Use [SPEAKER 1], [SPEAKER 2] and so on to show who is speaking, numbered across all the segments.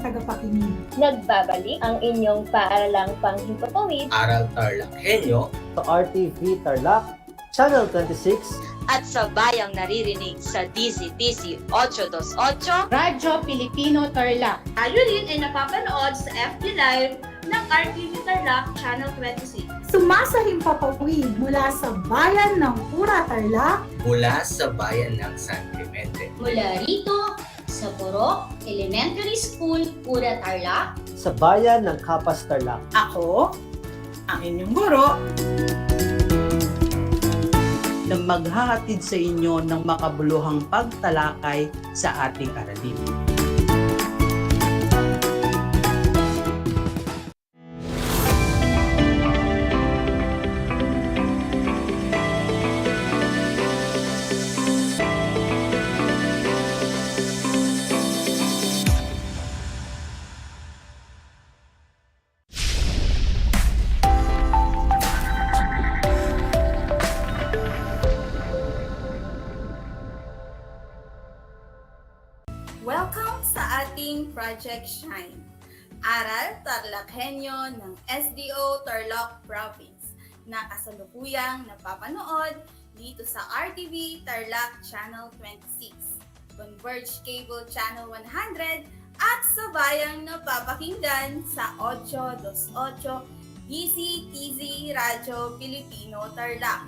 [SPEAKER 1] tagapakinig.
[SPEAKER 2] Nagbabalik ang inyong paaralang panghimpapawid
[SPEAKER 3] Aral TarlakHenyo
[SPEAKER 4] sa RTV Tarlac, Channel 26,
[SPEAKER 5] at sa bayang naririnig sa DCTC 828
[SPEAKER 6] Radyo Pilipino Tarlac.
[SPEAKER 7] Tayo rin ay napapanood sa FB Live ng RTV Tarlac Channel 26.
[SPEAKER 1] Sumasahimpapawid mula sa bayan ng Pura Tarlac,
[SPEAKER 3] mula sa bayan ng San Clemente.
[SPEAKER 8] Mula rito sa Borok Elementary School, Pura Tarlac,
[SPEAKER 4] sa bayan ng Kapas Tarlac.
[SPEAKER 1] ako, ang inyong guro,
[SPEAKER 9] na maghahatid sa inyo ng makabuluhang pagtalakay sa ating aralin.
[SPEAKER 7] Welcome sa ating Project Shine, Aral TarlakHenyo ng SDO Tarlac Province na kasalukuyang napapanood dito sa RTV Tarlac Channel 26, Converge Cable Channel 100 at sa bayang napapakinggan sa 828 DCTZ Radyo Pilipino Tarlac.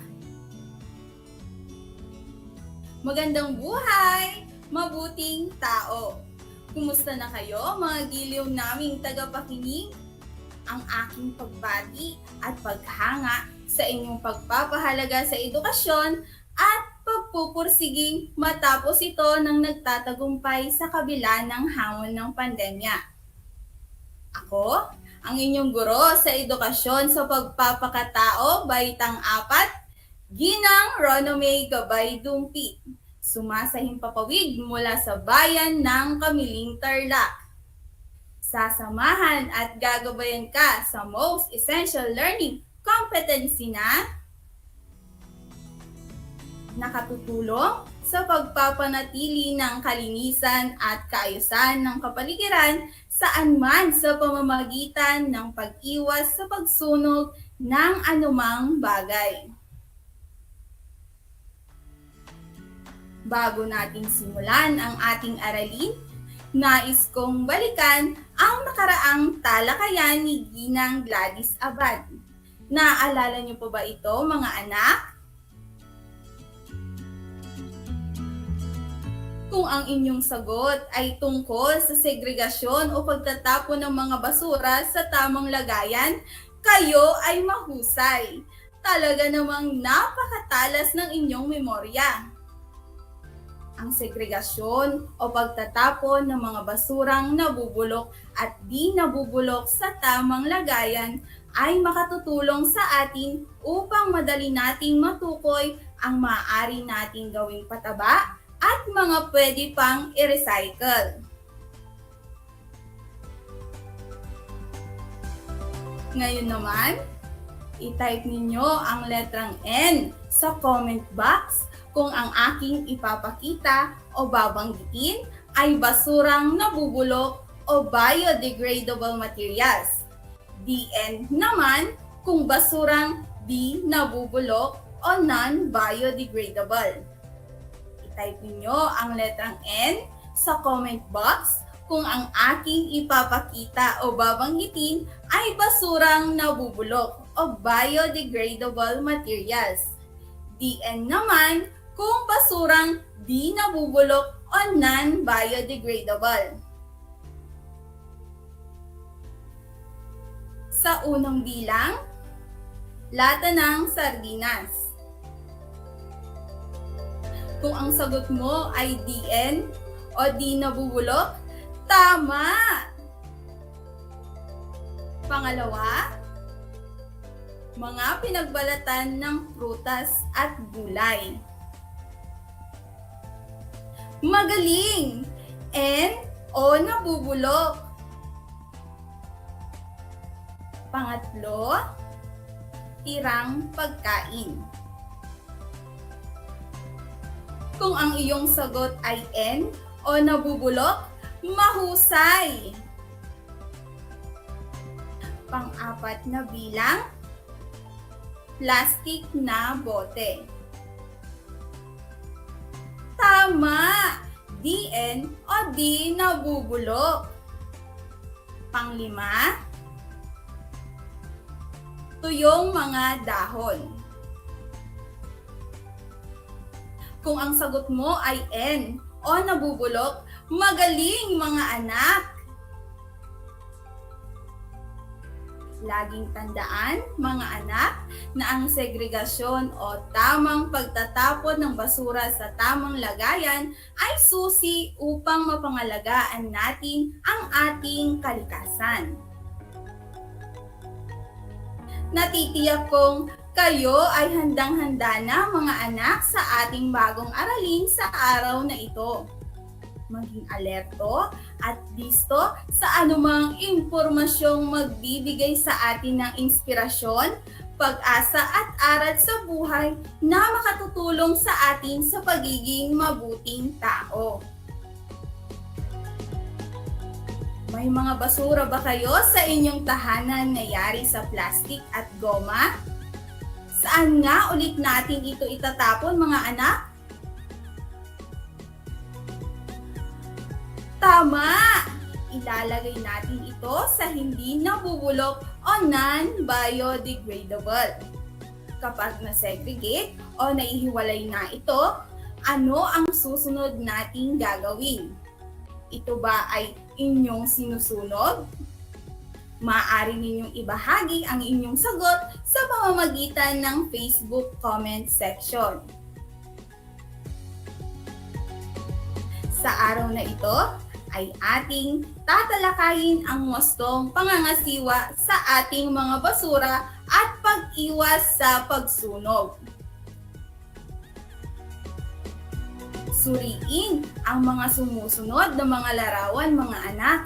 [SPEAKER 7] Magandang buhay! Mabuting tao! Kumusta na kayo mga giliw naming tagapakinig? Ang aking pagbati at paghanga sa inyong pagpapahalaga sa edukasyon at pagpupursiging matapos ito ng nagtatagumpay sa kabila ng hamon ng pandemya. Ako, ang inyong guro sa edukasyon sa pagpapakatao, Baitang 4, Ginang Ronomay Gabay Dumpit. Sumasahimpapawid mula sa bayan ng Kamiling Tarlac. Sasamahan at gagabayan ka sa Most Essential Learning Competency na nakatutulong sa pagpapanatili ng kalinisan at kaayusan ng kapaligiran saan man sa pamamagitan ng pag-iwas sa pagsunog ng anumang bagay. Bago natin simulan ang ating aralin, nais kong balikan ang nakaraang talakayan ni Ginang Gladys Abad. Naaalala niyo po ba ito, mga anak? Kung ang inyong sagot ay tungkol sa segregasyon o pagtatapon ng mga basura sa tamang lagayan, kayo ay mahusay. Talaga namang napakatalas ng inyong memorya. Ang segregasyon o pagtatapon ng mga basurang nabubulok at di nabubulok sa tamang lagayan ay makatutulong sa atin upang madali nating matukoy ang maaari nating gawing pataba at mga pwede pang i-recycle. Ngayon naman, i-type ninyo ang letrang N sa comment box kung ang aking ipapakita o babanggitin ay basurang nabubulok o biodegradable materials. DN naman kung basurang di nabubulok o non-biodegradable. I-type ninyo ang letrang N sa comment box kung ang aking ipapakita o babanggitin ay basurang nabubulok o biodegradable materials. DN naman kung basurang di nabubulok o non-biodegradable. Sa unang bilang, lata ng sardinas. Kung ang sagot mo ay DN o di nabubulok, tama! Pangalawa, mga pinagbalatan ng prutas at gulay. Magaling! N o nabubulok. Pangatlo, tirang pagkain. Kung ang iyong sagot ay N o nabubulok, mahusay! Pang-apat na bilang, plastic na bote. Tama! DN o di nabubulok. Panglima, tuyong mga dahon. Kung ang sagot mo ay N o nabubulok, magaling mga anak! Laging tandaan, mga anak, na ang segregasyon o tamang pagtatapon ng basura sa tamang lagayan ay susi upang mapangalagaan natin ang ating kalikasan. Natitiyak kong kayo ay handang-handa na mga anak sa ating bagong aralin sa araw na ito. Maging alerto at listo sa anumang impormasyong magbibigay sa atin ng inspirasyon, pag-asa at aral sa buhay na makatutulong sa atin sa pagiging mabuting tao. May mga basura ba kayo sa inyong tahanan na yari sa plastik at goma? Saan nga ulit natin ito itatapon mga anak? Tama! Ilalagay natin ito sa hindi nabubulok o non-biodegradable. Kapag na-segregate o naihiwalay na ito, ano ang susunod nating gagawin? Ito ba ay inyong sinusunog? Maaari ninyong ibahagi ang inyong sagot sa pamamagitan ng Facebook comment section. Sa araw na ito, ay ating tatalakayin ang wastong pangangasiwa sa ating mga basura at pag-iwas sa pagsunog. Suriin ang mga sumusunod na mga larawan mga anak.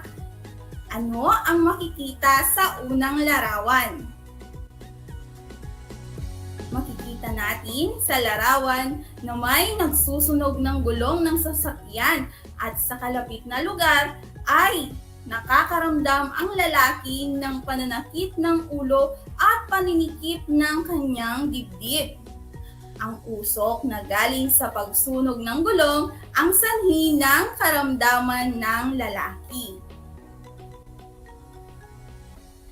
[SPEAKER 7] Ano ang makikita sa unang larawan? Makikita natin sa larawan na may nagsusunog ng gulong ng sasakyan at sa kalapit na lugar ay nakakaramdam ang lalaki ng pananakit ng ulo at paninikip ng kanyang dibdib. Ang usok na galing sa pagsunog ng gulong ang sanhi ng karamdaman ng lalaki.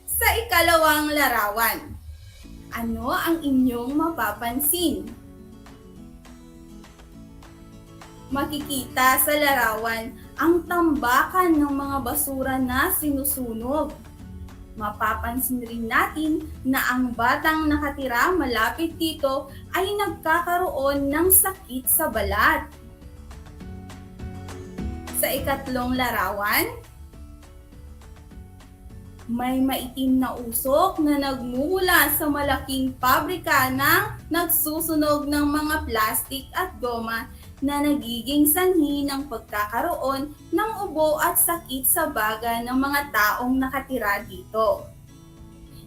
[SPEAKER 7] Sa ikalawang larawan, ano ang inyong mapapansin? Makikita sa larawan ang tambakan ng mga basura na sinusunog. Mapapansin rin natin na ang batang nakatira malapit dito ay nagkakaroon ng sakit sa balat. Sa ikatlong larawan, may maitim na usok na nagmumula sa malaking pabrika ng nagsusunog ng mga plastik at goma na nagiging sanhi ng pagkakaroon ng ubo at sakit sa baga ng mga taong nakatira dito.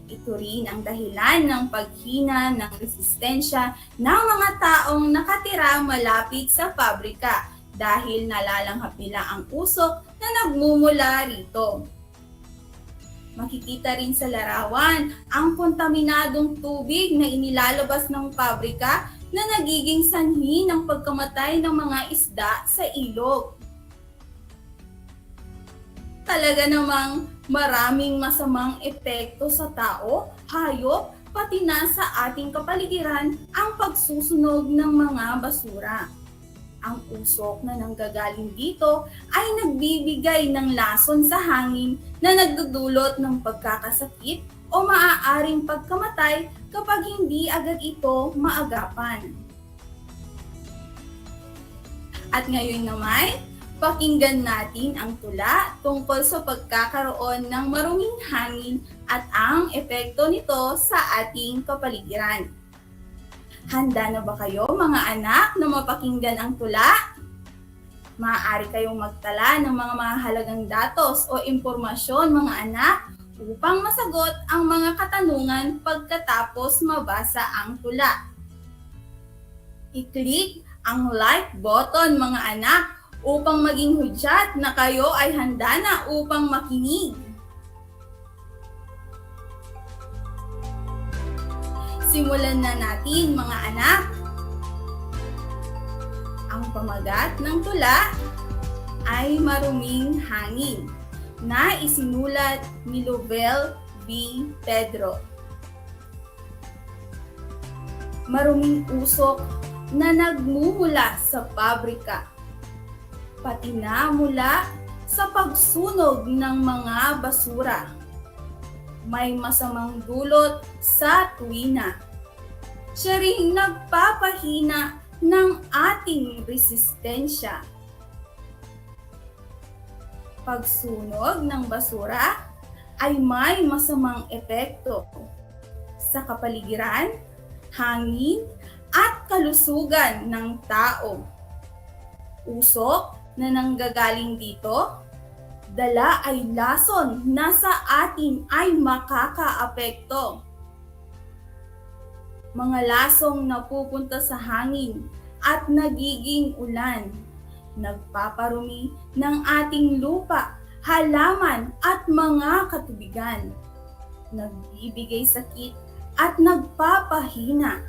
[SPEAKER 7] Ito rin ang dahilan ng paghina ng resistensya ng mga taong nakatira malapit sa pabrika dahil nalalanghap nila ang usok na nagmumula rito. Makikita rin sa larawan ang kontaminadong tubig na inilalabas ng pabrika na nagiging sanhi ng pagkamatay ng mga isda sa ilog. Talaga namang maraming masamang epekto sa tao, hayop, pati na sa ating kapaligiran ang pagsusunog ng mga basura. Ang usok na nanggagaling dito ay nagbibigay ng lason sa hangin na nagdudulot ng pagkakasakit o maaaring pagkamatay kapag hindi agad ito maagapan. At ngayon naman, pakinggan natin ang tula tungkol sa pagkakaroon ng maruming hangin at ang epekto nito sa ating kapaligiran. Handa na ba kayo mga anak na mapakinggan ang tula? Maaari kayong magtala ng mga mahalagang datos o impormasyon mga anak upang masagot ang mga katanungan pagkatapos mabasa ang tula. I-click ang like button mga anak upang maging hudyat na kayo ay handa na upang makinig. Simulan na natin mga anak. Ang pamagat ng tula ay Maruming Hangin na isinulat ni Lovell B. Pedro. Maruming usok na nagmumula sa pabrika, pati na mula sa pagsunog ng mga basura. May masamang dulot sa tuwina. Siya ring nagpapahina ng ating resistensya. Pagsunog ng basura ay may masamang epekto sa kapaligiran, hangin, at kalusugan ng tao. Usok na nanggagaling dito, dala ay lason na sa atin ay makakaapekto. Mga lasong napupunta sa hangin at nagiging ulan, nagpaparumi ng ating lupa, halaman at mga katubigan, nagbibigay sakit at nagpapahina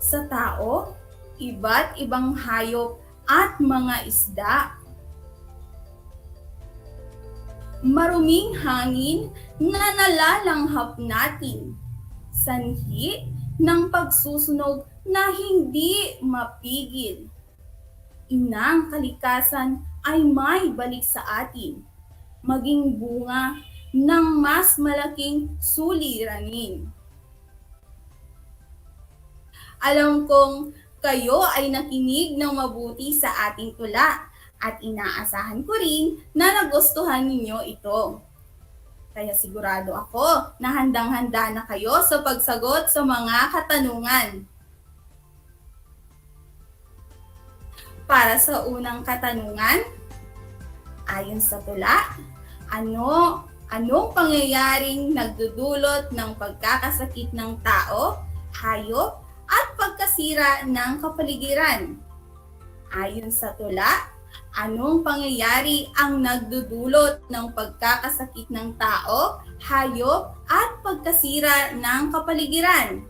[SPEAKER 7] sa tao, iba't ibang hayop at mga isda. Maruming hangin na nalalanghap natin, sanhi ng pagsusunog na hindi mapigil. Inang kalikasan ay may balik sa atin, maging bunga ng mas malaking suliranin. Alam kong kayo ay nakinig ng mabuti sa ating tula at inaasahan ko rin na nagustuhan ninyo ito. Kaya sigurado ako na handang-handa na kayo sa pagsagot sa mga katanungan. Para sa unang katanungan, ayon sa tula, anong pangyayaring nagdudulot ng pagkakasakit ng tao, hayop, at pagkasira ng kapaligiran? Ayon sa tula, anong pangyayari ang nagdudulot ng pagkakasakit ng tao, hayop, at pagkasira ng kapaligiran?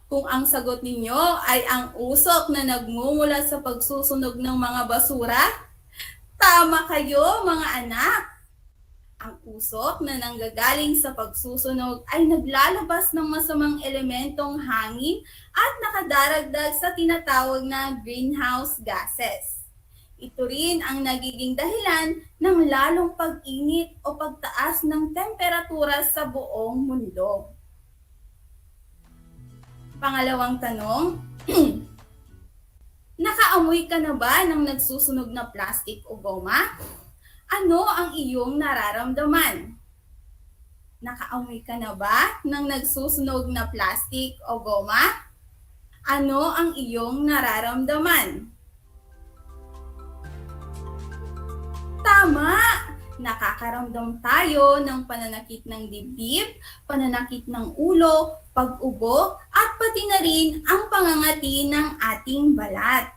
[SPEAKER 7] Kung ang sagot ninyo ay ang usok na nagmumula sa pagsusunog ng mga basura, tama kayo mga anak! Ang usok na nanggagaling sa pagsusunog ay naglalabas ng masamang elementong hangin at nakadaragdag sa tinatawag na greenhouse gases. Ito rin ang nagiging dahilan ng lalong pag-init o pagtaas ng temperatura sa buong mundo. Pangalawang tanong, nakaamoy ka na ba ng nagsusunog na plastic o goma? Ano ang iyong nararamdaman? Nakaamoy ka na ba ng nagsusunog na plastic o goma? Ano ang iyong nararamdaman? Tama! Nakakaramdam tayo ng pananakit ng dibdib, pananakit ng ulo, pag-ubo, at pati na rin ang pangangati ng ating balat.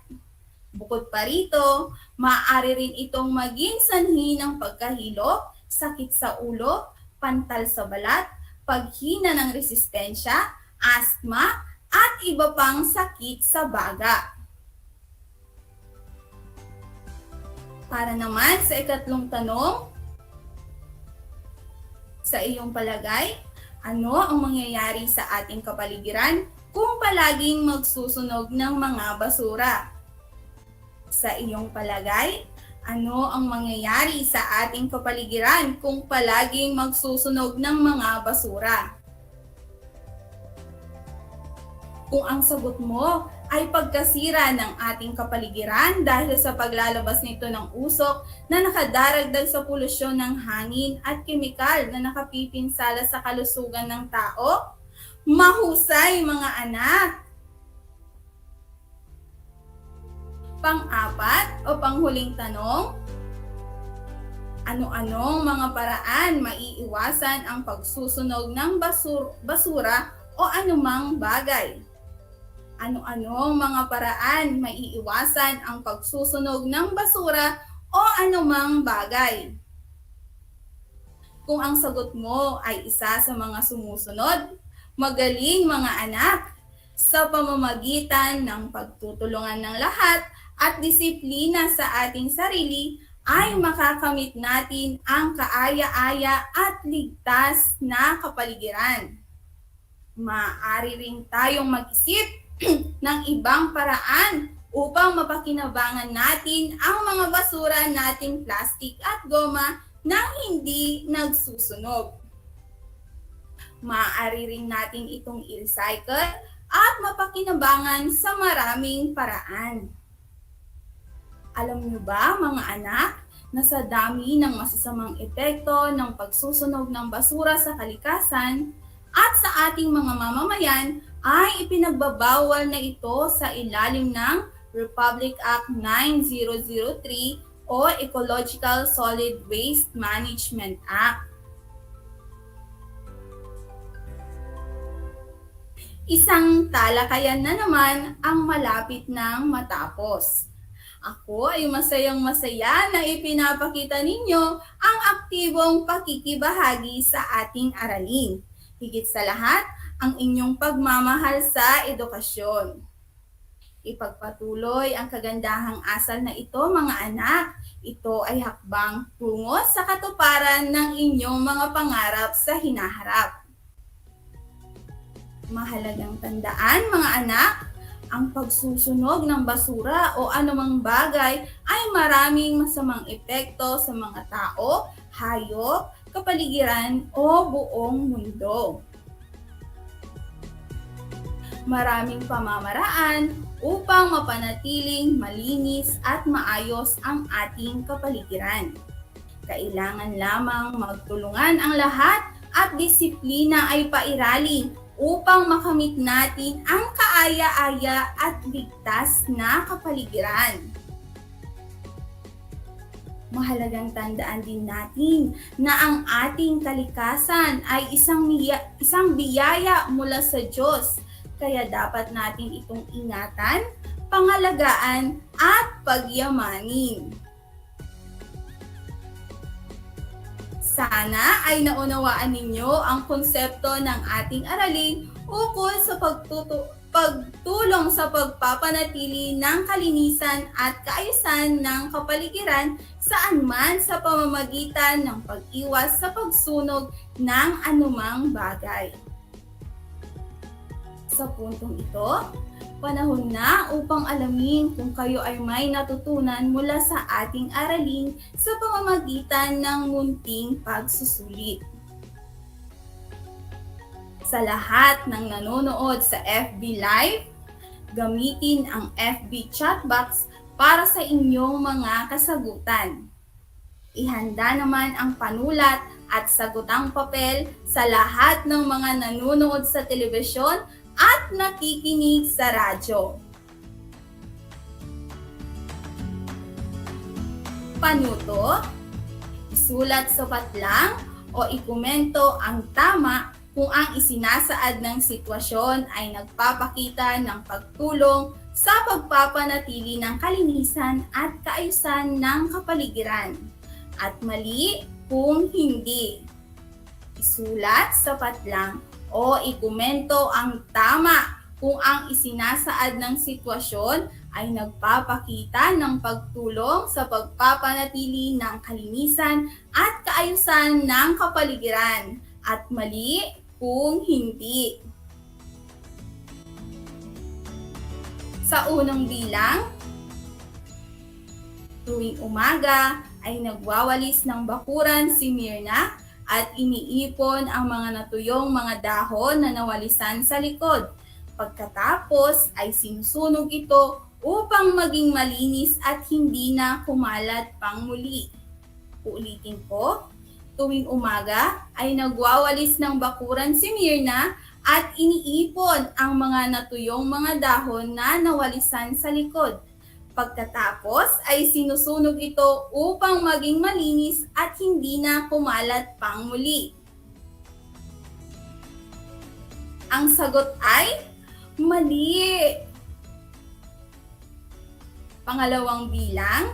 [SPEAKER 7] Bukod pa rito, maaari rin itong maging sanhi ng pagkahilo, sakit sa ulo, pantal sa balat, paghina ng resistensya, asthma, at iba pang sakit sa baga. Para naman sa ikatlong tanong, sa iyong palagay, ano ang mangyayari sa ating kapaligiran kung palaging magsusunog ng mga basura? Sa iyong palagay, ano ang mangyayari sa ating kapaligiran kung palaging magsusunog ng mga basura? Kung ang sagot mo ay pagkasira ng ating kapaligiran dahil sa paglalabas nito ng usok na nakadaragdag sa polusyon ng hangin at kemikal na nakapipinsala sa kalusugan ng tao, mahusay mga anak! Pang-apat o panghuling tanong, ano-anong mga paraan maiiwasan ang pagsusunog ng basura o anumang bagay? Ano-anong mga paraan maiiwasan ang pagsusunog ng basura o anumang bagay? Kung ang sagot mo ay isa sa mga sumusunod, magaling mga anak! Sa pamamagitan ng pagtutulungan ng lahat at disiplina sa ating sarili, ay makakamit natin ang kaaya-aya at ligtas na kapaligiran. Maaari rin tayong mag-isip ng ibang paraan upang mapakinabangan natin ang mga basura nating plastic at goma nang hindi nagsusunog. Maaari rin natin itong i-recycle at mapakinabangan sa maraming paraan. Alam niyo ba mga anak, na sa dami ng masasamang epekto ng pagsusunog ng basura sa kalikasan at sa ating mga mamamayan ay ipinagbabawal na ito sa ilalim ng Republic Act 9003 o Ecological Solid Waste Management Act. Isang talakayan na naman ang malapit ng matapos. Ako ay masayang-masaya na ipinapakita ninyo ang aktibong pakikibahagi sa ating aralin. Higit sa lahat, ang inyong pagmamahal sa edukasyon. Ipagpatuloy ang kagandahang asal na ito mga anak. Ito ay hakbang tungo sa katuparan ng inyong mga pangarap sa hinaharap. Mahalagang tandaan mga anak, ang pagsusunog ng basura o anumang bagay ay maraming masamang epekto sa mga tao, hayop, kapaligiran o buong mundo. Maraming pamamaraan upang mapanatiling malinis at maayos ang ating kapaligiran. Kailangan lamang magtulungan ang lahat at disiplina ay pairali upang makamit natin ang kaaya-aya at ligtas na kapaligiran. Mahalagang tandaan din natin na ang ating kalikasan ay isang biyaya mula sa Diyos, kaya dapat natin itong ingatan, pangalagaan at pagyamanin. Sana ay naunawaan ninyo ang konsepto ng ating aralin ukol sa pagtulong sa pagpapanatili ng kalinisan at kaayusan ng kapaligiran saan man sa pamamagitan ng pag-iwas sa pagsunog ng anumang bagay. Sa puntong ito, panahon na upang alamin kung kayo ay may natutunan mula sa ating aralin sa pamamagitan ng munting pagsusulit. Sa lahat ng nanonood sa FB Live, gamitin ang FB chat box para sa inyong mga kasagutan. Ihanda naman ang panulat at sagutang papel sa lahat ng mga nanonood sa telebisyon at nakikinig sa radyo. Panuto, isulat sa patlang o ikomento ang tama kung ang isinasaad ng sitwasyon ay nagpapakita ng pagtulong sa pagpapanatili ng kalinisan at kaayusan ng kapaligiran, at mali kung hindi. Isulat sa patlang o ikomento ang tama kung ang isinasaad ng sitwasyon ay nagpapakita ng pagtulong sa pagpapanatili ng kalinisan at kaayusan ng kapaligiran, at mali kung hindi. Sa unang bilang, tuwing umaga ay nagwawalis ng bakuran si Mirna at iniipon ang mga natuyong mga dahon na nawalisan sa likod. Pagkatapos ay sinusunog ito upang maging malinis at hindi na kumalat pang muli. Uulitin ko, tuwing umaga ay nagwawalis ng bakuran si Mirna at iniipon ang mga natuyong mga dahon na nawalisan sa likod. Pagkatapos ay sinusunog ito upang maging malinis at hindi na kumalat pang muli. Ang sagot ay mali. Pangalawang bilang,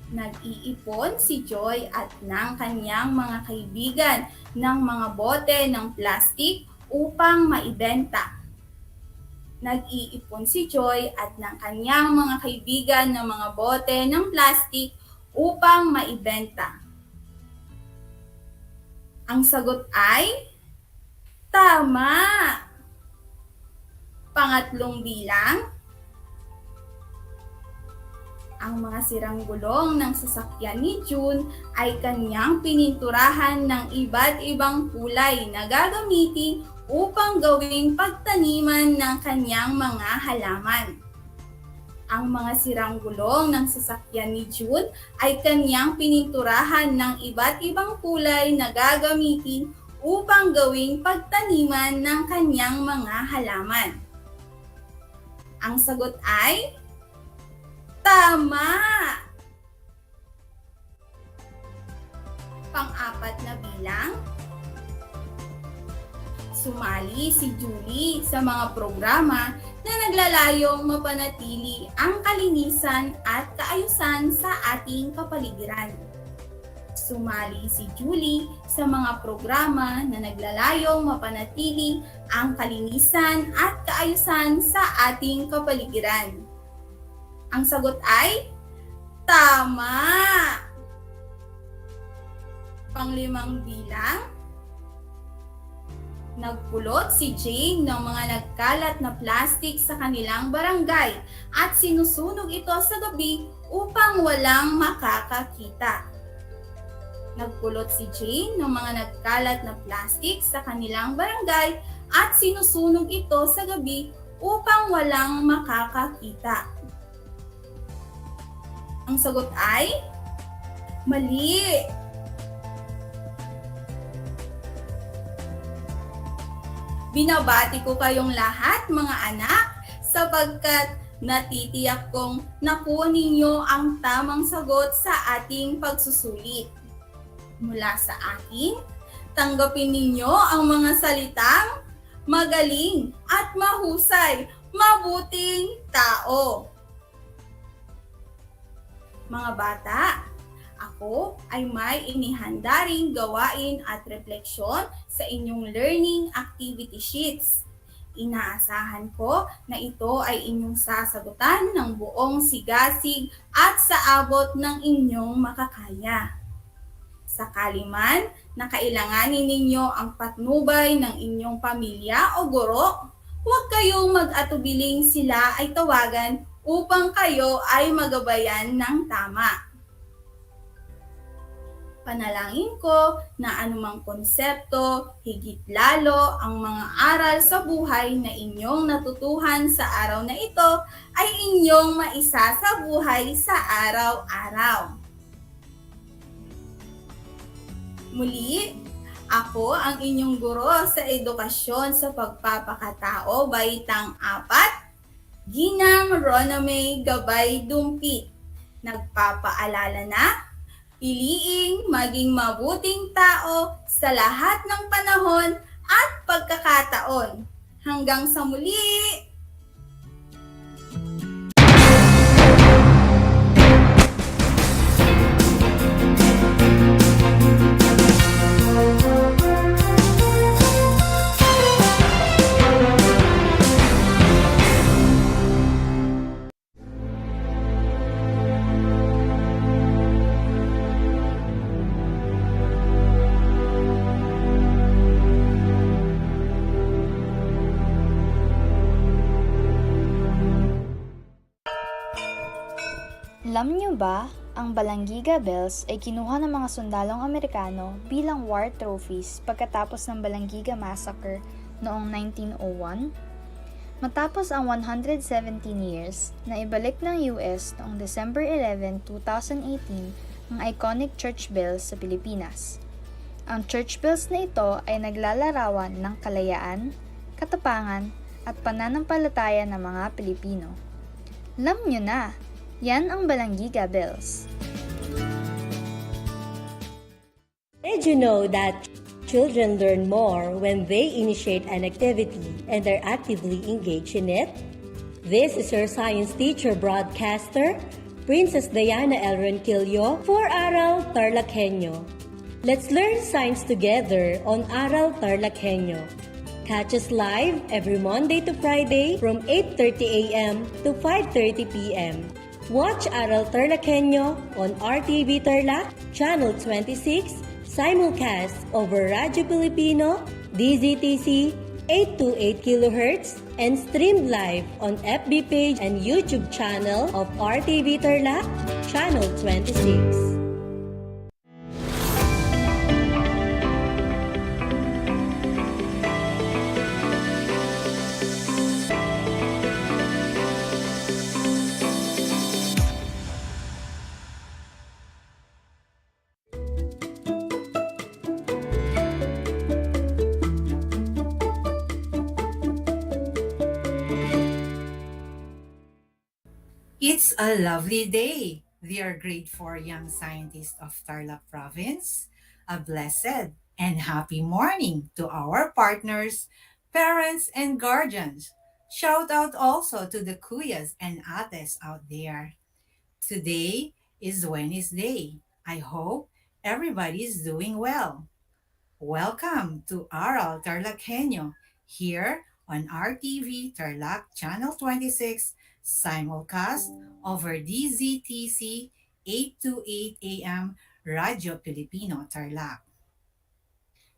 [SPEAKER 7] Nag-iipon si Joy at ng kanyang mga kaibigan ng mga bote ng plastik upang maibenta. Nag-iipon si Joy at ng kanyang mga kaibigan ng mga bote ng plastik upang maibenta. Ang sagot ay tama! Pangatlong bilang, ang mga sirang gulong ng sasakyan ni June ay kanyang pininturahan ng iba't ibang kulay na gagamitin upang gawing pagtaniman ng kanyang mga halaman. Ang mga sirang gulong ng sasakyan ni June ay kanyang pininturahan ng iba't ibang kulay na gagamitin upang gawing pagtaniman ng kanyang mga halaman. Ang sagot ay tama! Pang-apat na bilang, sumali si Julie sa mga programa na naglalayong mapanatili ang kalinisan at kaayusan sa ating kapaligiran. Sumali si Julie sa mga programa na naglalayong mapanatili ang kalinisan at kaayusan sa ating kapaligiran. Ang sagot ay tama! Panglimang bilang, nagpulot si Jane ng mga nagkalat na plastik sa kanilang barangay at sinusunog ito sa gabi upang walang makakakita. Nagpulot si Jane ng mga nagkalat na plastik sa kanilang barangay at sinusunog ito sa gabi upang walang makakakita. Ang sagot ay mali. Binabati ko kayong lahat mga anak sapagkat natitiyak kong nakuha ninyo ang tamang sagot sa ating pagsusulit. Mula sa akin, tanggapin ninyo ang mga salitang magaling at mahusay, mabuting tao. Mga bata, ako ay may inihanda ring gawain at refleksyon sa inyong learning activity sheets. Inaasahan ko na ito ay inyong sasagutan ng buong sigasig at sa abot ng inyong makakaya. Sakali man na kailanganin ninyo ang patnubay ng inyong pamilya o guro, huwag kayong mag-atubiling sila ay tawagan upang kayo ay magabayan ng tama. Panalangin ko na anumang konsepto, higit lalo ang mga aral sa buhay na inyong natutuhan sa araw na ito ay inyong maisa sa buhay sa araw-araw. Muli, ako ang inyong guro sa edukasyon sa pagpapakatao, baitang 4, Ginang Ronamay Gabay Dumpit. Nagpapaalala na, piliing maging mabuting tao sa lahat ng panahon at pagkakataon. Hanggang sa muli!
[SPEAKER 10] Alam niyo ba, ang Balanggiga Bells ay kinuha ng mga sundalong Amerikano bilang war trophies pagkatapos ng Balanggiga Massacre noong 1901? Matapos ang 117 years, na ibalik ng US noong December 11, 2018 ang iconic church bells sa Pilipinas. Ang church bells na ito ay naglalarawan ng kalayaan, katapangan, at pananampalataya ng mga Pilipino. Alam niyo na! Yan ang Balanggiga Bells.
[SPEAKER 11] Did you know that children learn more when they initiate an activity and are actively engaged in it? This is your science teacher broadcaster, Princess Diana L. Ronquillo for Aral TarlakHenyo. Let's learn science together on Aral TarlakHenyo. Catch us live every Monday to Friday from 8:30 a.m. to 5:30 p.m. Watch Aral TarlakHenyo on RTV Tarlac, Channel 26, simulcast over Radyo Pilipino, DZTC 828 kHz, and streamed live on FB page and YouTube channel of RTV Tarlac, Channel 26.
[SPEAKER 12] It's a lovely day, dear Grade 4 young scientists of Tarlac Province. A blessed and happy morning to our partners, parents, and guardians. Shout out also to the kuyas and ates out there. Today is Wednesday. I hope everybody is doing well. Welcome to Aral TarlakHenyo here on RTV Tarlac Channel 26 simulcast over DZTC 828 AM Radyo Pilipino Tarlac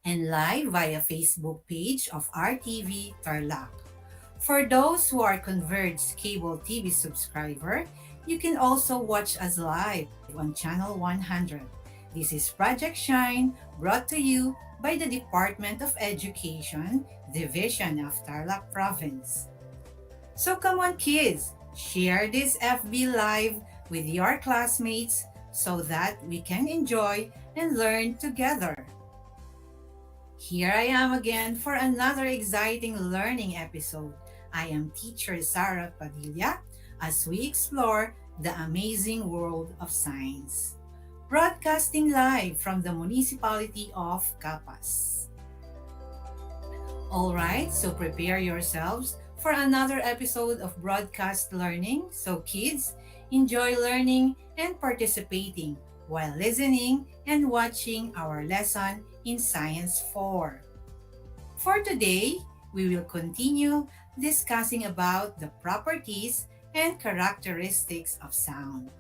[SPEAKER 12] and live via Facebook page of RTV Tarlac. For those who are Converged Cable TV subscriber, you can also watch us live on Channel 100. This is Project Shine, brought to you by the Department of Education, Division of Tarlac Province. So come on kids, share this FB Live with your classmates so that we can enjoy and learn together. Here I am again for another exciting learning episode. I am teacher Sarah Padilla as we explore the amazing world of science. Broadcasting live from the municipality of Capas. Alright, so prepare yourselves for another episode of broadcast learning. So kids, enjoy learning and participating while listening and watching our lesson in Science 4. For today, we will continue discussing about the properties and characteristics of sound.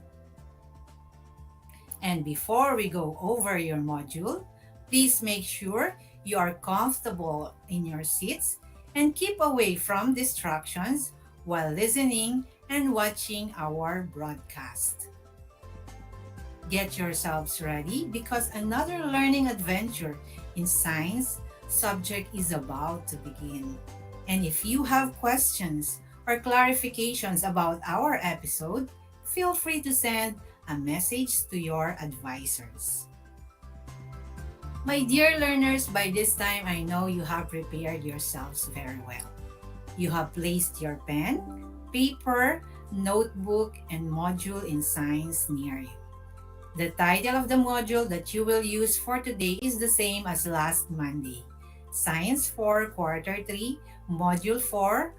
[SPEAKER 12] And before we go over your module, please make sure you are comfortable in your seats and keep away from distractions while listening and watching our broadcast. Get yourselves ready because another learning adventure in science subject is about to begin. And if you have questions or clarifications about our episode, feel free to send a message to your advisors. My dear learners, by this time I know you have prepared yourselves very well. You have placed your pen, paper, notebook, and module in science near you. The title of the module that you will use for today is the same as last Monday. Science 4 Quarter 3, Module 4,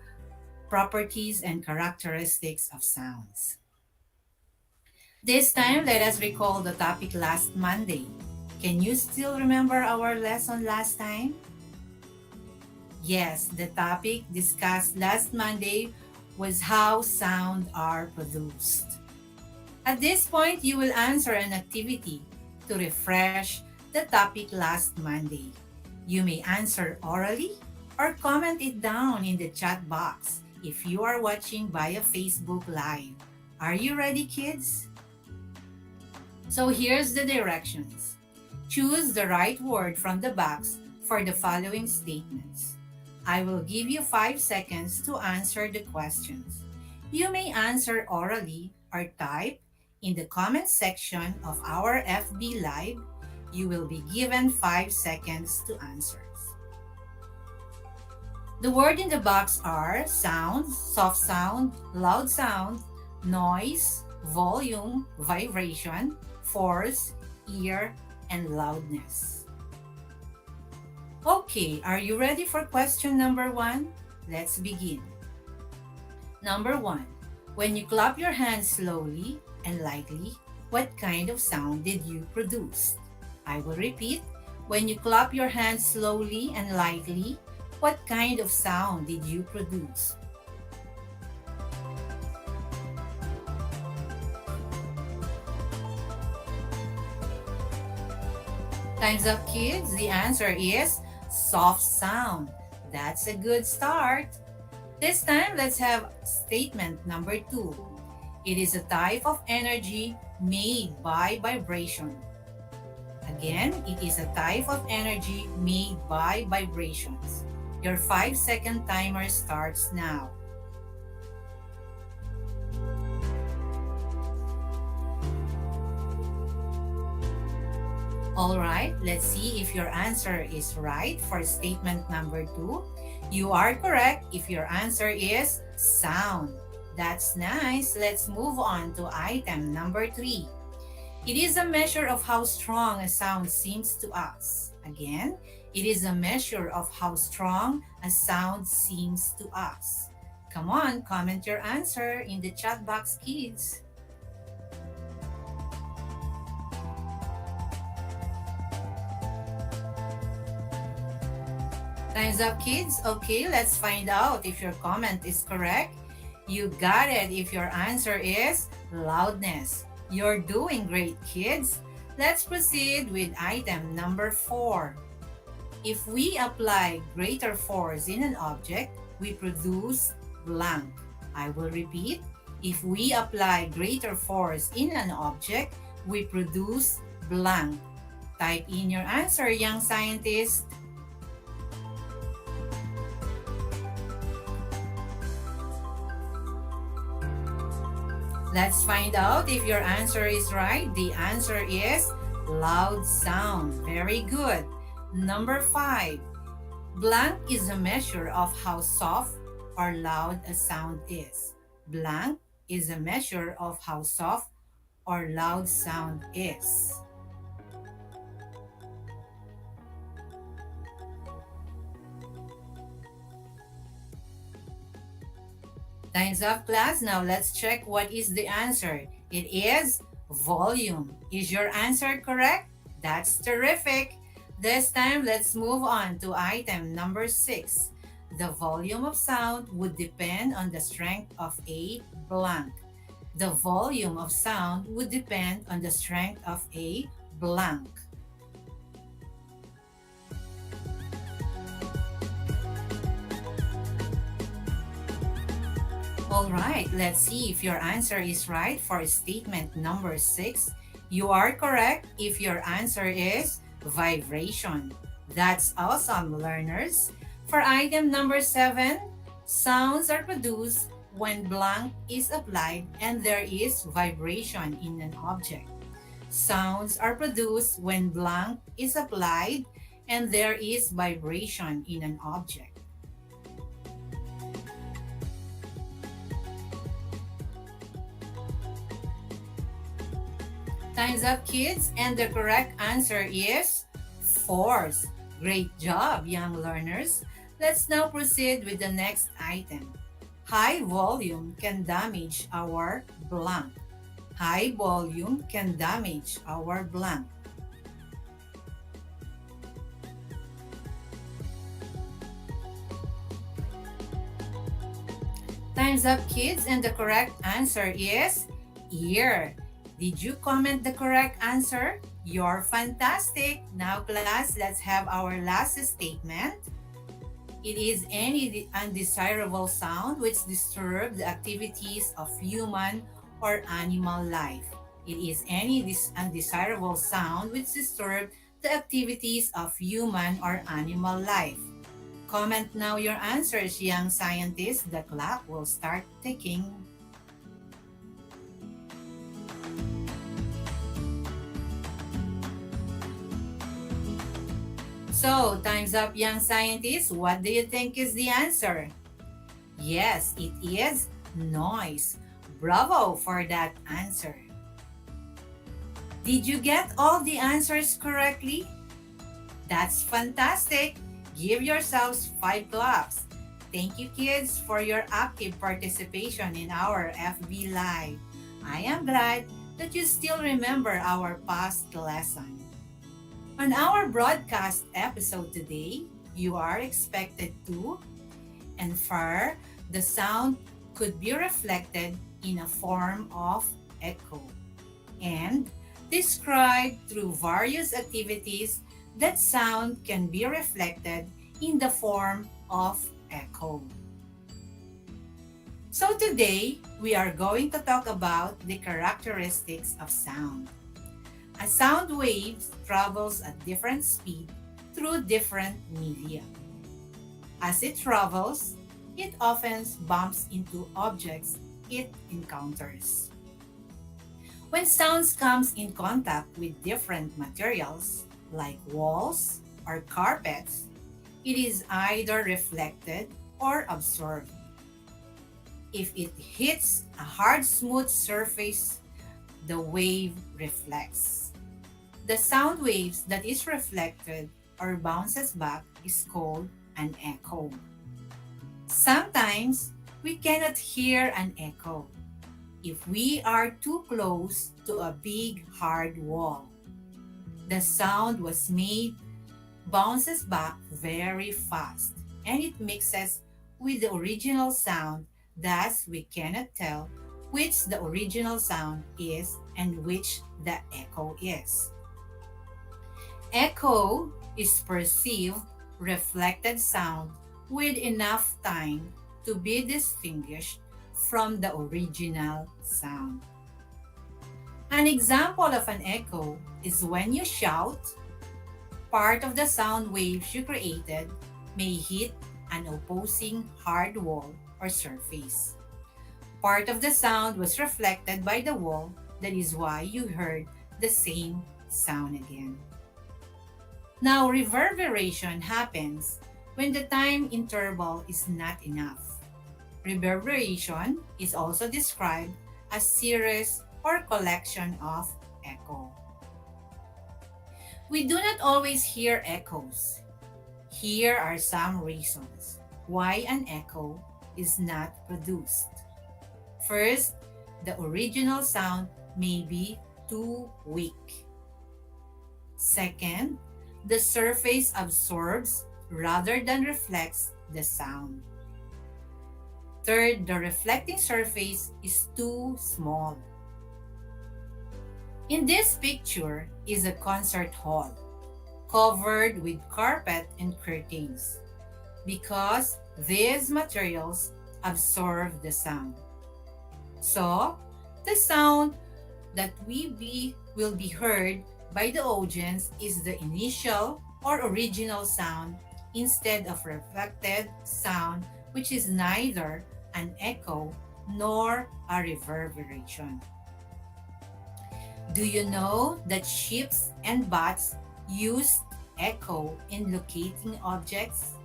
[SPEAKER 12] Properties and Characteristics of Sounds. This time, let us recall the topic last Monday. Can you still remember our lesson last time? Yes, the topic discussed last Monday was how sound are produced. At this point, you will answer an activity to refresh the topic last Monday. You may answer orally or comment it down in the chat box if you are watching via Facebook Live. Are you ready, kids? So here's the directions. Choose the right word from the box for the following statements. I will give you 5 seconds to answer the questions. You may answer orally or type in the comment section of our FB Live. You will be given 5 seconds to answer. The word in the box are sounds, soft sound, loud sound, noise, volume, vibration, force, ear, and loudness. Okay, are you ready for question number 1? Let's begin. Number 1. When you clap your hands slowly, and lightly, what kind of sound did you produce? I will repeat. When you clap your hands slowly and lightly, what kind of sound did you produce? Time's up, kids. The answer is soft sound. That's a good start. This time, let's have statement number 2. It is a type of energy made by vibration. Again, it is a type of energy made by vibrations. Your 5-second timer starts now. Alright, let's see if your answer is right for statement number 2. You are correct if your answer is sound. That's nice. Let's move on to item number 3. It is a measure of how strong a sound seems to us. Again, it is a measure of how strong a sound seems to us. Come on, comment your answer in the chat box, kids. Time's up, kids. Okay, let's find out if your comment is correct. You got it if your answer is loudness. You're doing great, kids. Let's proceed with item number 4. If we apply greater force in an object, we produce blank. I will repeat. If we apply greater force in an object, we produce blank. Type in your answer, young scientist. Let's find out if your answer is right. The answer is loud sound. Very good. Number 5. Blank is a measure of how soft or loud a sound is. Blank is a measure of how soft or loud sound is. Time's up, class. Now let's check what is the answer. It is volume. Is your answer correct? That's terrific. This time, let's move on to item number 6. The volume of sound would depend on the strength of a blank. The volume of sound would depend on the strength of a blank. Alright, let's see if your answer is right for statement number 6. You are correct if your answer is vibration. That's awesome, learners. For item number 7, sounds are produced when blank is applied and there is vibration in an object. Sounds are produced when blank is applied and there is vibration in an object. Time's up, kids, and the correct answer is force. Great job, young learners. Let's now proceed with the next item. High volume can damage our blank. High volume can damage our blank. Time's up, kids, and the correct answer is ear. Did you comment the correct answer? You're fantastic. Now, class, let's have our last statement. It is any undesirable sound which disturbs the activities of human or animal life. It is any undesirable sound which disturbs the activities of human or animal life. Comment now your answers, young scientists. The clock will start ticking. So, time's up, young scientists. What do you think is the answer? Yes, it is noise. Bravo for that answer. Did you get all the answers correctly? That's fantastic. Give yourselves 5 claps. Thank you, kids, for your active participation in our FB Live. I am glad that you still remember our past lesson. On our broadcast episode today, you are expected to infer the sound could be reflected in a form of echo and describe through various activities that sound can be reflected in the form of echo. So today, we are going to talk about the characteristics of sound. A sound wave travels at different speed through different media. As it travels, it often bumps into objects it encounters. When sounds comes in contact with different materials like walls or carpets, it is either reflected or absorbed. If it hits a hard smooth surface, the wave reflects. The sound waves that is reflected or bounces back is called an echo. Sometimes we cannot hear an echo if we are too close to a big hard wall. The sound was made bounces back very fast and it mixes with the original sound, thus we cannot tell which the original sound is and which the echo is. Echo is perceived reflected sound with enough time to be distinguished from the original sound. An example of an echo is when you shout, part of the sound waves you created may hit an opposing hard wall or surface. Part of the sound was reflected by the wall, that is why you heard the same sound again. Now, reverberation happens when the time interval is not enough. Reverberation is also described as series or collection of echo. We do not always hear echoes. Here are some reasons why an echo is not produced. First, the original sound may be too weak. Second, the surface absorbs rather than reflects the sound. Third, the reflecting surface is too small. In this picture is a concert hall covered with carpet and curtains because these materials absorb the sound. So, the sound that will be heard by the audience is the initial or original sound instead of reflected sound, which is neither an echo nor a reverberation. Do you know that ships and bats use echo in locating objects?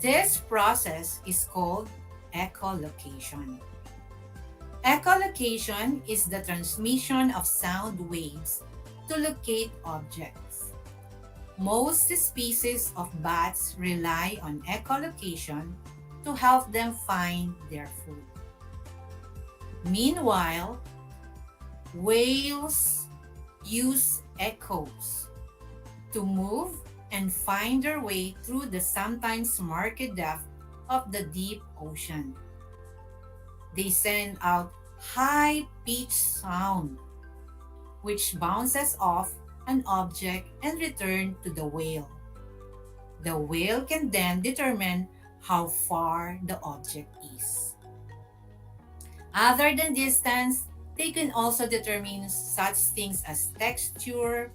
[SPEAKER 12] This process is called echolocation. Echolocation is the transmission of sound waves to locate objects. Most species of bats rely on echolocation to help them find their food. Meanwhile, whales use echoes to move and find their way through the sometimes murky depth of the deep ocean. They send out high-pitched sound, which bounces off an object and return to the whale. The whale can then determine how far the object is. Other than distance, they can also determine such things as texture,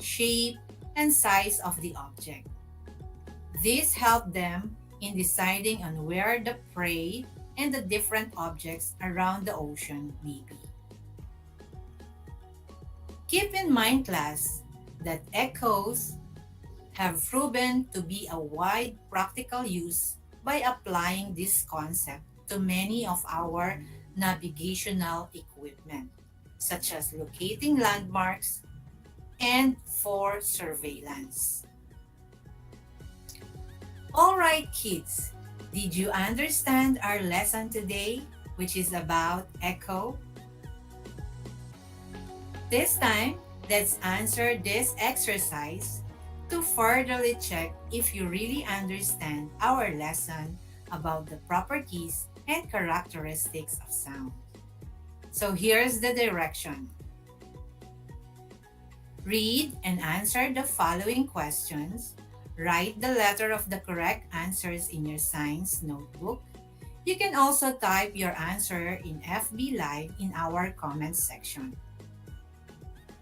[SPEAKER 12] shape, and size of the object. This helps them in deciding on where the prey and the different objects around the ocean may be. Keep in mind, class, that echoes have proven to be a wide practical use by applying this concept to many of our navigational equipment, such as locating landmarks and for surveillance. All right, kids, did you understand our lesson today, which is about echo? This time, let's answer this exercise to furtherly check if you really understand our lesson about the properties and characteristics of sound. So here's the direction. Read and answer the following questions. Write the letter of the correct answers in your science notebook. You can also type your answer in FB Live in our comments section.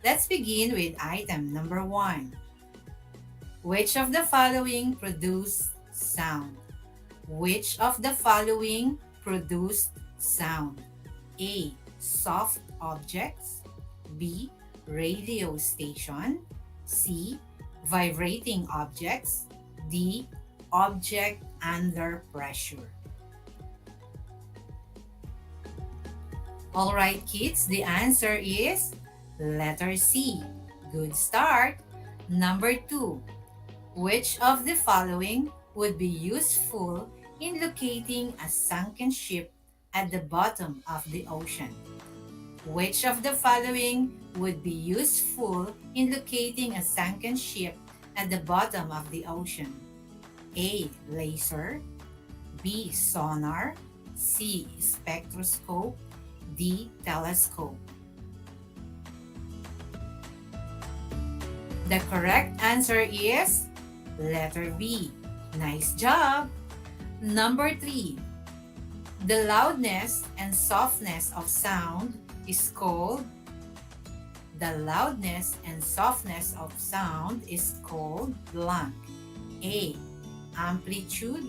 [SPEAKER 12] Let's begin with item number 1. Which of the following produced sound? Which of the following produced sound? A. Soft objects. B. Radio station. C. Vibrating objects. D. Object under pressure. Alright kids, the answer is letter C. Good start. Number 2. Which of the following would be useful in locating a sunken ship at the bottom of the ocean? Which of the following would be useful in locating a sunken ship at the bottom of the ocean? A. Laser. B. Sonar. C. Spectroscope. D. Telescope. The correct answer is letter B. Nice job! Number 3. The loudness and softness of sound is called blank. A. Amplitude.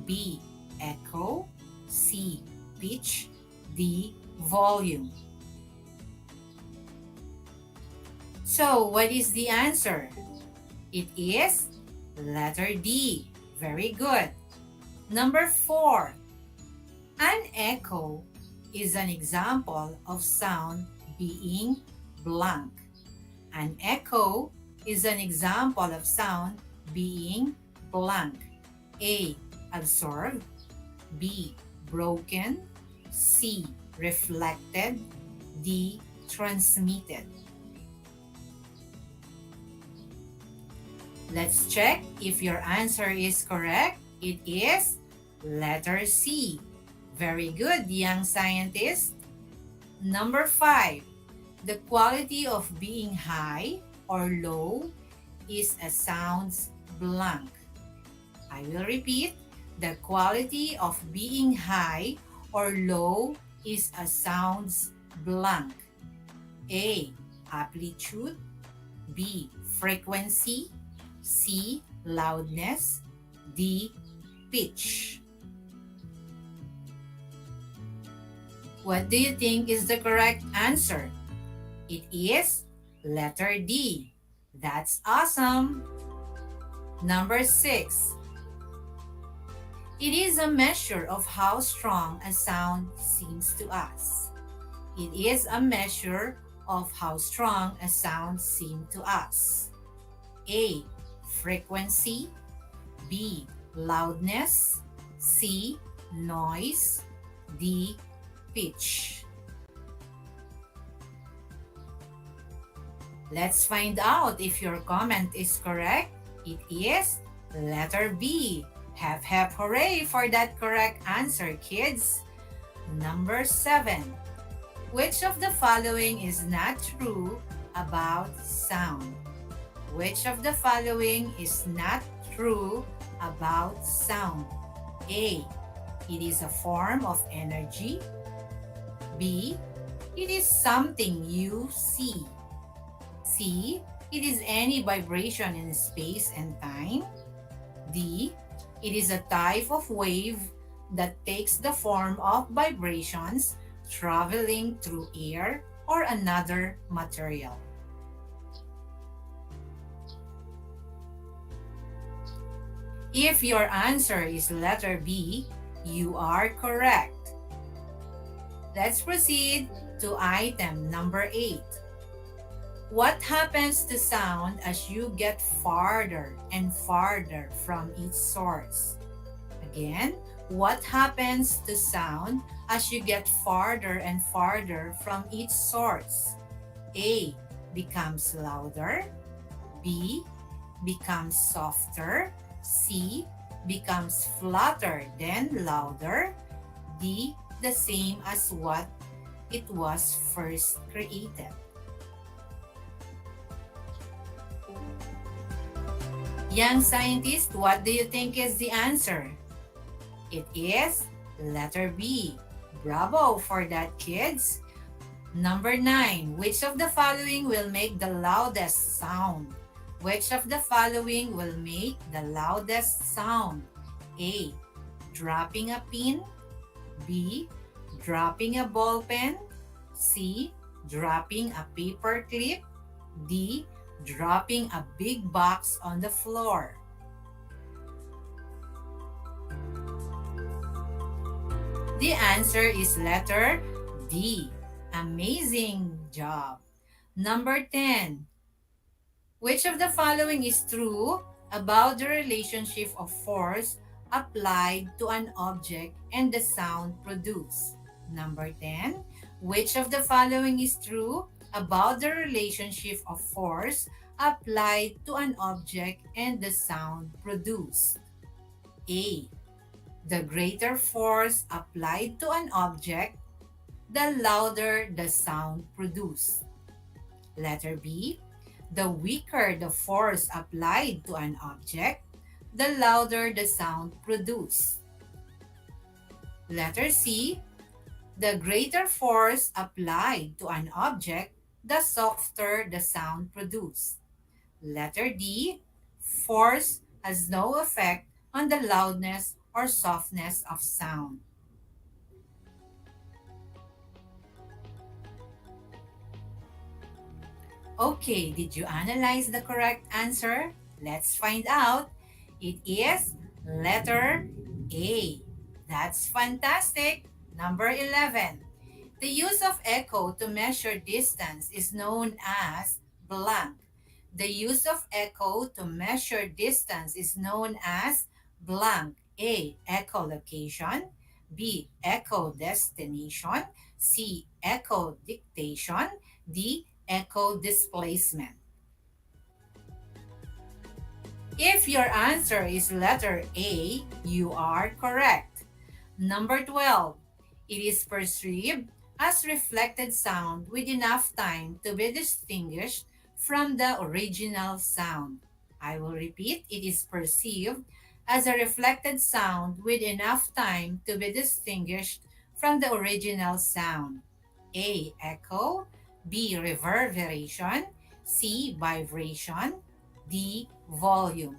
[SPEAKER 12] B. Echo. C. Pitch. D. Volume. So, what is the answer? It is letter D. Very good. Number 4. An echo is an example of sound being blank. An echo is an example of sound being blank. A. Absorbed. B. Broken. C. Reflected. D. Transmitted. Let's check if your answer is correct. It is letter C. Very good, young scientist. Number 5. The quality of being high or low is a sound's blank. I will repeat. The quality of being high or low is a sound's blank. A. Amplitude. B. Frequency. C. Loudness. D. Pitch. What do you think is the correct answer? It is letter D. That's awesome! Number 6. It is a measure of how strong a sound seems to us. It is a measure of how strong a sound seems to us. A. Frequency. B. Loudness. C. Noise. D. Pitch. Let's find out if your comment is correct. It is letter B. Hep hep hooray for that correct answer, kids. Number 7. Which of the following is not true about sound? Which of the following is not true about sound? A. It is a form of energy. B. It is something you see. C. It is any vibration in space and time. D. It is a type of wave that takes the form of vibrations traveling through air or another material. If your answer is letter B, you are correct. Let's proceed to item number 8. What happens to sound as you get farther and farther from its source? Again, what happens to sound as you get farther and farther from its source? A. Becomes louder. B. Becomes softer. C. Becomes flatter then louder. D. The same as what it was first created. Young scientist, what do you think is the answer? It is letter B. Bravo for that, kids. Number 9. Which of the following will make the loudest sound? Which of the following will make the loudest sound? A. Dropping a pin. B. Dropping a ball pen. C. Dropping a paper clip. D. Dropping a big box on the floor. The answer is letter D. Amazing job. Number 10. Which of the following is true about the relationship of force applied to an object and the sound produced? Number 10. Which of the following is true about the relationship of force applied to an object and the sound produced? A. The greater force applied to an object, the louder the sound produced. Letter B. The weaker the force applied to an object, the louder the sound produced. Letter C. The greater force applied to an object, the softer the sound produced. Letter D. Force has no effect on the loudness or softness of sound. Okay, did you analyze the correct answer? Let's find out. It is letter A. That's fantastic. Number 11. The use of echo to measure distance is known as blank. The use of echo to measure distance is known as blank. A. Echolocation. B. Echo destination. C. Echo dictation. D. Echo displacement. If your answer is letter A, you are correct. Number 12. It is perceived as reflected sound with enough time to be distinguished from the original sound. I will repeat, it is perceived as a reflected sound with enough time to be distinguished from the original sound. A. Echo. B. Reverberation. C. Vibration. D. Volume.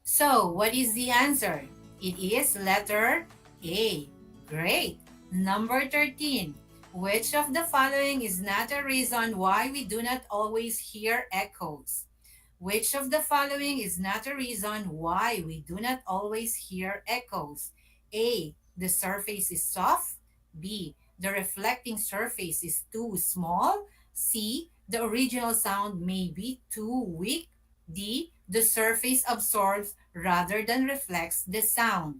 [SPEAKER 12] So, what is the answer? It is letter A. Great. Number 13. Which of the following is not a reason why we do not always hear echoes? Which of the following is not a reason why we do not always hear echoes? A. The surface is soft. B. The reflecting surface is too small. C. The original sound may be too weak. D. The surface absorbs rather than reflects the sound.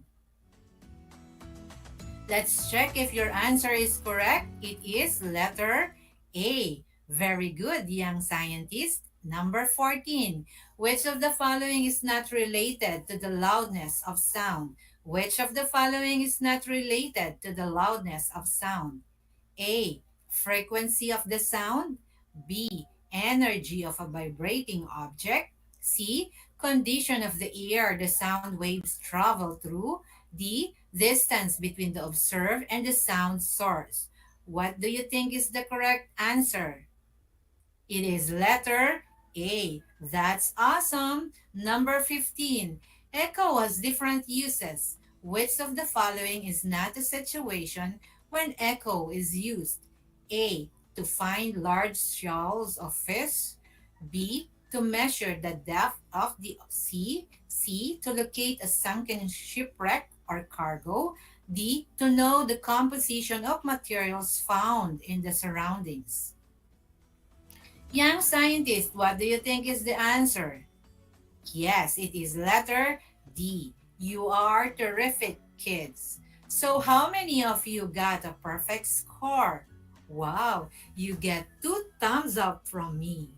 [SPEAKER 12] Let's check if your answer is correct. It is letter A. Very good, young scientist. Number 14. Which of the following is not related to the loudness of sound? Which of the following is not related to the loudness of sound? A. Frequency of the sound. B. Energy of a vibrating object. C. Condition of the air the sound waves travel through. D. Distance between the observed and the sound source. What do you think is the correct answer? It is letter A. That's awesome. Number 15. Echo has different uses. Which of the following is not a situation when echo is used? A. To find large shoals of fish. B. To measure the depth of the sea. C. To locate a sunken shipwreck or cargo. D. To know the composition of materials found in the surroundings. Young scientist, what do you think is the answer? Yes, it is letter D. You are terrific, kids. So how many of you got a perfect score? Wow, you get 2 thumbs up from me.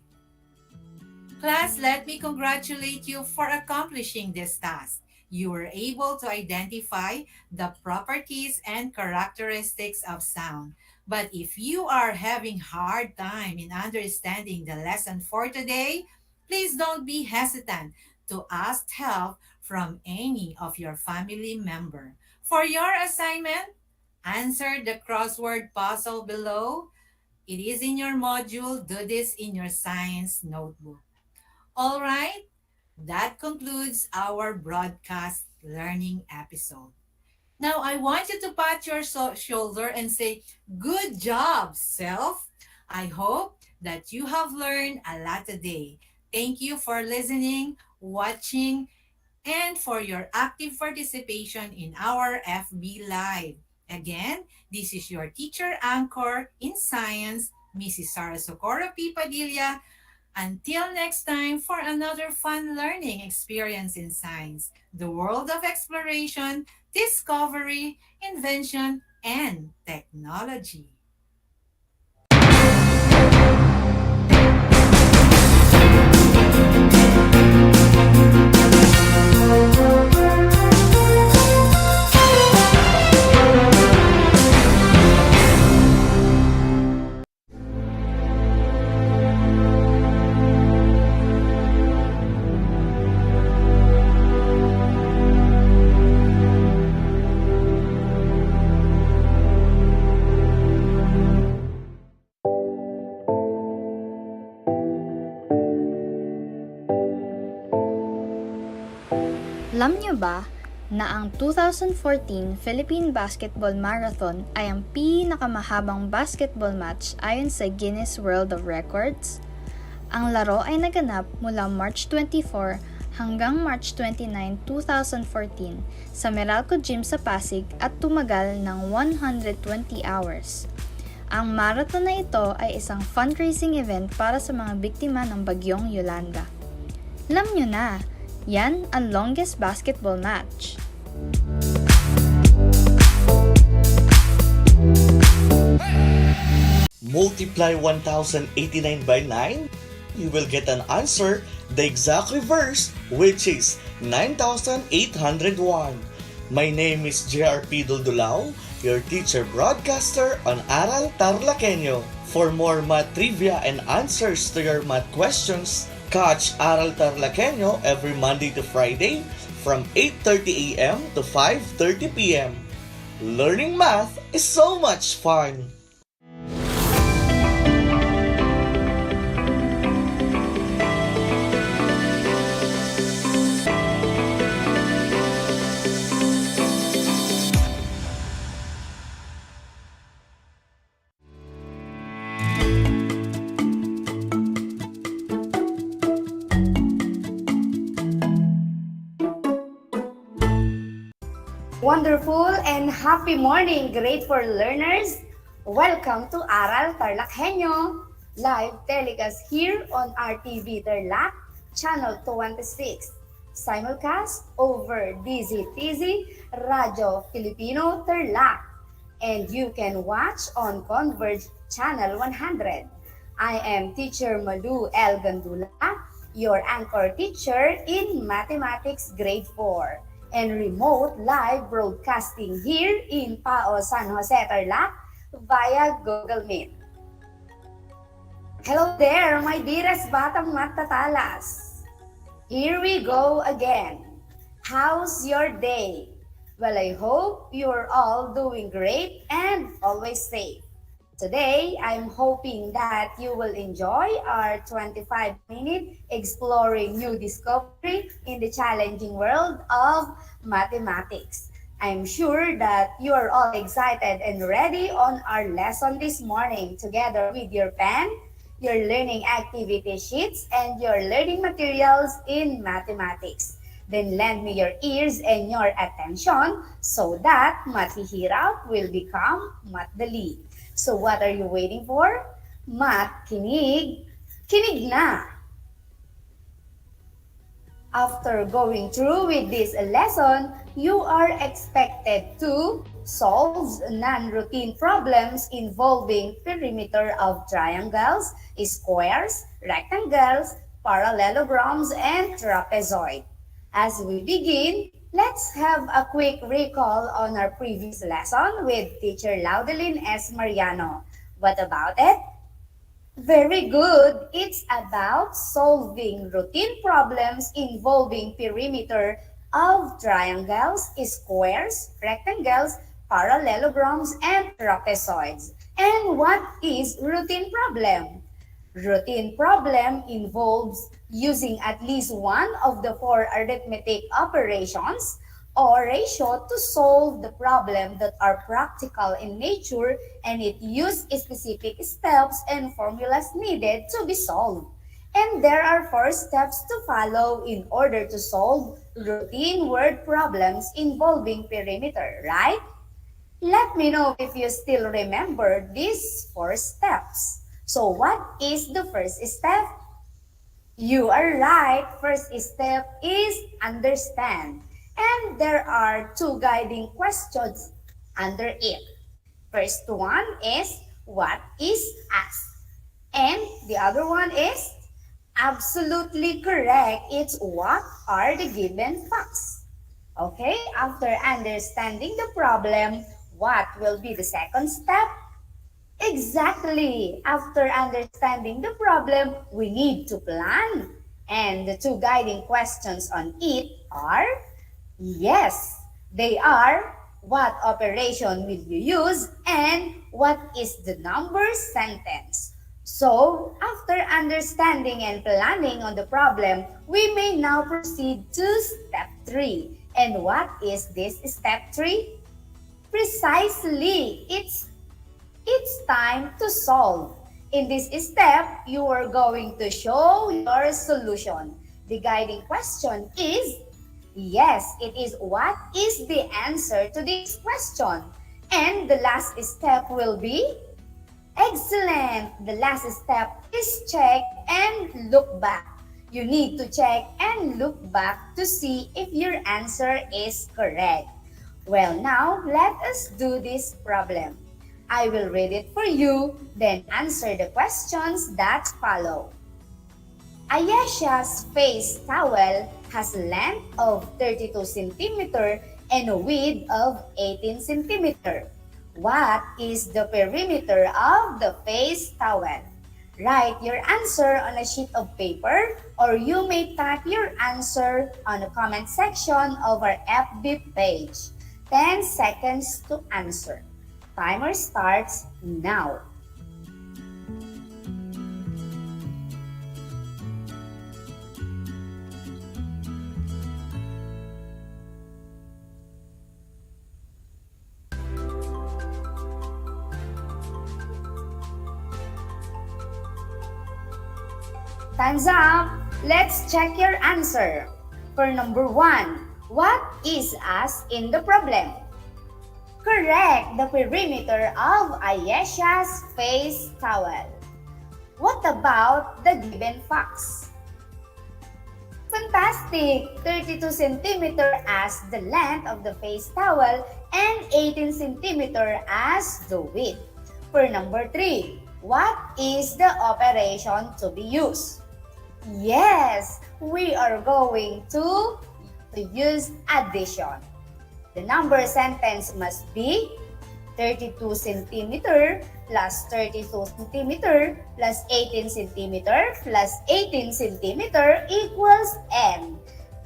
[SPEAKER 12] Class, let me congratulate you for accomplishing this task. You were able to identify the properties and characteristics of sound. But if you are having hard time in understanding the lesson for today, please don't be hesitant to ask help from any of your family member. For your assignment, answer the crossword puzzle below. It is in your module. Do this in your science notebook. All right, that concludes our broadcast learning episode. Now, I want you to pat your shoulder and say, "Good job, self." I hope that you have learned a lot today. Thank you for listening, watching, and for your active participation in our FB Live. Again, this is your teacher anchor in science, Mrs. Sara Socorro P. Padilla. Until next time for another fun learning experience in science, the world of exploration, discovery, invention, and technology.
[SPEAKER 10] Alam niyo ba na ang 2014 Philippine Basketball Marathon ay ang pinakamahabang basketball match ayon sa Guinness World of Records? Ang laro ay naganap mula March 24 hanggang March 29, 2014 sa Meralco Gym sa Pasig at tumagal ng 120 hours. Ang marathon na ito ay isang fundraising event para sa mga biktima ng bagyong Yolanda. Alam niyo na, yan ang longest basketball match.
[SPEAKER 13] Multiply 1089 by 9, you will get an answer, the exact reverse, which is 9801. My name is JRP Duldulao, your teacher broadcaster on Aral TarlakHenyo. For more math trivia and answers to your math questions, catch Aral TarlakHenyo every Monday to Friday from 8:30 a.m. to 5:30 p.m. Learning math is so much fun!
[SPEAKER 14] Wonderful and happy morning, grateful learners! Welcome to Aral TarlakHenyo, live telecast here on RTV Tarlac, Channel 26, simulcast over DZTZ Radio Filipino Tarlac, and you can watch on Converge Channel 100. I am Teacher Malu L. Gandula, your anchor teacher in Mathematics Grade 4. And remote live broadcasting here in Pao, San Jose, Tarlac via Google Meet. Hello there, my dearest batang matatalas. Here we go again. How's your day? Well, I hope you're all doing great and always safe. Today, I'm hoping that you will enjoy our 25-minute exploring new discovery in the challenging world of mathematics. I'm sure that you are all excited and ready on our lesson this morning together with your pen, your learning activity sheets, and your learning materials in mathematics. Then lend me your ears and your attention so that mathihirap will become matdali. So what are you waiting for? Math kinig, kinig na! After going through with this lesson, you are expected to solve non-routine problems involving perimeter of triangles, squares, rectangles, parallelograms, and trapezoid. As we begin, let's have a quick recall on our previous lesson with teacher Laudelin S. Mariano. What about it? Very good. It's about solving routine problems involving perimeter of triangles, squares, rectangles, parallelograms, and trapezoids. And what is routine problem? Routine problem involves using at least one of the four arithmetic operations or ratio to solve the problem that are practical in nature, and it uses specific steps and formulas needed to be solved. And there are four steps to follow in order to solve routine word problems involving perimeter, right? Let me know if you still remember these four steps. So what is the first step? You are right. First step is understand. And there are two guiding questions under it. First one is, what is us? And the other one is, absolutely correct. It's, what are the given facts? Okay, after understanding the problem, what will be the second step? Exactly. After understanding the problem, we need to plan. And the two guiding questions on it are, yes, they are, what operation will you use, and what is the number sentence? So, after understanding and planning on the problem, we may now proceed to step 3. And what is this step 3? Precisely, it's time to solve. In this step, you are going to show your solution. The guiding question is, yes, it is, what is the answer to this question? And the last step will be, excellent. The last step is check and look back. You need to check and look back to see if your answer is correct. Well, now let us do this problem. I will read it for you, then answer the questions that follow. Ayesha's face towel has a length of 32 cm and a width of 18 cm. What is the perimeter of the face towel? Write your answer on a sheet of paper, or you may type your answer on the comment section of our FB page. 10 seconds to answer. Timer starts now. Time's up. Let's check your answer. For number 1, what is us in the problem? Correct, the perimeter of Ayesha's face towel. What about the given facts? Fantastic! 32 cm as the length of the face towel and 18 cm as the width. For number 3, what is the operation to be used? Yes, we are going to use addition. The number sentence must be 32 cm plus 32 cm plus 18 cm plus 18 cm equals n.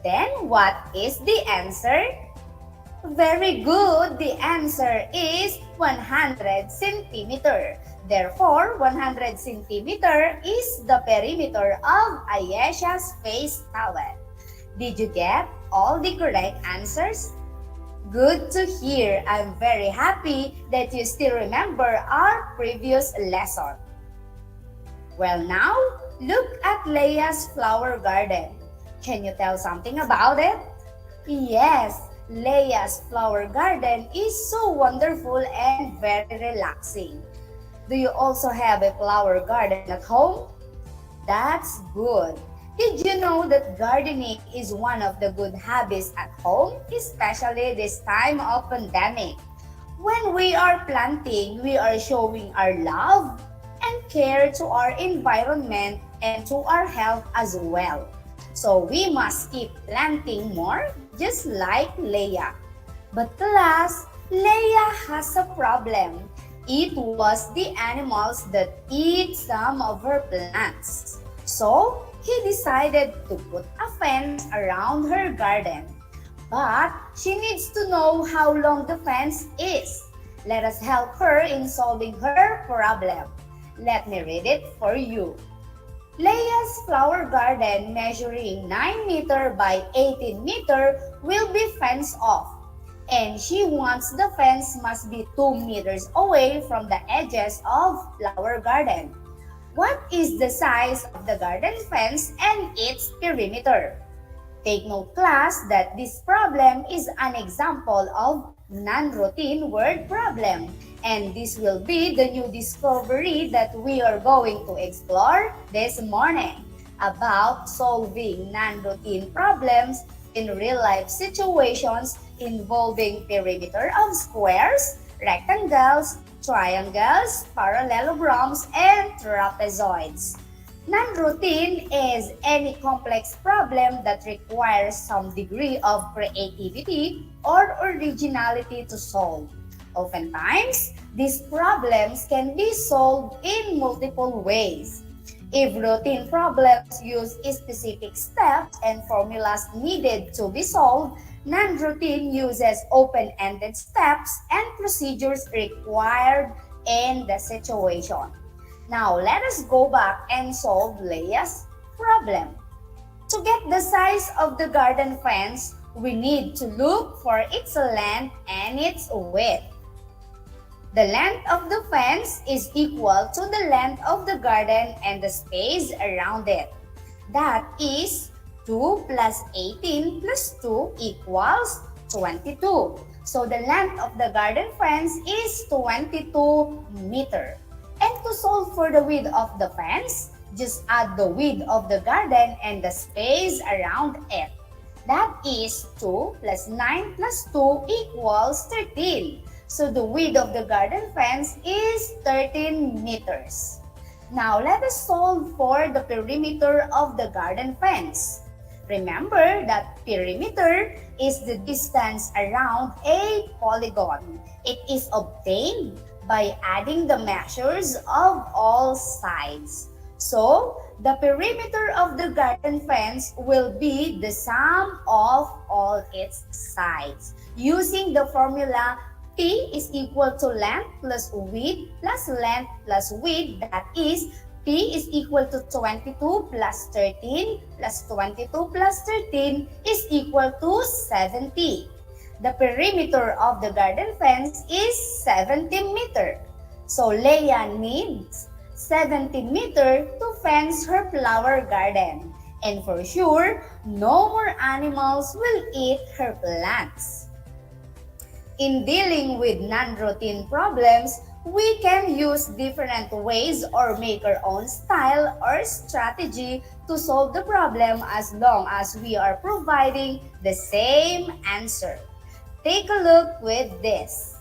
[SPEAKER 14] Then what is the answer? Very good. The answer is 100 cm. Therefore, 100 cm is the perimeter of Ayesha's face towel. Did you get all the correct answers? Good to hear. I'm very happy that you still remember our previous lesson. Well, now, look at Leia's flower garden. Can you tell something about it? Yes, Leia's flower garden is so wonderful and very relaxing. Do you also have a flower garden at home? That's good. Did you know that gardening is one of the good habits at home, especially this time of pandemic? When we are planting, we are showing our love and care to our environment and to our health as well. So we must keep planting more, just like Leia. But class, Leia has a problem. It was the animals that eat some of her plants. So he decided to put a fence around her garden. But she needs to know how long the fence is. Let us help her in solving her problem. Let me read it for you. Leia's flower garden measuring 9 meter by 18 meter will be fenced off. And she wants the fence must be 2 meters away from the edges of flower garden. What is the size of the garden fence and its perimeter? Take note, class, that this problem is an example of non-routine word problem. And this will be the new discovery that we are going to explore this morning about solving non-routine problems in real-life situations involving perimeter of squares, rectangles, triangles, parallelograms, and trapezoids. Non-routine is any complex problem that requires some degree of creativity or originality to solve. Oftentimes, these problems can be solved in multiple ways. If routine problems use specific steps and formulas needed to be solved, non-routine uses open-ended steps and procedures required in the situation. Now, let us go back and solve Leia's problem. To get the size of the garden fence, we need to look for its length and its width. The length of the fence is equal to the length of the garden and the space around it. That is 2 plus 18 plus 2 equals 22. So the length of the garden fence is 22 meters. And to solve for the width of the fence, just add the width of the garden and the space around it. That is 2 plus 9 plus 2 equals 13. So the width of the garden fence is 13 meters. Now let us solve for the perimeter of the garden fence. Remember that perimeter is the distance around a polygon. It is obtained by adding the measures of all sides. So, the perimeter of the garden fence will be the sum of all its sides. Using the formula P is equal to length plus width plus length plus width, that is, P is equal to 22 plus 13 plus 22 plus 13 is equal to 70. The perimeter of the garden fence is 70 meters. So Leia needs 70 meters to fence her flower garden. And for sure, no more animals will eat her plants. In dealing with non-routine problems, we can use different ways or make our own style or strategy to solve the problem as long as we are providing the same answer. Take a look with this.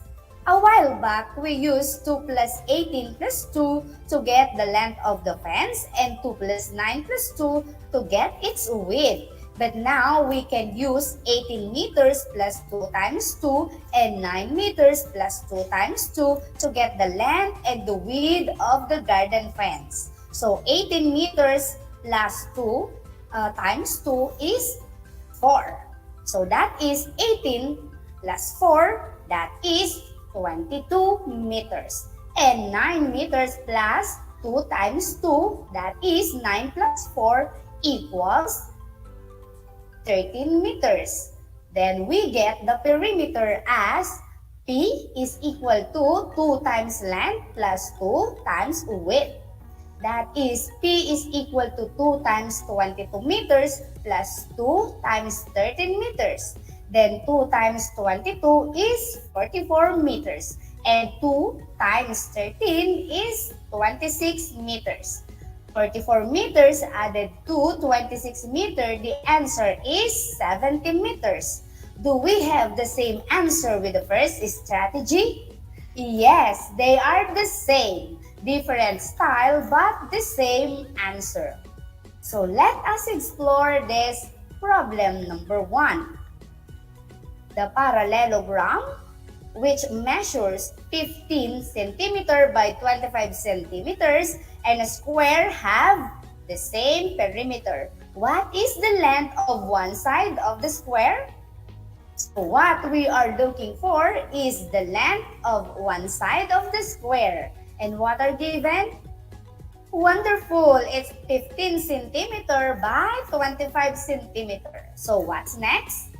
[SPEAKER 14] A while back, we used 2 plus 18 plus 2 to get the length of the fence and 2 plus 9 plus 2 to get its width. But now we can use 18 meters plus 2 times 2 and 9 meters plus 2 times 2 to get the length and the width of the garden fence. So 18 meters plus 2 times 2 is 4. So that is 18 plus 4, that is 22 meters. And 9 meters plus 2 times 2, that is 9 plus 4 equals 13 meters. Then we get the perimeter as P is equal to 2 times length plus 2 times width. That is, P is equal to 2 times 22 meters plus 2 times 13 meters. Then 2 times 22 is 44 meters. And 2 times 13 is 26 meters. 44 meters added to 26 meters, the answer is 70 meters. Do we have the same answer with the first strategy? Yes, they are the same. Different style but the same answer. So let us explore this problem number 1. The parallelogram, which measures 15 centimeter by 25 centimeters, and a square have the same perimeter. What is the length of one side of the square? So what we are looking for is the length of one side of the square. And what are given? Wonderful! It's 15 centimeter by 25 centimeter. So what's next?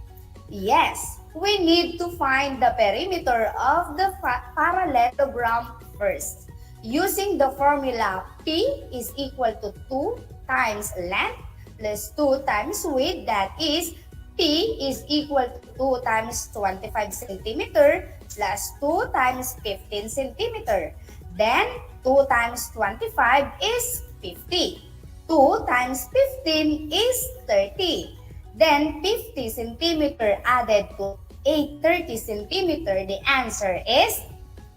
[SPEAKER 14] Yes, we need to find the perimeter of the parallelogram first. Using the formula P is equal to 2 times length plus 2 times width, that is P is equal to 2 times 25 centimeter plus 2 times 15 centimeter. Then 2 times 25 is 50. 2 times 15 is 30. Then 50 centimeter added to 30 centimeter, the answer is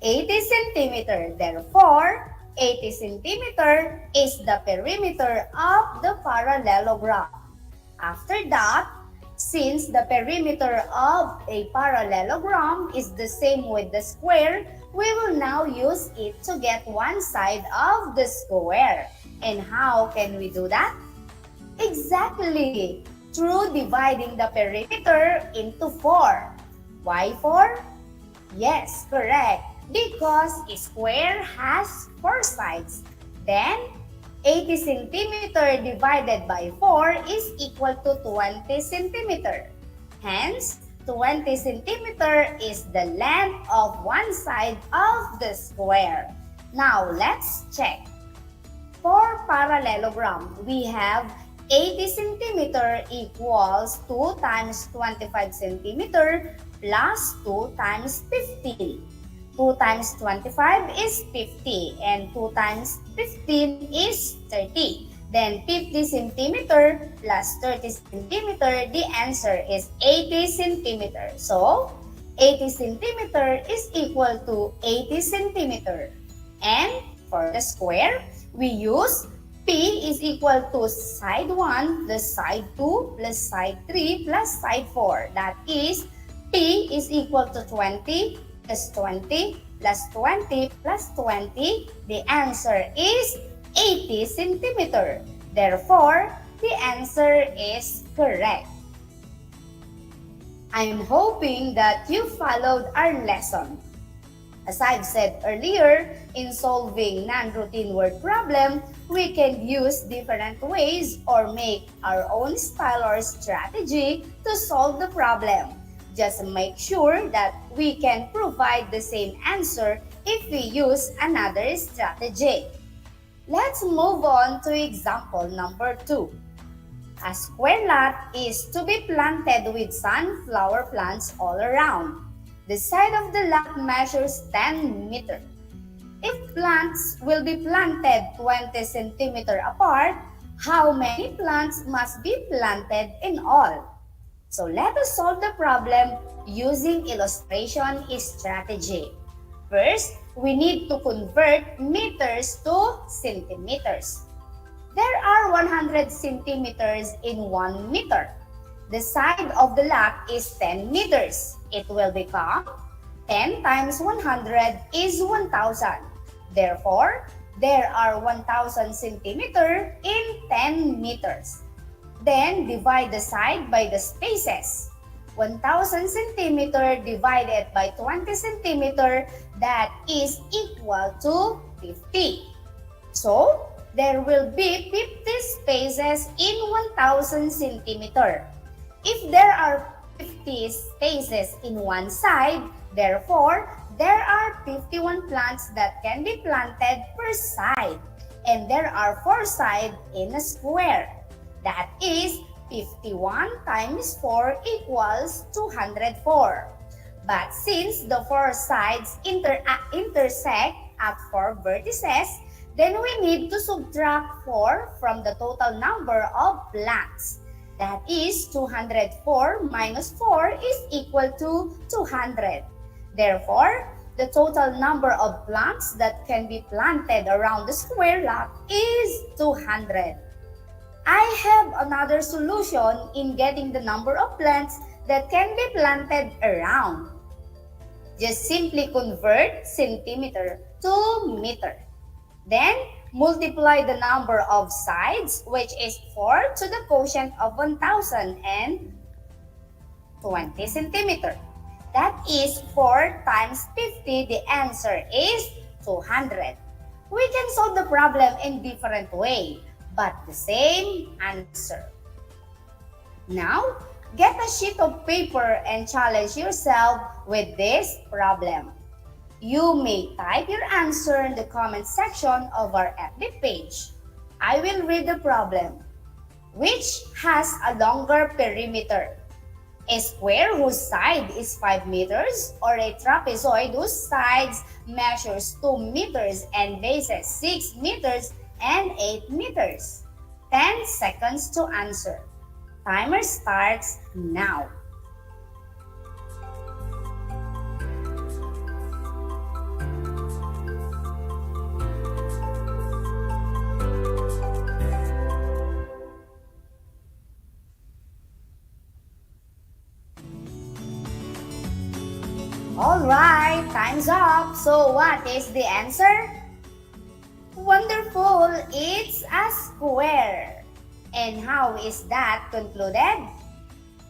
[SPEAKER 14] 80 centimeter. Therefore, 80 centimeter is the perimeter of the parallelogram. After that, since the perimeter of a parallelogram is the same with the square, we will now use it to get one side of the square. And how can we do that? Exactly, through dividing the perimeter into 4. Why 4? Yes, correct. Because a square has 4 sides. Then, 80 centimeter divided by 4 is equal to 20 centimeter. Hence, 20 centimeter is the length of one side of the square. Now, let's check. For parallelogram, we have 80 centimeter equals 2 times 25 centimeter plus 2 times 50. 2 times 25 is 50 and 2 times 15 is 30. Then 50 centimeter plus 30 centimeter, the answer is 80 centimeter. So, 80 centimeter is equal to 80 centimeter. And for the square, we use P is equal to side 1 plus side 2 plus side 3 plus side 4. That is, P is equal to 20 plus 20 plus 20 plus 20. The answer is 80 centimeter. Therefore, the answer is correct. I'm hoping that you followed our lesson. As I've said earlier, in solving non-routine word problem, we can use different ways or make our own style or strategy to solve the problem. Just make sure that we can provide the same answer if we use another strategy. Let's move on to example number 2. A square lot is to be planted with sunflower plants all around. The side of the lot measures 10 meters. If plants will be planted 20 centimeters apart, how many plants must be planted in all? So let us solve the problem using illustration strategy. First, we need to convert meters to centimeters. There are 100 centimeters in 1 meter. The side of the lot is 10 meters. It will become 10 times 100 is 1,000. Therefore, there are 1,000 centimeters in 10 meters. Then, divide the side by the spaces. 1,000 centimeters divided by 20 centimeters, that is equal to 50. So, there will be 50 spaces in 1,000 centimeters. If there are 50 spaces in one side, therefore, there are 51 plants that can be planted per side. And there are 4 sides in a square. That is, 51 times 4 equals 204. But since the 4 sides intersect at 4 vertices, Then we need to subtract 4 from the total number of planks. That is 204 minus 4 is equal to 200. Therefore, the total number of plants that can be planted around the square lot is 200. I have another solution in getting the number of plants that can be planted around. Just simply convert centimeter to meter. Then, multiply the number of sides, which is 4 to the quotient of 1020 centimeter. That is 4 times 50. The answer is 200. We can solve the problem in different way, but the same answer. Now, get a sheet of paper and challenge yourself with this problem. You may type your answer in the comment section of our FB page. I will read the problem. Which has a longer perimeter? A square whose side is 5 meters or a trapezoid whose sides measures 2 meters and base is 6 meters and 8 meters? 10 seconds to answer. Timer starts now. Alright, time's up. So what is the answer? Wonderful, it's a square. And how is that concluded?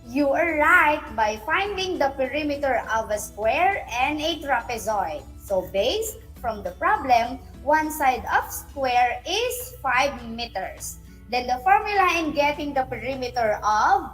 [SPEAKER 14] You are right by finding the perimeter of a square and a trapezoid. So based from the problem, one side of square is 5 meters. Then the formula in getting the perimeter of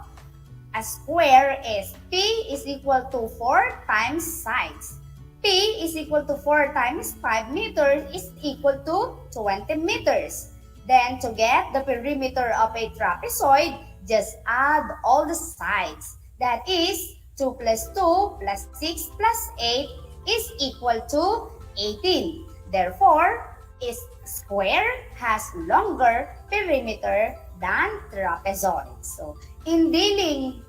[SPEAKER 14] a square is P is equal to 4 times sides. P is equal to 4 times 5 meters is equal to 20 meters. Then to get the perimeter of a trapezoid, just add all the sides. That is 2 plus 2 plus 6 plus 8 is equal to 18. Therefore, is square has longer perimeter than trapezoid. So, in dealing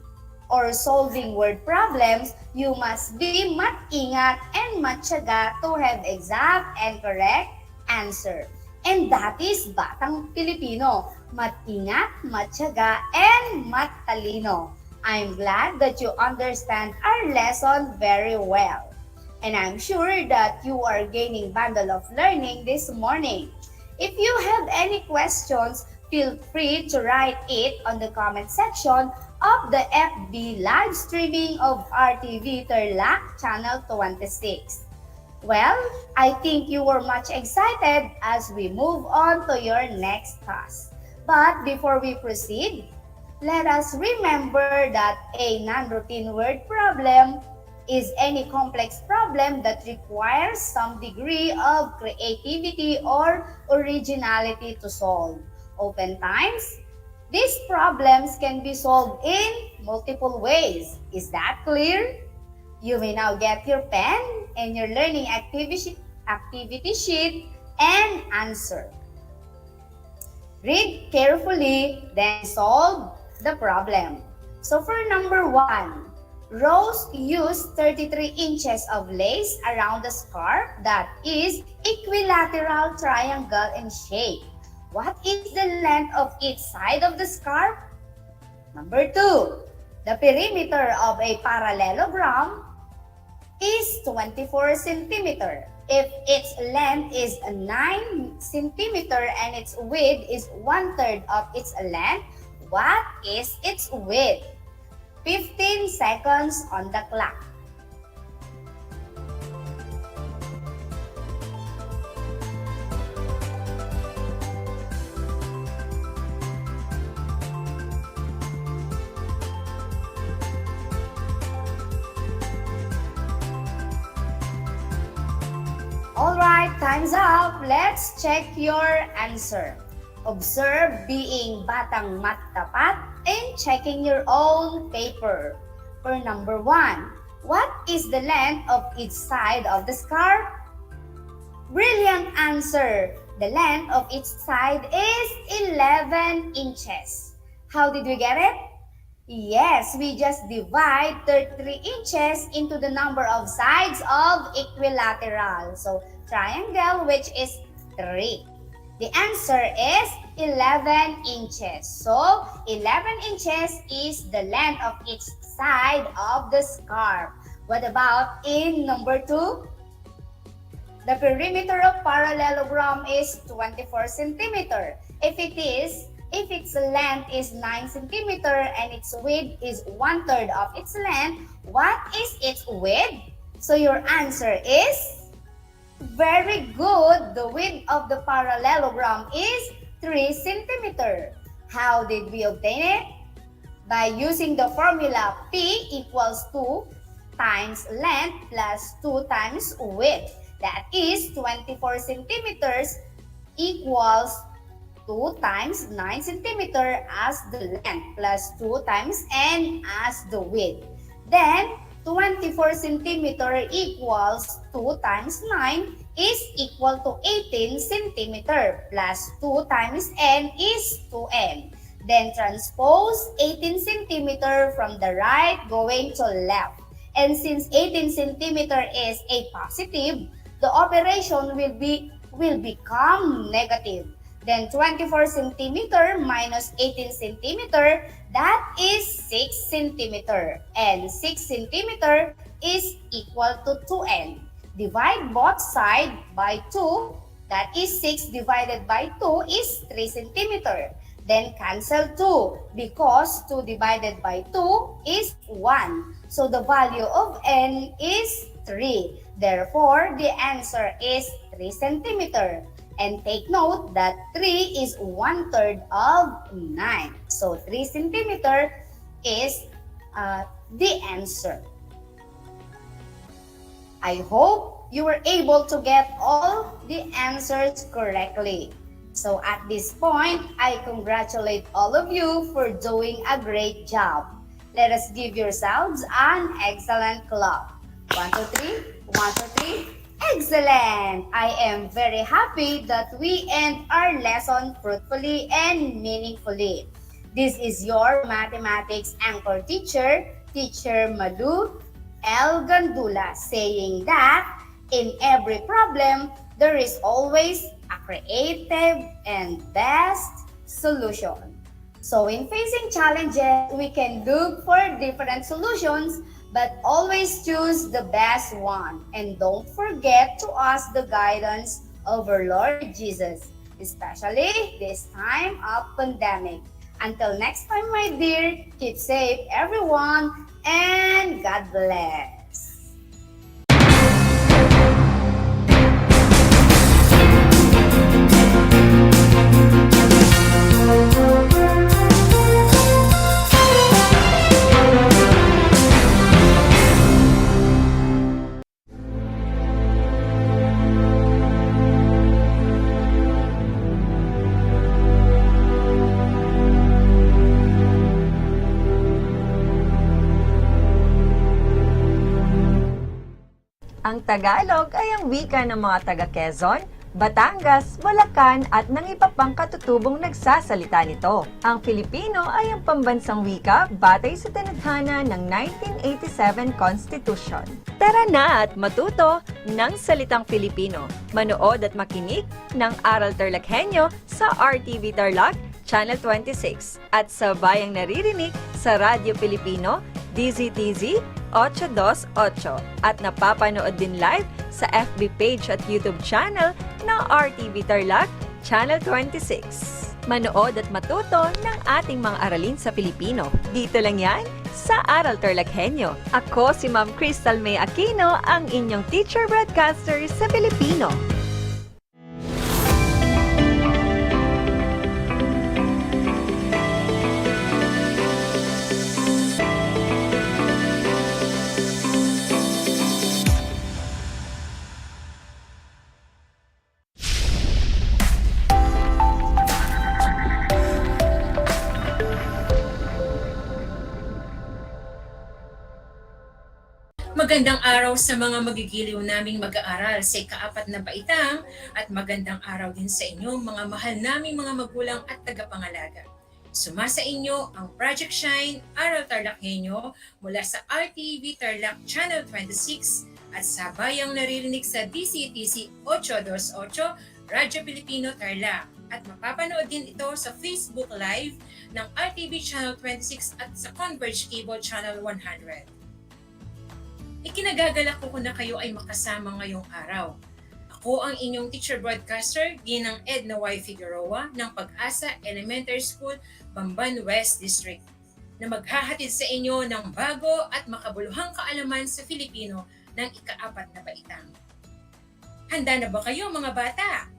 [SPEAKER 14] or solving word problems, you must be mat-ingat and matyaga to have exact and correct answer. And that is Batang Pilipino. Mat-ingat, matyaga, and matalino. I'm glad that you understand our lesson very well. And I'm sure that you are gaining bundle of learning this morning. If you have any questions, feel free to write it on the comment section of the FB live streaming of RTV Tarlac Channel 26. Well, I think you were much excited as we move on to your next task. But before we proceed, let us remember that a non-routine word problem is any complex problem that requires some degree of creativity or originality to solve. Oftentimes, these problems can be solved in multiple ways. Is that clear? You may now get your pen and your learning activity sheet and answer. Read carefully, then solve the problem. So for number 1, Rose used 33 inches of lace around the scarf that is equilateral triangle in shape. What is the length of each side of the scarf? Number 2, the perimeter of a parallelogram is 24 centimeter. If its length is 9 centimeter and its width is 1/3 of its length, what is its width? 15 seconds on the clock. Alright, time's up. Let's check your answer. Observe being batang matapat and checking your own paper. For number 1, what is the length of each side of the scarf? Brilliant answer. The length of each side is 11 inches. How did we get it? Yes, we just divide 33 inches into the number of sides of equilateral. So, triangle, which is 3. The answer is 11 inches. So, 11 inches is the length of each side of the scarf. What about in number 2? The perimeter of parallelogram is 24 centimeter. If its length is 9 centimeter and its width is 1/3 of its length, what is its width? So your answer is very good. The width of the parallelogram is 3 centimeter. How did we obtain it? By using the formula P equals 2 times length plus 2 times width. That is 24 centimeters equals 2 times 9 centimeter as the length plus 2 times n as the width. Then 24 centimeter equals 2 times 9 is equal to 18 centimeter plus 2 times n is 2n. Then transpose 18 centimeter from the right going to left. And since 18 centimeter is a positive, the operation will become negative. Then 24 centimeter minus 18 centimeter, that is 6 centimeter. And 6 centimeter is equal to 2n. Divide both sides by 2, that is 6 divided by 2 is 3 centimeter. Then cancel 2 because 2 divided by 2 is 1. So the value of n is 3. Therefore, the answer is 3 centimeter. And take note that 3 is 1/3 of 9. So 3 centimeter is the answer. I hope you were able to get all the answers correctly. So at this point, I congratulate all of you for doing a great job. Let us give yourselves an excellent clap. 1, 2, 3. 1, 2, 3. Excellent! I am very happy that we end our lesson fruitfully and meaningfully. This is your mathematics anchor teacher, Teacher Madu L. Gandula, saying that in every problem, there is always a creative and best solution. So in facing challenges, we can look for different solutions, but always choose the best one. And don't forget to ask the guidance of our Lord Jesus, especially this time of pandemic. Until next time, my dear, keep safe everyone, and God bless.
[SPEAKER 15] Ang Tagalog ay ang wika ng mga taga Quezon, Batangas, Bulacan at ng iba pang katutubong nagsasalita nito. Ang Filipino ay ang pambansang wika batay sa tinadhana ng 1987 Constitution. Tara na at matuto ng salitang Filipino. Manood at makinig ng Aral TarlakHenyo sa RTV Tarlac, Channel 26 at sa Bayang Naririnig sa Radyo Pilipino, DZTZ 828 at napapanood din live sa FB page at YouTube channel ng RTV Tarlac, Channel 26. Manood at matuto ng ating mga aralin sa Pilipino. Dito lang yan sa Aral TarlakHenyo. Ako si Ma'am Crystal May Aquino, ang inyong teacher broadcaster sa Pilipino.
[SPEAKER 16] Magandang araw sa mga magigiliw naming mag-aaral sa ika-4 na baitang at magandang araw din sa inyo mga mahal naming mga magulang at tagapangalaga. Sumasa inyo ang Project Shine, Aral TarlakHenyo mula sa RTV Tarlac Channel 26 at sabayang naririnig sa DCTC 828 Radyo Pilipino Tarlac at mapapanood din ito sa Facebook Live ng RTV Channel 26 at sa Converge Cable Channel 100. Ikinagagalak ko na kayo ay makasama ngayong araw. Ako ang inyong teacher broadcaster, Ginang Edna Y. Figueroa ng Pag-asa Elementary School, Bamban West District, na maghahatid sa inyo ng bago at makabuluhang kaalaman sa Filipino ng ika-4 na baitang. Handa na ba kayo mga bata?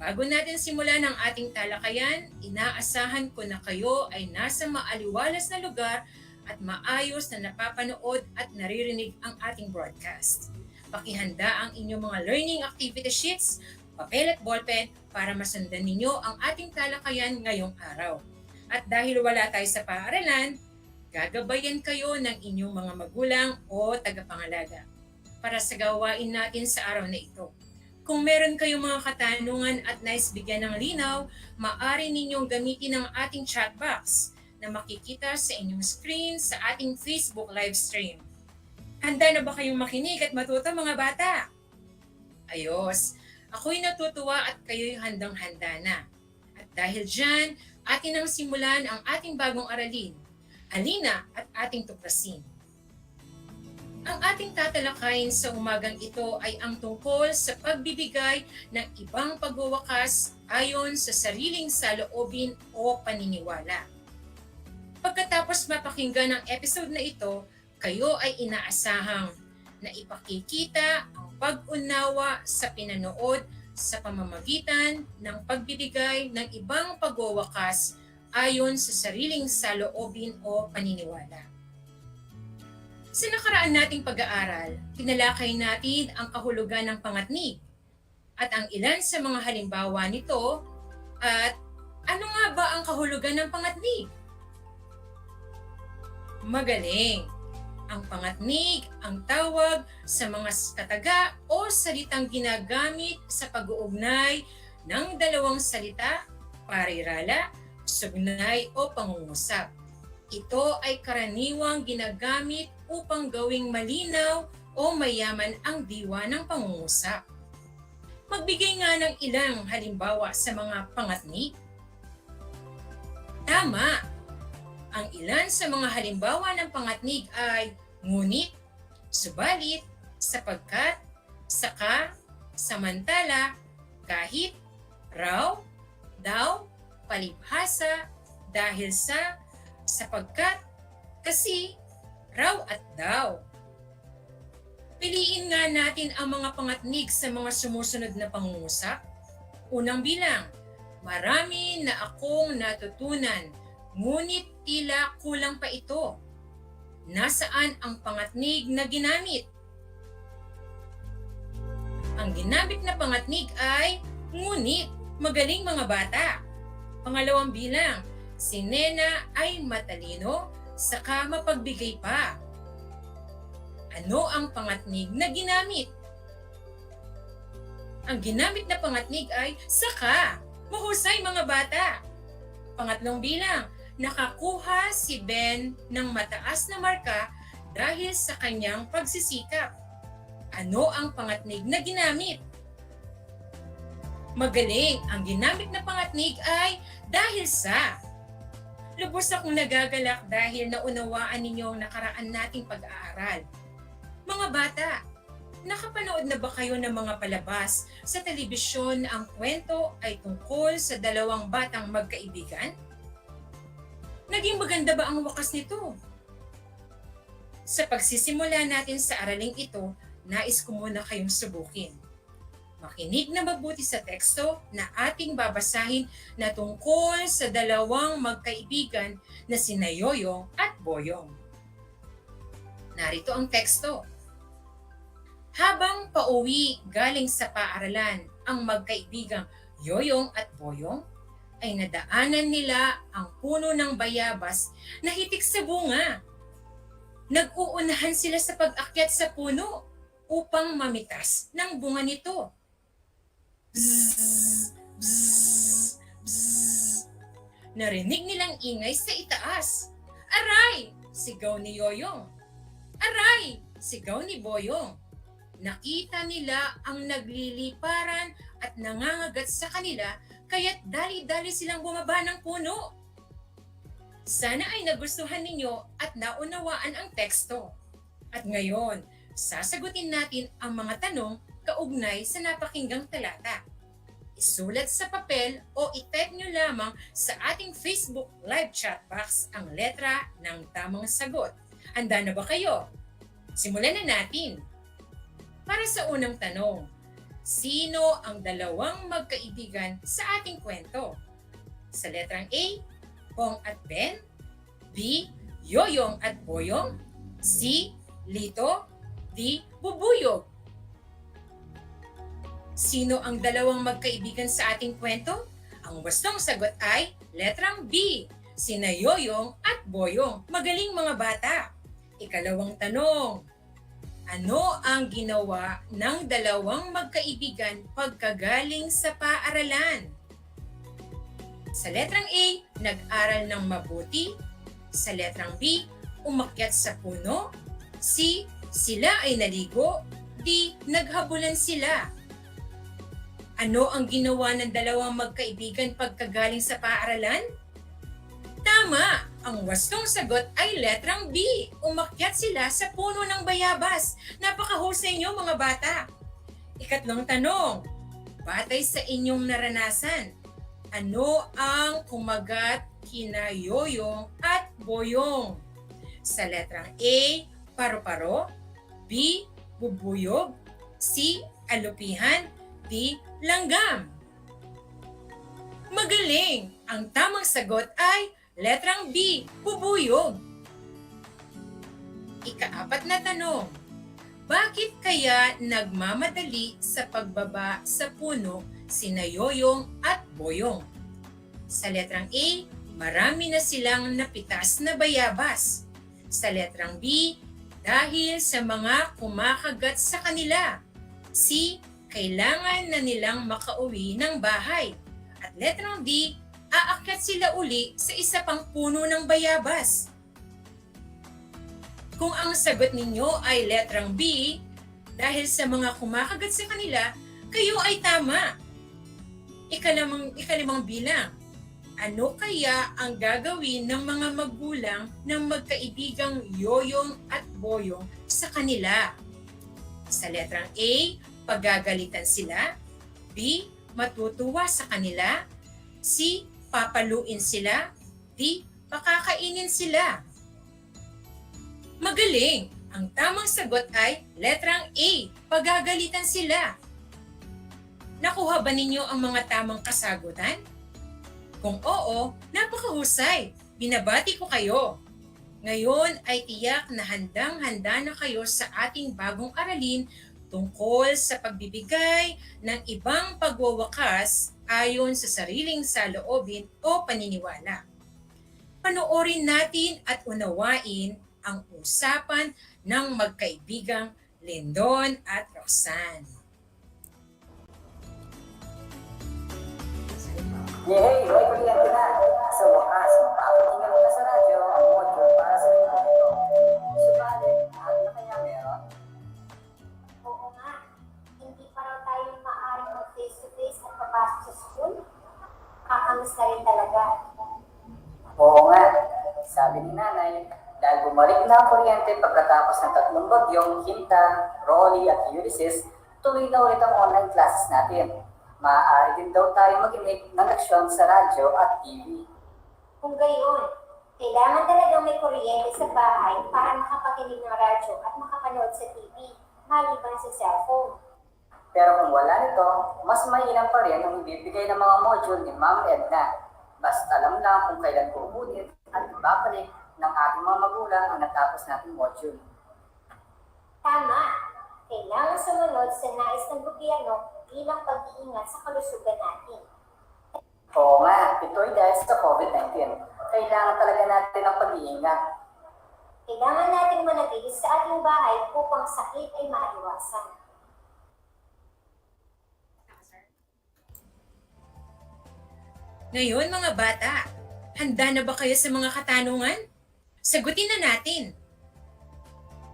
[SPEAKER 16] Bago natin simulan ang ating talakayan, inaasahan ko na kayo ay nasa maaliwalas na lugar at maayos na napapanood at naririnig ang ating broadcast. Pakihanda ang inyong mga learning activity sheets, papel at ballpen para masundan ninyo ang ating talakayan ngayong araw. At dahil wala tayo sa paaralan, gagabayan kayo ng inyong mga magulang o tagapangalaga para sa gawain natin sa araw na ito. Kung meron kayong mga katanungan at nais bigyan ng linaw, maaari ninyong gamitin ang ating chat box na makikita sa inyong screen sa ating Facebook live stream. Handa na ba kayong makinig at matuto mga bata? Ayos! Ako'y natutuwa at kayo'y handang-handa na. At dahil dyan, atin ang simulan ang ating bagong aralin. Halina at ating tuklasin. Ang ating tatalakayin sa umagang ito ay ang tungkol sa pagbibigay ng ibang pagwawakas ayon sa sariling saloobin o paniniwala. Pagkatapos mapakinggan ang episode na ito, kayo ay inaasahang na ipakikita ang pag-unawa sa pinanood sa pamamagitan ng pagbibigay ng ibang pagwawakas ayon sa sariling saloobin o paniniwala. Sa nakaraan nating pag-aaral, tinalakay natin ang kahulugan ng pangatnig at ang ilan sa mga halimbawa nito at ano nga ba ang kahulugan ng pangatnig? Magaling! Ang pangatnig ang tawag sa mga kataga o salitang ginagamit sa pag-uugnay ng dalawang salita, parirala, sugnay o pangungusap. Ito ay karaniwang ginagamit upang gawing malinaw o mayaman ang diwa ng pangungusap. Magbigay nga ng ilang halimbawa sa mga pangatnig. Tama! Ang ilan sa mga halimbawa ng pangatnig ay ngunit, subalit, sapagkat, saka, samantala, kahit, raw, daw, palibhasa, dahil sa, sapagkat, kasi, raw at daw. Piliin nga natin ang mga pangatnig sa mga sumusunod na pangungusap. Unang bilang, marami na akong natutunan, ngunit tila kulang pa ito. Nasaan ang pangatnig na ginamit? Ang ginamit na pangatnig ay ngunit. Magaling mga bata. Pangalawang bilang, si Nena ay matalino, saka mapagbigay pa. Ano ang pangatnig na ginamit? Ang ginamit na pangatnig ay saka. Mahusay mga bata. Pangatlong bilang, nakakuha si Ben ng mataas na marka dahil sa kanyang pagsisikap. Ano ang pangatnig na ginamit? Magaling! Ang ginamit na pangatnig ay dahil sa. Lubos akong nagagalak dahil naunawaan ninyo ang nakaraan nating pag-aaral. Mga bata, nakapanood na ba kayo ng mga palabas sa telebisyon na ang kwento ay tungkol sa dalawang batang magkaibigan? Naging maganda ba ang wakas nito? Sa pagsisimula natin sa araling ito, nais ko muna kayong subukin. Makinig na mabuti sa teksto na ating babasahin na tungkol sa dalawang magkaibigan na sina Yoyong at Boyong. Narito ang teksto. Habang pauwi galing sa paaralan ang magkaibigang Yoyong at Boyong, ay nadaanan nila ang puno ng bayabas na hitik sa bunga. Nag-uunahan sila sa pag-akyat sa puno upang mamitas ng bunga nito. Bzzz, bzzz, bzzz. Narinig nilang ingay sa itaas. Aray! Sigaw ni Yoyong. Aray! Sigaw ni Boyong. Nakita nila ang nagliliparan at nangangagat sa kanila, kaya't dali-dali silang bumaba ng puno. Sana ay nagustuhan ninyo at naunawaan ang teksto. At ngayon, sasagutin natin ang mga tanong kaugnay sa napakinggang talata. Isulat sa papel o i-type nyo lamang sa ating Facebook live chat box ang letra ng tamang sagot. Handa na ba kayo? Simulan na natin. Para sa unang tanong, sino ang dalawang magkaibigan sa ating kwento? Sa letrang A, Bong at Ben, B, Yoyong at Boyong, C, Lito, D, Bubuyog. Sino ang dalawang magkaibigan sa ating kwento? Ang wastong sagot ay letrang B, sina Yoyong at Boyong. Magaling mga bata! Ikalawang tanong, ano ang ginawa ng dalawang magkaibigan pagkagaling sa paaralan? Sa letrang A, nag-aral ng mabuti. Sa letrang B, umakyat sa puno. C, sila ay naligo. D, naghabulan sila. Ano ang ginawa ng dalawang magkaibigan pagkagaling sa paaralan? Tama! Ang wastong sagot ay letrang B. Umakyat sila sa puno ng bayabas. Napakahusay niyo mga bata. Ikatlong tanong, batay sa inyong naranasan, ano ang kumagat kina Yoyong at Boyong? Sa letrang A, paru-paro, B, bubuyog, C, alupihan, D, langgam. Magaling! Ang tamang sagot ay letrang B, bubuyog. Ikaapat na tanong, bakit kaya nagmamadali sa pagbaba sa puno sina Yoyong at Boyong? Sa letrang A, marami na silang napitas na bayabas. Sa letrang B, dahil sa mga kumakagat sa kanila. C, kailangan na nilang makauwi ng bahay. At letrang D, aakyat sila uli sa isa pang puno ng bayabas. Kung ang sagot ninyo ay letrang B, dahil sa mga kumakagat sa kanila, kayo ay tama. Ikalimang bilang, ano kaya ang gagawin ng mga magulang ng magkaibigang Yoyong at Boyong sa kanila? Sa letrang A, pagagalitan sila. B, matutuwa sa kanila. C, papaluin sila. D, pakakainin sila. Magaling! Ang tamang sagot ay letrang A, pagagalitan sila. Nakuha ba ninyo ang mga tamang kasagutan? Kung oo, napakahusay. Binabati ko kayo. Ngayon ay tiyak na handang-handa na kayo sa ating bagong aralin tungkol sa pagbibigay ng ibang pagwawakas ayon sa sariling saloobin o paniniwala. Panoorin natin at unawain ang usapan ng magkaibigang Lindon at Roxanne.
[SPEAKER 17] Yay! May kuryente na! Sa wakas, mapapatinggan mo na sa radyo ang module para sa ito. Subalit, ano na kaya meron?
[SPEAKER 18] Oo nga. Hindi pa raw tayo maaaring mag-face-to-face at papasok sa school. Kakamiss na rin talaga.
[SPEAKER 17] Oo nga. Sabi ni nanay, dahil bumalik na ang kuryente pagkatapos ng 3 bagyong Hinta, Rolly at Ulysses, tuloy na ulit ang online classes natin. Maaari din daw tayo makinig ng aksyon sa radyo at TV.
[SPEAKER 18] Kung gayon, kailangan talagang may kuryente sa bahay para makapakinig ng radyo at makapanood sa TV, maliban sa cellphone.
[SPEAKER 17] Pero kung wala nito, mas mainam pa rin ang ibibigay ng mga module ni Ma'am Edna. Basta alam lang kung kailan uulit at ibabalik ng ating mga magulang ang natapos nating module.
[SPEAKER 18] Tama! Kailangan sumunod sa nais ng gobyerno bilang pag-iingat sa kalusugan natin.
[SPEAKER 17] Oo nga, ito'y dahil sa COVID-19. Kailangan talaga natin ng pag-iingat.
[SPEAKER 18] Kailangan natin manatili sa ating bahay upang sakit ay maiwasan.
[SPEAKER 16] Ngayon mga bata, handa na ba kayo sa mga katanungan? Sagutin na natin.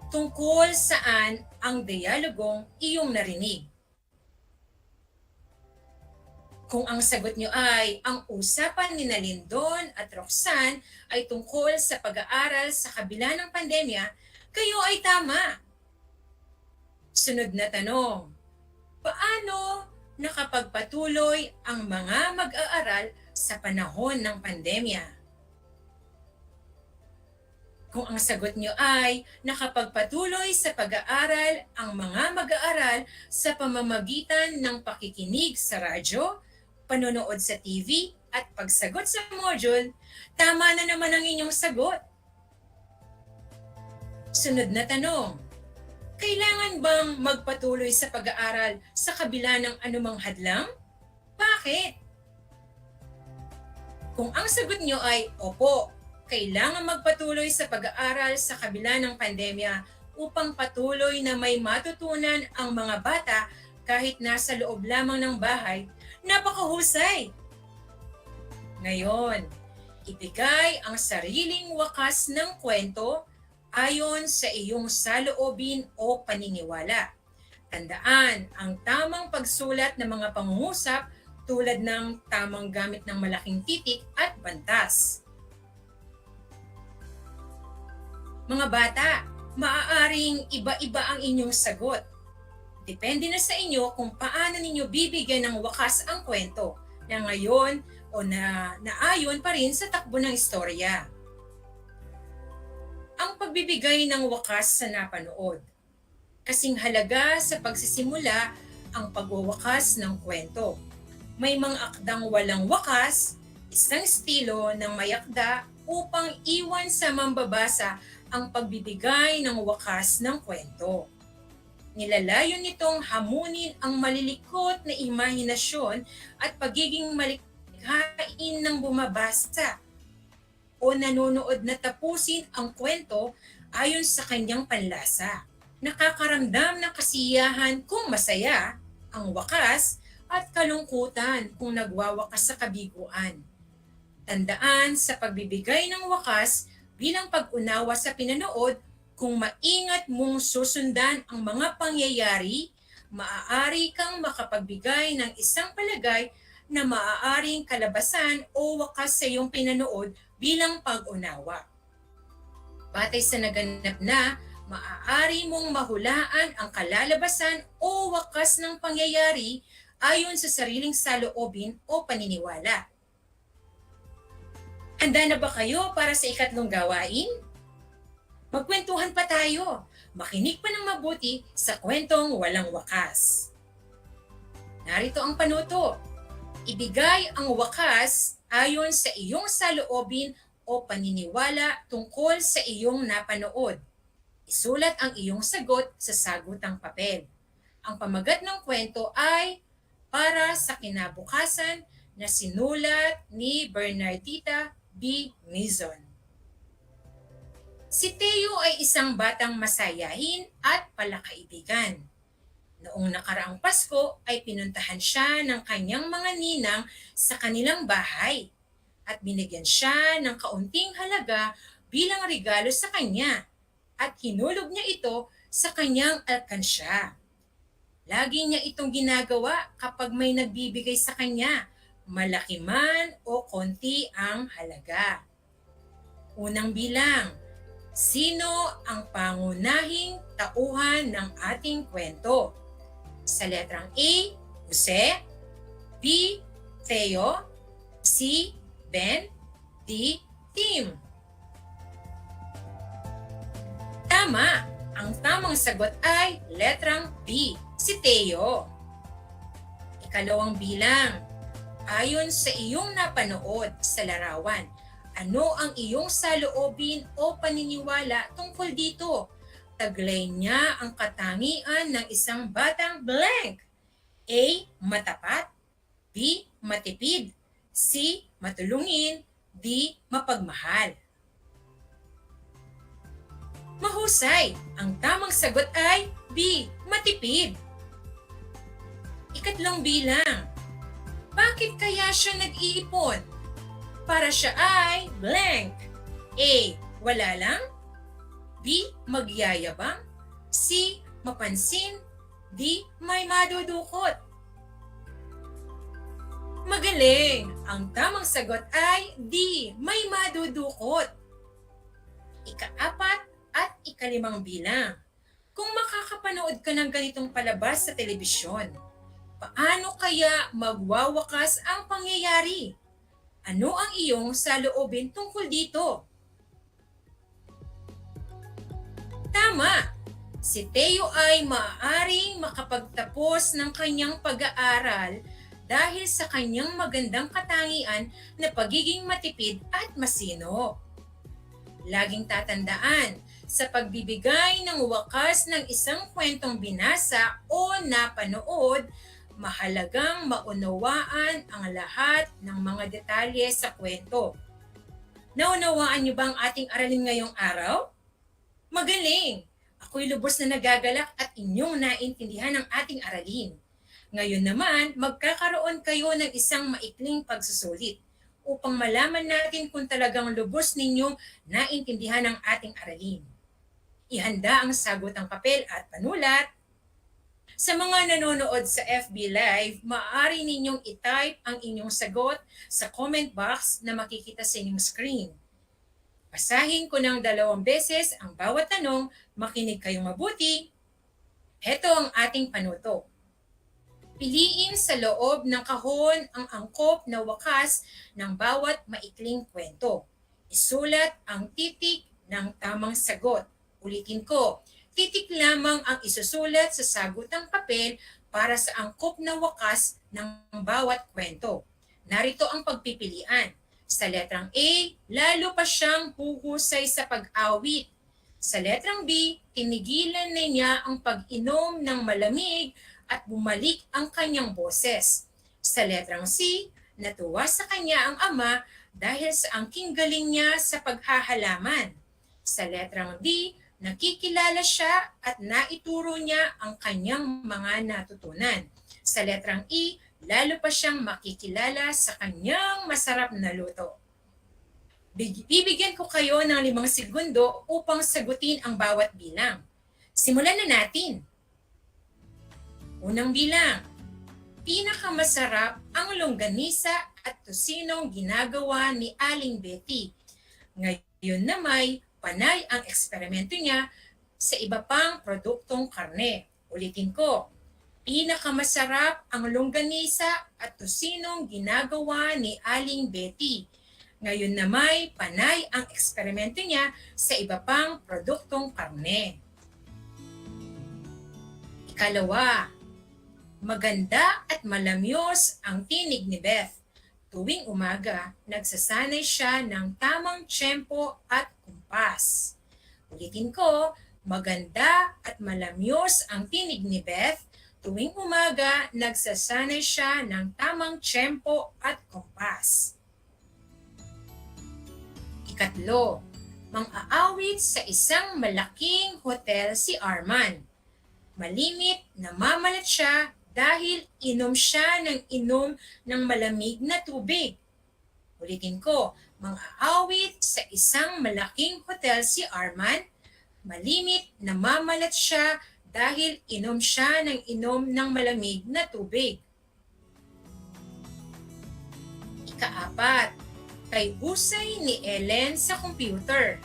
[SPEAKER 16] Tungkol saan ang dialogong iyong narinig? Kung ang sagot nyo ay ang usapan ni Lindon at Roxanne ay tungkol sa pag-aaral sa kabila ng pandemya, kayo ay tama. Sunod na tanong, paano nakapagpatuloy ang mga mag-aaral sa panahon ng pandemya? Kung ang sagot nyo ay nakapagpatuloy sa pag-aaral ang mga mag-aaral sa pamamagitan ng pakikinig sa radyo, panonood sa TV, at pagsagot sa module, tama na naman ang inyong sagot. Sunod na tanong, kailangan bang magpatuloy sa pag-aaral sa kabila ng anumang hadlang? Bakit? Kung ang sagot nyo ay opo, kailangan magpatuloy sa pag-aaral sa kabila ng pandemya upang patuloy na may matutunan ang mga bata kahit nasa loob lamang ng bahay, napakahusay! Ngayon, ibigay ang sariling wakas ng kwento ayon sa iyong saloobin o paniniwala. Tandaan ang tamang pagsulat ng mga pangungusap tulad ng tamang gamit ng malaking titik at bantas. Mga bata, maaaring iba-iba ang inyong sagot. Depende na sa inyo kung paano ninyo bibigyan ng wakas ang kwento na ngayon o na naayon pa rin sa takbo ng istorya. Ang pagbibigay ng wakas sa napanood. Kasing halaga sa pagsisimula ang pagwawakas ng kwento. May mga akdang walang wakas, isang estilo ng may akda upang iwan sa mambabasa ang pagbibigay ng wakas ng kwento. Nilalayo nitong hamunin ang malilikot na imahinasyon at pagiging malikhain ng bumabasa o nanonood na tapusin ang kwento ayon sa kanyang panlasa. Nakakaramdam ng kasiyahan kung masaya, ang wakas at kalungkutan kung nagwawakas sa kabiguan. Tandaan sa pagbibigay ng wakas bilang pag-unawa sa pinanood, kung maingat mong susundan ang mga pangyayari, maaari kang makapagbigay ng isang palagay na maaaring kalabasan o wakas sa iyong pinanood bilang pag-unawa. Batay sa naganap na, maaari mong mahulaan ang kalalabasan o wakas ng pangyayari ayon sa sariling saloobin o paniniwala. Handa na ba kayo para sa ikatlong gawain? Magkwentuhan pa tayo. Makinig pa ng mabuti sa kwentong walang wakas. Narito ang panuto. Ibigay ang wakas ayon sa iyong saloobin o paniniwala tungkol sa iyong napanood. Isulat ang iyong sagot sa sagutang papel. Ang pamagat ng kwento ay Para sa Kinabukasan na sinulat ni Bernardita B. Mizon. Si Teo ay isang batang masayahin at palakaibigan. Noong nakaraang Pasko ay pinuntahan siya ng kanyang mga ninang sa kanilang bahay at binigyan siya ng kaunting halaga bilang regalo sa kanya at hinulog niya ito sa kanyang alkansya. Lagi niya itong ginagawa kapag may nagbibigay sa kanya, malaki man o konti ang halaga. Unang bilang, sino ang pangunahing tauhan ng ating kwento? Sa letrang A, Jose, B, Theo, C, Ben, D, Tim. Tama! Ang tamang sagot ay letrang B, si Theo. Ikalawang bilang, ayon sa iyong napanood sa larawan, ano ang iyong saloobin o paniniwala tungkol dito? Taglay niya ang katangian ng isang batang blank. A. Matapat. B. Matipid. C. Matulungin. D. Mapagmahal. Mahusay! Ang tamang sagot ay B. Matipid. Ikatlong bilang. Bakit kaya siya nag-iipon? Para siya ay blank. A. Wala lang. B. Magyayabang. C. Mapansin. D. May madudukot. Magaling! Ang tamang sagot ay D. May madudukot. Ika-4 at ika-5 bilang. Kung makakapanood ka ng ganitong palabas sa telebisyon, paano kaya magwawakas ang pangyayari? Ano ang iyong saloobin tungkol dito? Tama! Si Teo ay maaaring makapagtapos ng kanyang pag-aaral dahil sa kanyang magandang katangian na pagiging matipid at masino. Laging tatandaan, sa pagbibigay ng wakas ng isang kwentong binasa o napanood, mahalagang maunawaan ang lahat ng mga detalye sa kwento. Naunawaan niyo ba ang ating aralin ngayong araw? Magaling! Ako'y lubos na nagagalak at inyong naintindihan ang ating aralin. Ngayon naman, magkakaroon kayo ng isang maikling pagsusulit upang malaman natin kung talagang lubos ninyong naintindihan ang ating aralin. Ihanda ang sagutang papel at panulat. Sa mga nanonood sa FB Live, maaari ninyong i-type ang inyong sagot sa comment box na makikita sa inyong screen. Basahin ko ng 2 beses ang bawat tanong, makinig kayong mabuti. Heto ang ating panuto. Piliin sa loob ng kahon ang angkop na wakas ng bawat maikling kwento. Isulat ang titik ng tamang sagot. Ulitin ko, titik lamang ang isusulat sa sagutang papel para sa angkop na wakas ng bawat kwento. Narito ang pagpipilian. Sa letrang A, lalo pa siyang huhusay sa pag-awit. Sa letrang B, tinigilan na niya ang pag-inom ng malamig at bumalik ang kanyang boses. Sa letrang C, natuwa sa kanya ang ama dahil sa angking galing niya sa paghahalaman. Sa letrang D, nakikilala siya at naituro niya ang kanyang mga natutunan. Sa letrang E, lalo pa siyang makikilala sa kanyang masarap na luto. Bibigyan ko kayo ng 5 segundo upang sagutin ang bawat bilang. Simulan na natin. Unang bilang, pinakamasarap ang longganisa at tosinong ginagawa ni Aling Betty. Ngayon na may panay ang eksperimento niya sa iba pang produktong karne. Ulitin ko, pinakamasarap ang longganisa at tosinong ginagawa ni Aling Betty. Ngayon na may panay ang eksperimento niya sa iba pang produktong karne. Ikalawa, maganda at malamyos ang tinig ni Beth. Tuwing umaga, nagsasanay siya ng tamang tiyempo at kumpas. Ulitin ko, maganda at malamyos ang tinig ni Beth. Tuwing umaga, nagsasanay siya ng tamang tiyempo at kumpas. Ikatlo, mang-aawit sa isang malaking hotel si Arman. Malimit, namamalat siya dahil inom siya ng malamig na tubig. Ulitin ko, mang-aawit sa isang malaking hotel si Arman. Malimit, namamalat siya dahil inom siya ng malamig na tubig. Ika-4, kay husay ni Ellen sa computer.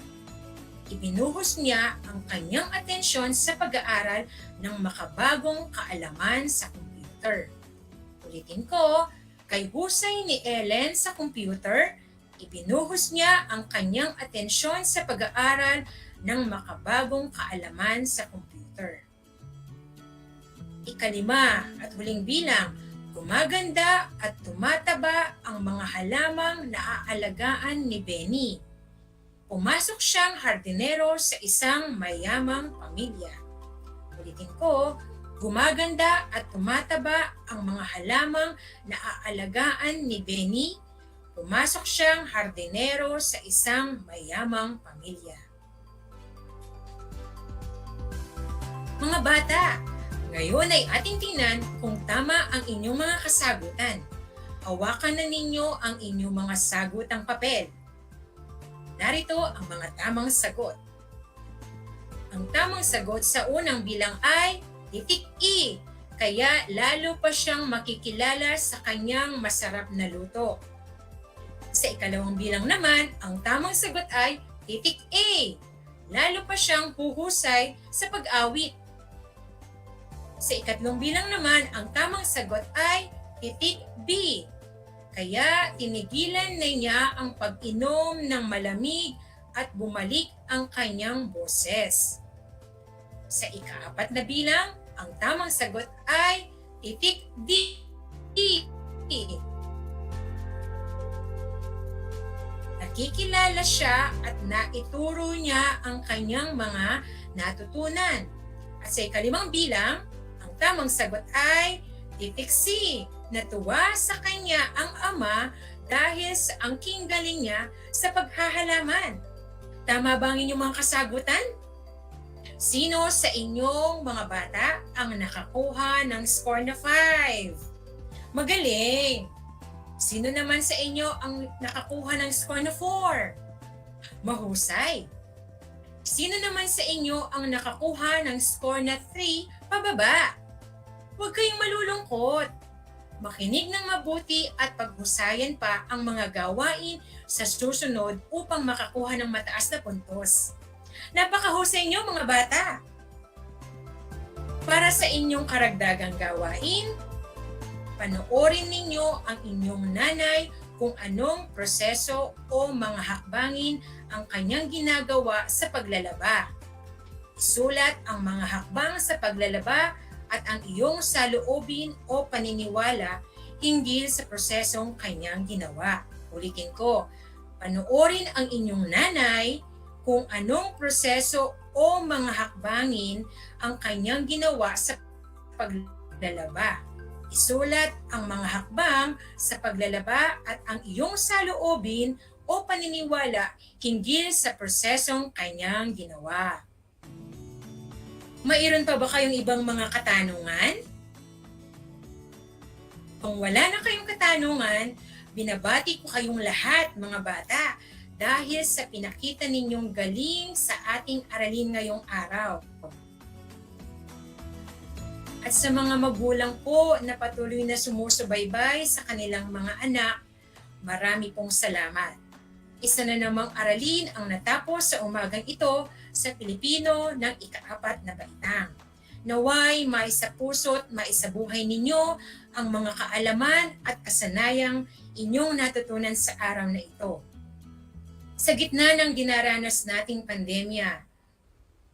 [SPEAKER 16] Ibinuhos niya ang kanyang atensyon sa pag-aaral ng makabagong kaalaman sa computer. Ulitin ko, kay husay ni Ellen sa computer, ibinuhos niya ang kanyang atensyon sa pag-aaral ng makabagong kaalaman sa computer. Ika-5 at huling bilang, gumaganda at tumataba ang mga halamang naaalagaan ni Benny. Pumasok siyang hardinero sa isang mayamang pamilya. Ulitin ko, gumaganda at tumataba ang mga halamang naaalagaan ni Benny. Pumasok siyang hardinero sa isang mayamang pamilya. Mga bata, ngayon ay ating tingnan kung tama ang inyong mga kasagutan. Hawakan na ninyo ang inyong mga sagutang papel. Narito ang mga tamang sagot. Ang tamang sagot sa unang bilang ay titik E, kaya lalo pa siyang makikilala sa kanyang masarap na luto. Sa ikalawang bilang naman, ang tamang sagot ay titik A, lalo pa siyang huhusay sa pag-awit. Sa ikatlong bilang naman, ang tamang sagot ay titik B, kaya tinigilan na niya ang pag-inom ng malamig at bumalik ang kanyang boses. Sa ikaapat na bilang, ang tamang sagot ay titik D. Nakikilala siya at naituro niya ang kanyang mga natutunan. At sa ikalimang bilang, ang tamang sagot ay titik C. Natuwa sa kanya ang ama dahil sa angking galing niya sa paghahalaman. Tama ba ang inyong mga kasagutan? Sino sa inyong mga bata ang nakakuha ng score na 5? Magaling! Sino naman sa inyo ang nakakuha ng score na 4? Mahusay! Sino naman sa inyo ang nakakuha ng score na 3 pababa? Huwag kayong malulungkot. Makinig ng mabuti at paghusayan pa ang mga gawain sa susunod upang makakuha ng mataas na puntos. Napakahusay niyo mga bata! Para sa inyong karagdagang gawain, panoorin ninyo ang inyong nanay kung anong proseso o mga hakbangin ang kanyang ginagawa sa paglalaba. Isulat ang mga hakbang sa paglalaba at ang iyong saloobin o paniniwala hinggil sa prosesong kanyang ginawa. Ulitin ko, panoorin ang inyong nanay kung anong proseso o mga hakbangin ang kanyang ginawa sa paglalaba. Isulat ang mga hakbang sa paglalaba at ang iyong saloobin o paniniwala hinggil sa prosesong kanyang ginawa. Mayroon pa ba kayong ibang mga katanungan? Kung wala na kayong katanungan, binabati ko kayong lahat mga bata dahil sa pinakita ninyong galing sa ating aralin ngayong araw. At sa mga magulang po na patuloy na sumusubaybay sa kanilang mga anak, marami pong salamat. Isa na namang aralin ang natapos sa umagang ito sa Pilipino ng ika-4 na baitang. Naway maisapuso't maisabuhay ninyo ang mga kaalaman at kasanayang inyong natutunan sa araw na ito. Sa gitna ng dinaranas nating pandemya,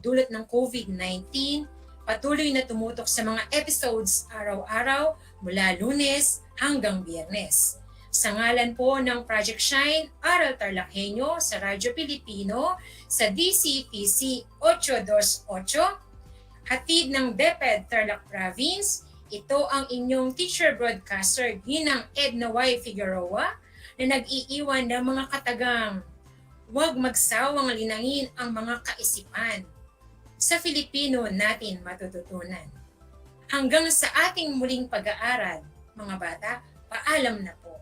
[SPEAKER 16] dulot ng COVID-19, patuloy na tumutok sa mga episodes araw-araw mula Lunes hanggang Biyernes. Sa ngalan po ng Project Shine, Aral TarlakHenyo sa Radyo Pilipino sa DCTC 828, hatid ng DEPED Tarlac Province, ito ang inyong teacher broadcaster Ginang Edna Y. Figueroa na nag-iiwan ng mga katagang huwag magsawang linangin ang mga kaisipan. Sa Filipino natin matututunan. Hanggang sa ating muling pag-aaral, mga bata, paalam na po.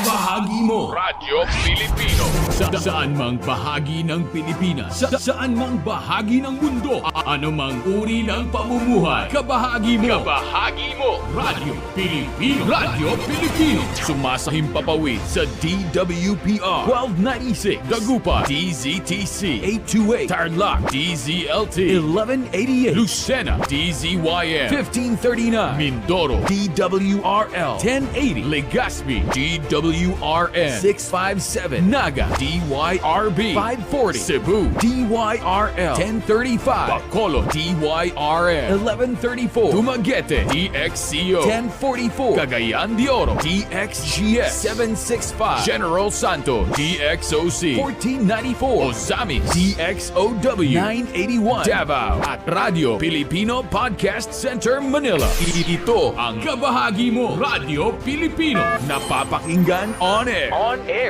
[SPEAKER 19] Bahagi mo Radyo Pilipino saan mang bahagi ng Pilipinas, saan mang bahagi ng mundo, ano mang uri ng pamumuhay, kabahagi mo Radyo Pilipino. Radyo Pilipino sumasahim papawid sa DWPR 1296 Dagupan, DZTC 828 Tarlac, DZLT 1188 Lucena, DZYM 1539 Mindoro, DWRL 1080 Legazpi, DWRN 657 Naga, DY DYRB 540. Cebu, DYRL 1035. Bacolod, DYRL 1134. Dumaguete, DXCO 1044. Cagayan de Oro, DXGS 765. General Santos, DXOC 1494. Ozamis, DXOW 981. Davao at Radio Filipino Podcast Center, Manila. Ito ang kabahagi mo, Radio Filipino. Napapakinggan on air,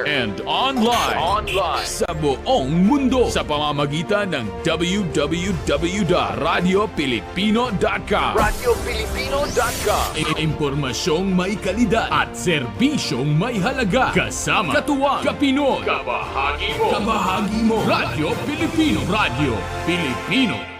[SPEAKER 19] and online sa buong mundo sa pamamagitan ng www.radiofilipino.com. Radiofilipino.com. Impormasyong may kalidad at serbisyong may halaga. Kasama, katuwang, kapinoy. Kabahagi mo. Radio Filipino. Radio Filipino.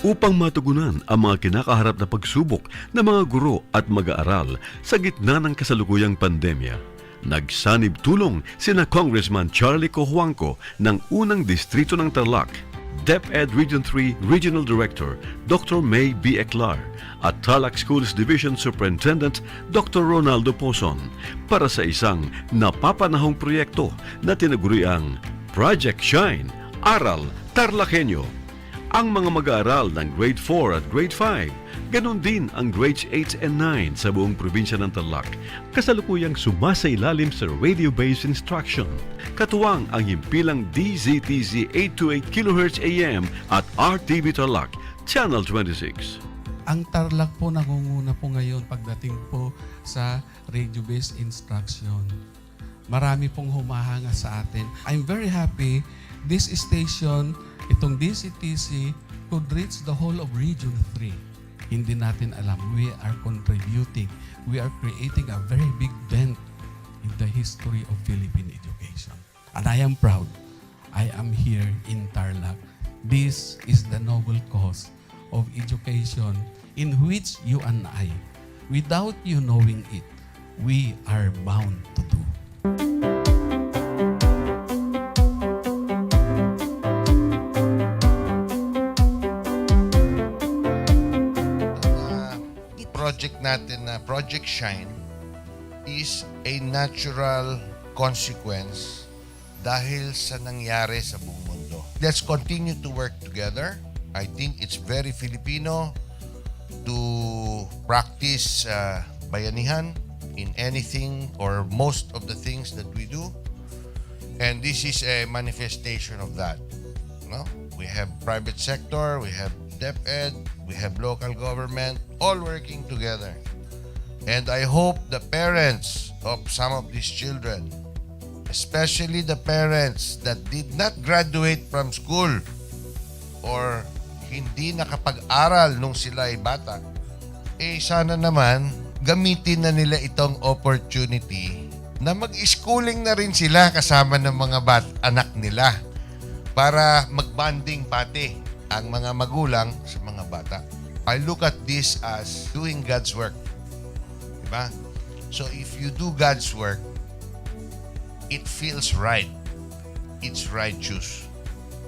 [SPEAKER 20] Upang matugunan ang mga kinakaharap na pagsubok ng mga guro at mag-aaral sa gitna ng kasalukuyang pandemya, nagsanib tulong sina Congressman Charlie Cojuangco ng unang distrito ng Tarlac, DEPED Region 3 Regional Director Dr. May B. Eclar at Tarlac Schools Division Superintendent Dr. Ronaldo Pozon para sa isang napapanahong proyekto na tinaguriang Project Shine, Aral TarlakHenyo. Ang mga mag-aaral ng Grade 4 at Grade 5, ganon din ang Grades 8 and 9 sa buong probinsya ng Tarlac, kasalukuyang sumasailalim sa radio-based instruction. Katuwang ang himpilang DZTZ 828 kHz AM at RTV Tarlac, Channel 26.
[SPEAKER 21] Ang Tarlac po nangunguna po ngayon pagdating po sa radio-based instruction. Marami pong humahanga sa atin. I'm very happy this station, itong DCTC, could reach the whole of Region 3. Hindi natin alam, we are contributing. We are creating a very big dent in the history of Philippine education. And I am proud. I am here in Tarlac. This is the noble cause of education in which you and I, without you knowing it, we are bound to do.
[SPEAKER 22] Project natin na Project Shine is a natural consequence dahil sa nangyari sa buong mundo. Let's continue to work together. I think it's very Filipino to practice bayanihan in anything or most of the things that we do. And this is a manifestation of that. No? We have private sector, we have DEPED, we have local government, all working together. And I hope the parents of some of these children, especially the parents that did not graduate from school or hindi nakapag-aral nung sila ay bata, sana naman gamitin na nila itong opportunity na mag-schooling na rin sila kasama ng mga anak nila para mag-bonding pati ang mga magulang sa mga bata. I look at this as doing God's work. Diba? So if you do God's work, it feels right. It's righteous.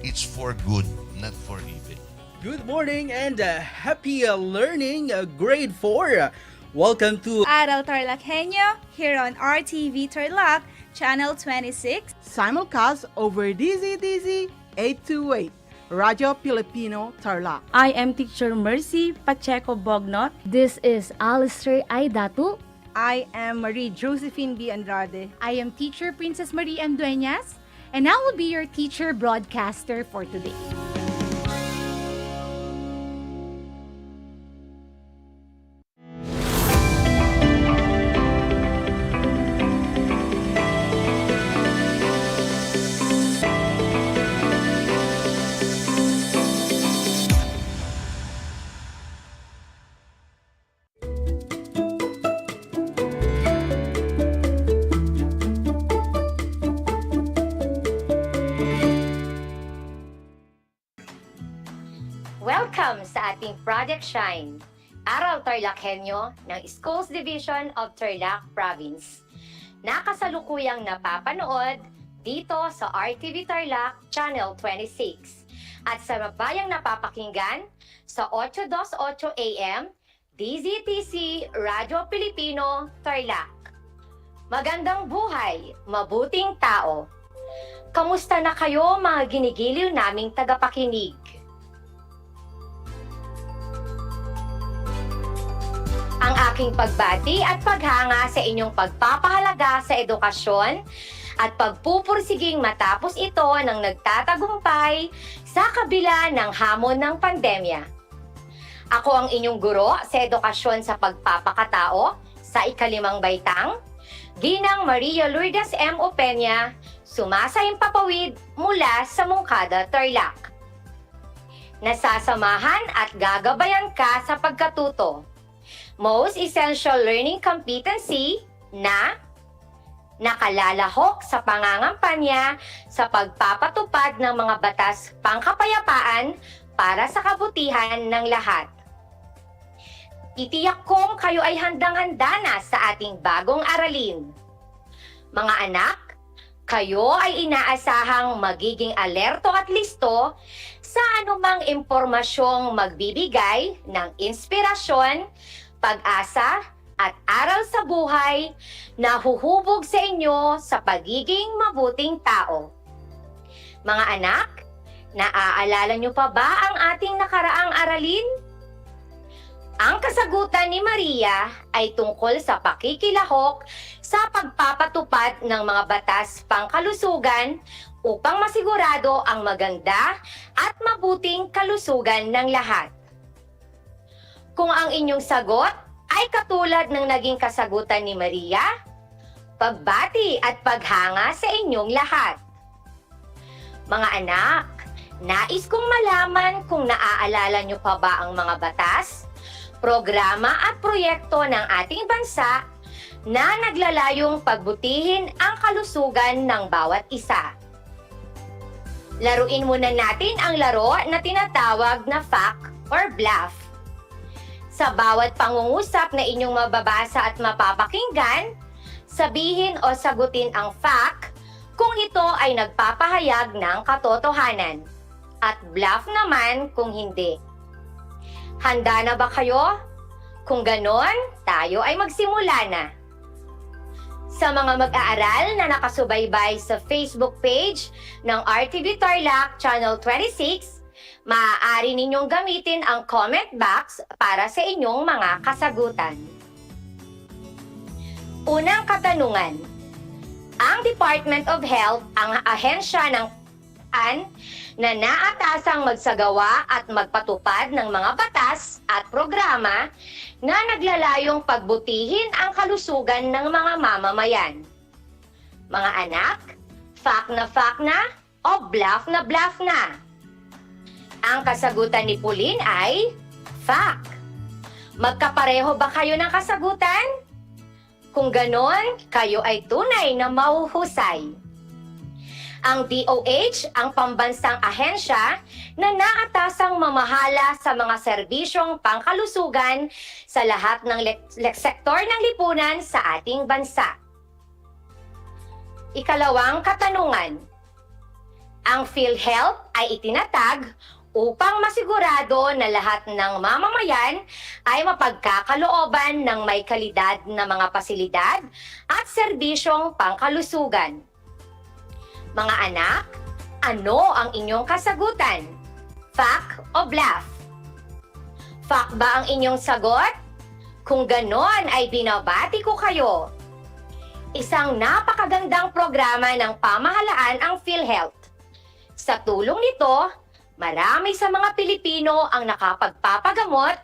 [SPEAKER 22] It's for good, not for evil.
[SPEAKER 23] Good morning and happy learning, grade 4. Welcome to
[SPEAKER 24] Aral TarlakHenyo here on RTV Tarlac, Channel 26.
[SPEAKER 9] Simulcast over DZTZ 828. Radio Filipino Tarlac.
[SPEAKER 25] I am Teacher Mercy Pacheco Bognot.
[SPEAKER 26] This is Alistair Aidatu.
[SPEAKER 24] I am Marie Josephine B. Andrade.
[SPEAKER 26] I am Teacher Princess Marie M. Dueñas, and I will be your teacher broadcaster for today.
[SPEAKER 27] Welcome sa ating Project Shine.
[SPEAKER 2] Aral TarlakHenyo ng Schools Division of Tarlac Province na kasalukuyang napapanood dito sa RTV Tarlac Channel 26 at sa mabayang napapakinggan sa 828 AM DZTC Radyo Pilipino Tarlac. Magandang buhay, mabuting tao. Kamusta na kayo mga ginigiliw naming tagapakinig? Ang aking pagbati at paghanga sa inyong pagpapahalaga sa edukasyon at pagpupursiging matapos ito ng nagtatagumpay sa kabila ng hamon ng pandemya. Ako ang inyong guro sa edukasyon sa pagpapakatao sa ikalimang baitang, Ginang Maria Lourdes M. Opeña, sumasayang papawid mula sa Mungkada, Tarlac. Nasasamahan at gagabayan ka sa pagkatuto. Most Essential Learning Competency na nakalalahok sa pangangampanya sa pagpapatupad ng mga batas pangkapayapaan para sa kabutihan ng lahat. Itiyak kong kayo ay handang-handa na sa ating bagong aralin. Mga anak, kayo ay inaasahang magiging alerto at listo sa anumang impormasyong magbibigay ng inspirasyon, pag-asa at aral sa buhay na huhubog sa inyo sa pagiging mabuting tao. Mga anak, naaalala niyo pa ba ang ating nakaraang aralin? Ang kasagutan ni Maria ay tungkol sa pakikilahok sa pagpapatupad ng mga batas pangkalusugan upang masigurado ang maganda at mabuting kalusugan ng lahat. Kung ang inyong sagot ay katulad ng naging kasagutan ni Maria, pagbati at paghanga sa inyong lahat. Mga anak, nais kong malaman kung naaalala niyo pa ba ang mga batas, programa at proyekto ng ating bansa na naglalayong pagbutihin ang kalusugan ng bawat isa. Laruin muna natin ang laro na tinatawag na fact or bluff. Sa bawat pangungusap na inyong mababasa at mapapakinggan, sabihin o sagutin ang fact kung ito ay nagpapahayag ng katotohanan at bluff naman kung hindi. Handa na ba kayo? Kung ganon, tayo ay magsimula na. Sa mga mag-aaral na nakasubaybay sa Facebook page ng RTV Tarlac Channel 26, maaari ninyong gamitin ang comment box para sa inyong mga kasagutan. Unang katanungan. Ang Department of Health ang ahensya ng na naatasang magsagawa at magpatupad ng mga batas at programa na naglalayong pagbutihin ang kalusugan ng mga mamamayan. Mga anak, fact na o bluff na? Ang kasagutan ni Pauline ay fact. Magkapareho ba kayo ng kasagutan? Kung ganon, kayo ay tunay na mahuhusay. Ang DOH ang pambansang ahensya na naatasang mamahala sa mga serbisyong pangkalusugan sa lahat ng sektor ng lipunan sa ating bansa. Ikalawang katanungan. Ang PhilHealth ay itinatag upang masigurado na lahat ng mamamayan ay mapagkakalooban ng may kalidad na mga pasilidad at serbisyong pangkalusugan. Mga anak, ano ang inyong kasagutan? Fact o bluff? Fact ba ang inyong sagot? Kung ganon ay binabati ko kayo. Isang napakagandang programa ng pamahalaan ang PhilHealth. Sa tulong nito, marami sa mga Pilipino ang nakapagpapagamot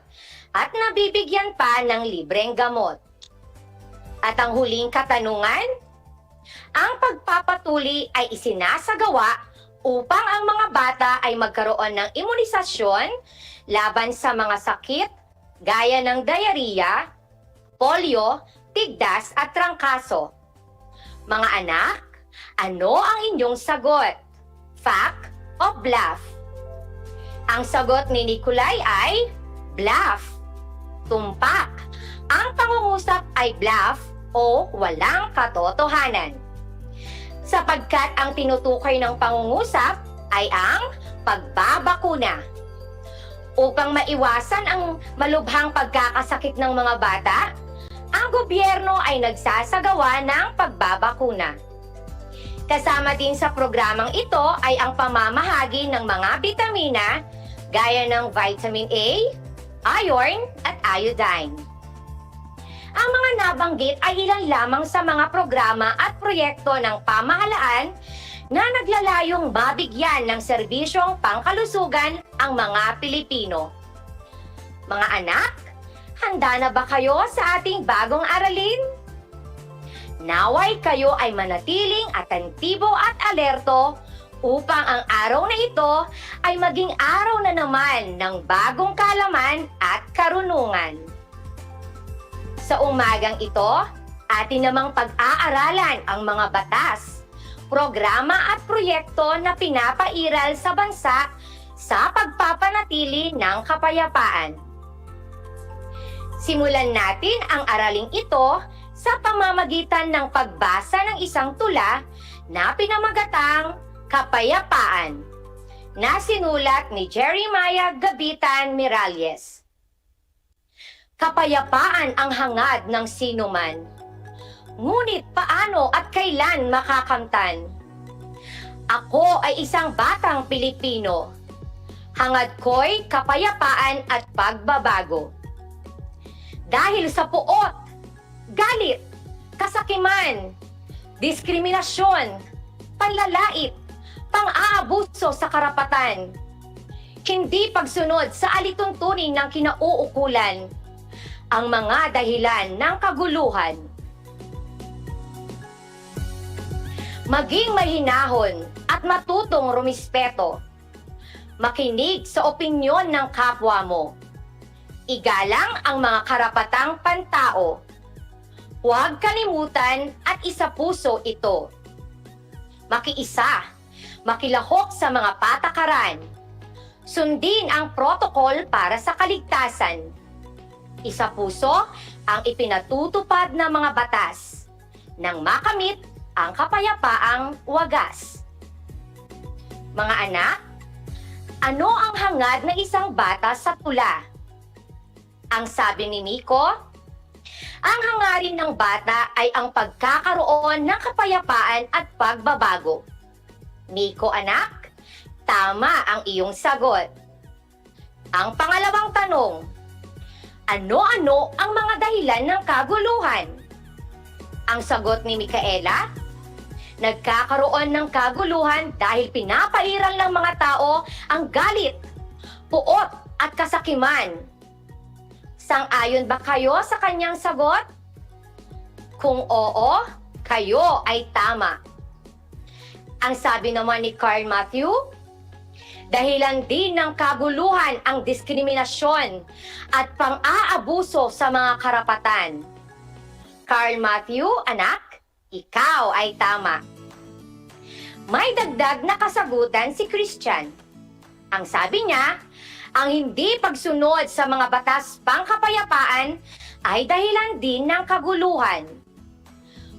[SPEAKER 2] at nabibigyan pa ng libreng gamot. At ang huling katanungan, ang pagpapatuli ay isinasagawa upang ang mga bata ay magkaroon ng imunisasyon laban sa mga sakit gaya ng diarrhea, polio, tigdas at trangkaso. Mga anak, ano ang inyong sagot? Fact o bluff? Ang sagot ni Nikolay ay bluff. tumpak. Ang pangungusap ay bluff o walang katotohanan. Sapagkat ang tinutukoy ng pangungusap ay ang pagbabakuna. Upang maiwasan ang malubhang pagkakasakit ng mga bata, ang gobyerno ay nagsasagawa ng pagbabakuna. Kasama din sa programang ito ay ang pamamahagi ng mga bitamina gaya ng vitamin A, iron at iodine. Ang mga nabanggit ay ilan lamang sa mga programa at proyekto ng pamahalaan na naglalayong mabigyan ng serbisyong pangkalusugan ang mga Pilipino. Mga anak, handa na ba kayo sa ating bagong aralin? Naway kayo ay manatiling atentibo at alerto upang ang araw na ito ay maging araw na naman ng bagong kaalaman at karunungan. Sa umagang ito, atin namang pag-aaralan ang mga batas, programa at proyekto na pinapairal sa bansa sa pagpapanatili ng kapayapaan. Simulan natin ang araling ito sa pamamagitan ng pagbasa ng isang tula na pinamagatang Kapayapaan, na sinulat ni Jeremiah Gabitan Miralles. Kapayapaan ang hangad ng sinuman. Ngunit paano at kailan makakamtan? Ako ay isang batang Pilipino. Hangad ko'y kapayapaan at pagbabago. Dahil sa puot, galit, kasakiman, diskriminasyon, panlalait, pang-aabuso sa karapatan, hindi pagsunod sa alituntunin ng kinauukulan, ang mga dahilan ng kaguluhan. Maging mahinahon at matutong rumispeto. Makinig sa opinyon ng kapwa mo. Igalang ang mga karapatang pantao. Huwag kalimutan at isapuso ito. Makiisa, makilahok sa mga patakaran. Sundin ang protokol para sa kaligtasan. Isapuso ang ipinatutupad ng mga batas nang makamit ang kapayapaang wagas. Mga anak, ano ang hangad ng isang bata sa tula? Ang sabi ni Miko, ang hangarin ng bata ay ang pagkakaroon ng kapayapaan at pagbabago. Miko anak, tama ang iyong sagot. Ang pangalawang tanong, ano-ano ang mga dahilan ng kaguluhan? Ang sagot ni Micaela, nagkakaroon ng kaguluhan dahil pinapairal ng mga tao ang galit, puot at kasakiman. Sang-ayon ba kayo sa kanyang sagot? Kung oo, kayo ay tama. Ang sabi naman ni Carl Matthew, dahilan din ng kaguluhan ang diskriminasyon at pang-aabuso sa mga karapatan. Carl Matthew, anak, ikaw ay tama. May dagdag na kasagutan si Christian. Ang sabi niya, ang hindi pagsunod sa mga batas pangkapayapaan ay dahilan din ng kaguluhan.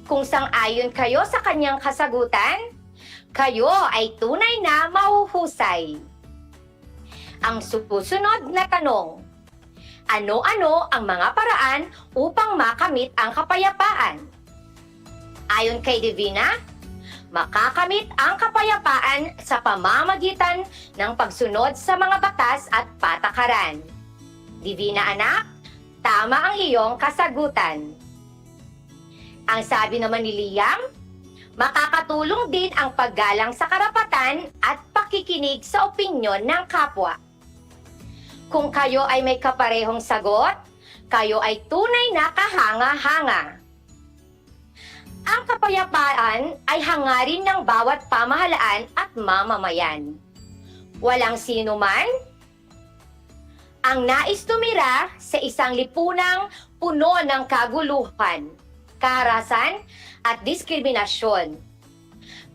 [SPEAKER 2] Kung sang-ayon kayo sa kanyang kasagutan, kayo ay tunay na mahuhusay. Ang susunod na tanong, ano-ano ang mga paraan upang makamit ang kapayapaan? Ayon kay Divina, makakamit ang kapayapaan sa pamamagitan ng pagsunod sa mga batas at patakaran. Divina anak, tama ang iyong kasagutan. Ang sabi naman ni Liam, makakatulong din ang paggalang sa karapatan at pakikinig sa opinyon ng kapwa. Kung kayo ay may kaparehong sagot, kayo ay tunay na kahanga-hanga. Ang kapayapaan ay hangarin ng bawat pamahalaan at mamamayan. Walang sino man ang nais tumira sa isang lipunang puno ng kaguluhan, kaharasan at diskriminasyon.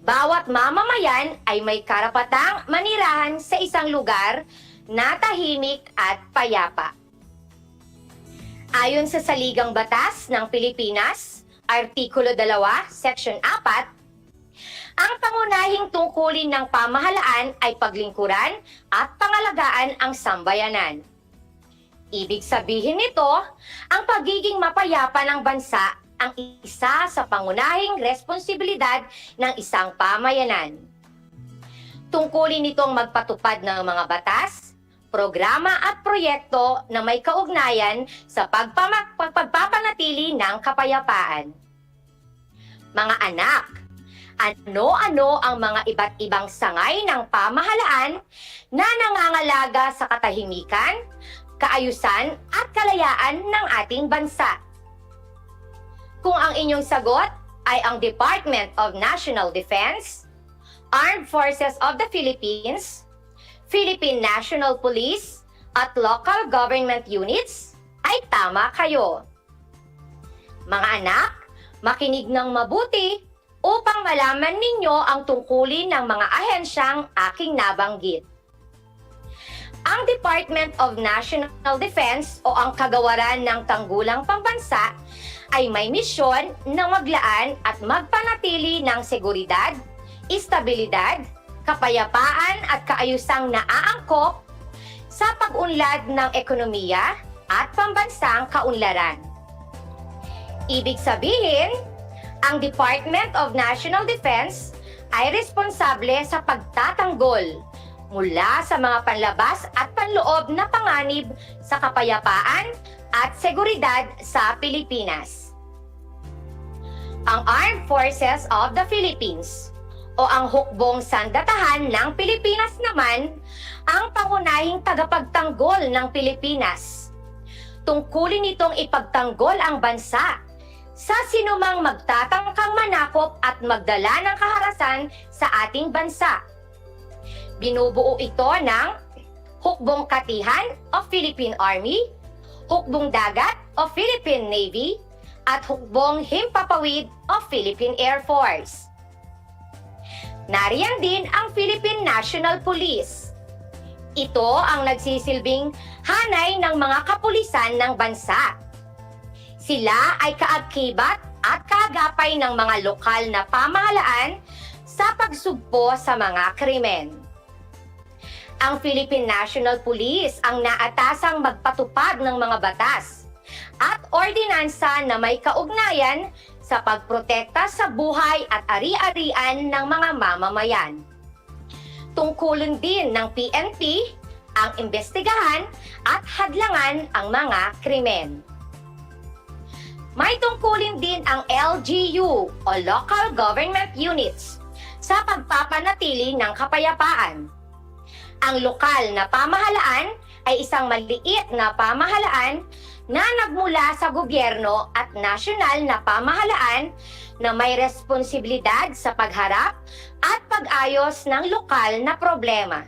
[SPEAKER 2] Bawat mamamayan ay may karapatang manirahan sa isang lugar na tahimik at payapa. Ayon sa Saligang Batas ng Pilipinas, Artikulo 2, Section 4, ang pangunahing tungkulin ng pamahalaan ay paglingkuran at pangalagaan ang sambayanan. Ibig sabihin nito, ang pagiging mapayapa ng bansa ang isa sa pangunahing responsibilidad ng isang pamayanan. Tungkulin nitong magpatupad ng mga batas, programa at proyekto na may kaugnayan sa pagpapanatili ng kapayapaan. Mga anak, ano-ano ang mga iba't ibang sangay ng pamahalaan na nangangalaga sa katahimikan, kaayusan at kalayaan ng ating bansa? Kung ang inyong sagot ay ang Department of National Defense, Armed Forces of the Philippines, Philippine National Police, at local government units, ay tama kayo. Mga anak, makinig ng mabuti upang malaman ninyo ang tungkulin ng mga ahensyang aking nabanggit. Ang Department of National Defense o ang Kagawaran ng Tanggulang Pambansa ay may misyon na maglaan at magpanatili ng seguridad, istabilidad, kapayapaan at kaayusang naaangkop sa pag-unlad ng ekonomiya at pambansang kaunlaran. Ibig sabihin, ang Department of National Defense ay responsable sa pagtatanggol mula sa mga panlabas at panloob na panganib sa kapayapaan at seguridad sa Pilipinas. Ang Armed Forces of the Philippines o ang hukbong sandatahan ng Pilipinas naman ang pangunahing tagapagtanggol ng Pilipinas. Tungkulin nitong ipagtanggol ang bansa sa sinumang magtatangkang manakop at magdala ng kaharasan sa ating bansa. Binubuo ito ng Hukbong Katihan o Philippine Army, Hukbong Dagat o Philippine Navy, at Hukbong Himpapawid o Philippine Air Force. Nariyan din ang Philippine National Police. Ito ang nagsisilbing hanay ng mga kapulisan ng bansa. Sila ay kaakibat at kaagapay ng mga lokal na pamahalaan sa pagsugpo sa mga krimen. Ang Philippine National Police ang naatasang magpatupad ng mga batas at ordinansa na may kaugnayan sa pagprotekta sa buhay at ari-arian ng mga mamamayan. Tungkulin din ng PNP ang imbestigahan at hadlangan ang mga krimen. May tungkulin din ang LGU o Local Government Units sa pagpapanatili ng kapayapaan. Ang lokal na pamahalaan ay isang maliit na pamahalaan na nagmula sa gobyerno at nasyonal na pamahalaan na may responsibilidad sa pagharap at pag-ayos ng lokal na problema.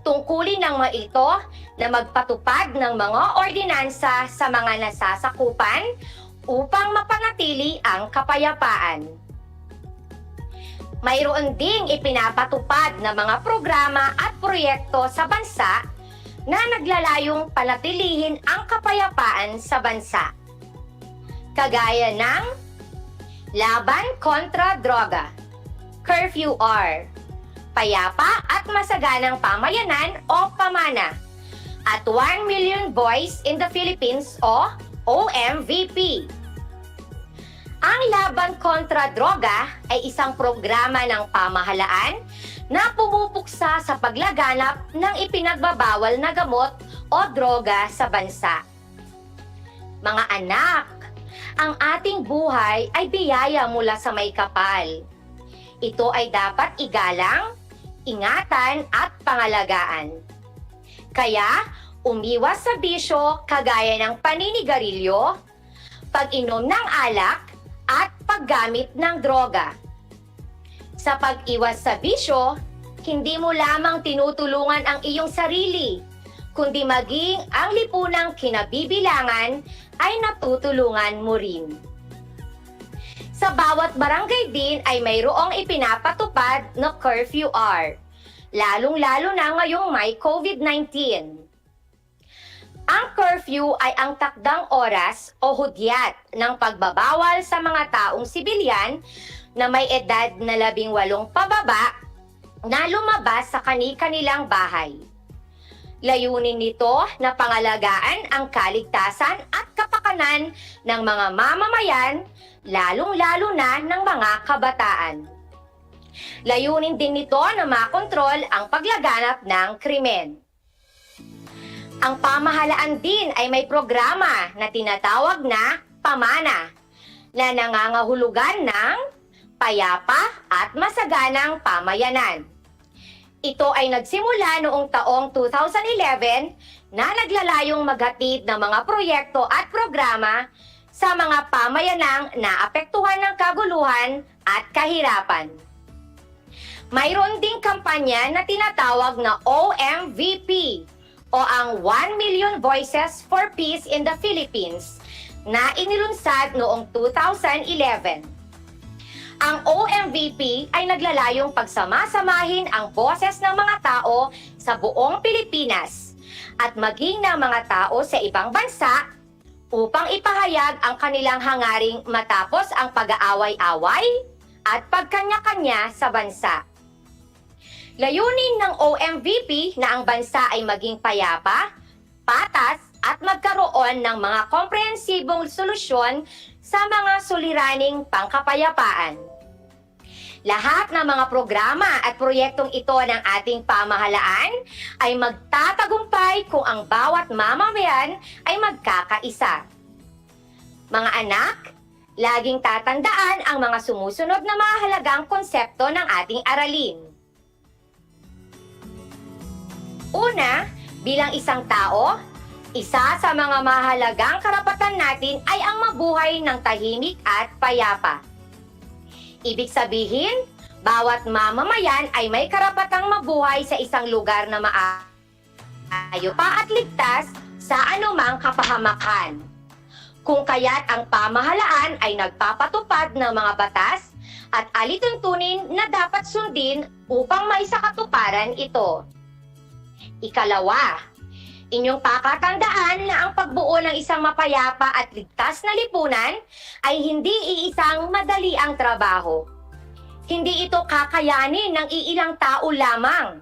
[SPEAKER 2] Tungkulin ng mga ito na magpatupad ng mga ordinansa sa mga nasasakupan upang mapanatili ang kapayapaan. Mayroon ding ipinapatupad na mga programa at proyekto sa bansa na naglalayong panatilihin ang kapayapaan sa bansa. Kagaya ng Laban kontra Droga, Curfew R, Payapa at Masaganang Pamayanan o PAMANA, at 1 Million Boys in the Philippines o OMVP. Ang Laban kontra Droga ay isang programa ng pamahalaan na pumupuksa sa paglaganap ng ipinagbabawal na gamot o droga sa bansa. Mga anak, ang ating buhay ay biyaya mula sa may kapal. Ito ay dapat igalang, ingatan at pangalagaan. Kaya, umiwas sa bisyo kagaya ng paninigarilyo, pag-inom ng alak, at paggamit ng droga. Sa pag-iwas sa bisyo, hindi mo lamang tinutulungan ang iyong sarili, kundi maging ang lipunang kinabibilangan ay natutulungan mo rin. Sa bawat barangay din ay mayroong ipinapatupad na Curfew R, lalong-lalo na ngayong may COVID-19. Ang curfew ay ang takdang oras o hudyat ng pagbabawal sa mga taong sibilyan na may edad na 18 pababa na lumabas sa kani-kanilang bahay. Layunin nito na pangalagaan ang kaligtasan at kapakanan ng mga mamamayan, lalong-lalo na ng mga kabataan. Layunin din nito na makontrol ang paglaganap ng krimen. Ang pamahalaan din ay may programa na tinatawag na pamana na nangangahulugan ng payapa at masaganang pamayanan. Ito ay nagsimula noong taong 2011 na naglalayong maghatid ng mga proyekto at programa sa mga pamayanang naapektuhan ng kaguluhan at kahirapan. Mayroon ding kampanya na tinatawag na OMVP o ang 1 Million Voices for Peace in the Philippines na inilunsad noong 2011. Ang OMVP ay naglalayong pagsamasamahin ang boses ng mga tao sa buong Pilipinas at maging ng mga tao sa ibang bansa upang ipahayag ang kanilang hangaring matapos ang pag-aaway-away at pagkanya-kanya sa bansa. Layunin ng OMVP na ang bansa ay maging payapa, patas at magkaroon ng mga komprehensibong solusyon sa mga suliraning pangkapayapaan. Lahat ng mga programa at proyektong ito ng ating pamahalaan ay magtatagumpay kung ang bawat mamamayan ay magkakaisa. Mga anak, laging tatandaan ang mga sumusunod na mahalagang konsepto ng ating aralin. Una, bilang isang tao, isa sa mga mahalagang karapatan natin ay ang mabuhay ng tahimik at payapa. Ibig sabihin, bawat mamamayan ay may karapatang mabuhay sa isang lugar na maayos pa at ligtas sa anumang kapahamakan. Kung kaya't ang pamahalaan ay nagpapatupad ng mga batas at alituntunin na dapat sundin upang maisakatuparan ito. Ikalawa, inyong pakatandaan na ang pagbuo ng isang mapayapa at ligtas na lipunan ay hindi iisang madali ang trabaho. Hindi ito kakayanin ng iilang tao lamang.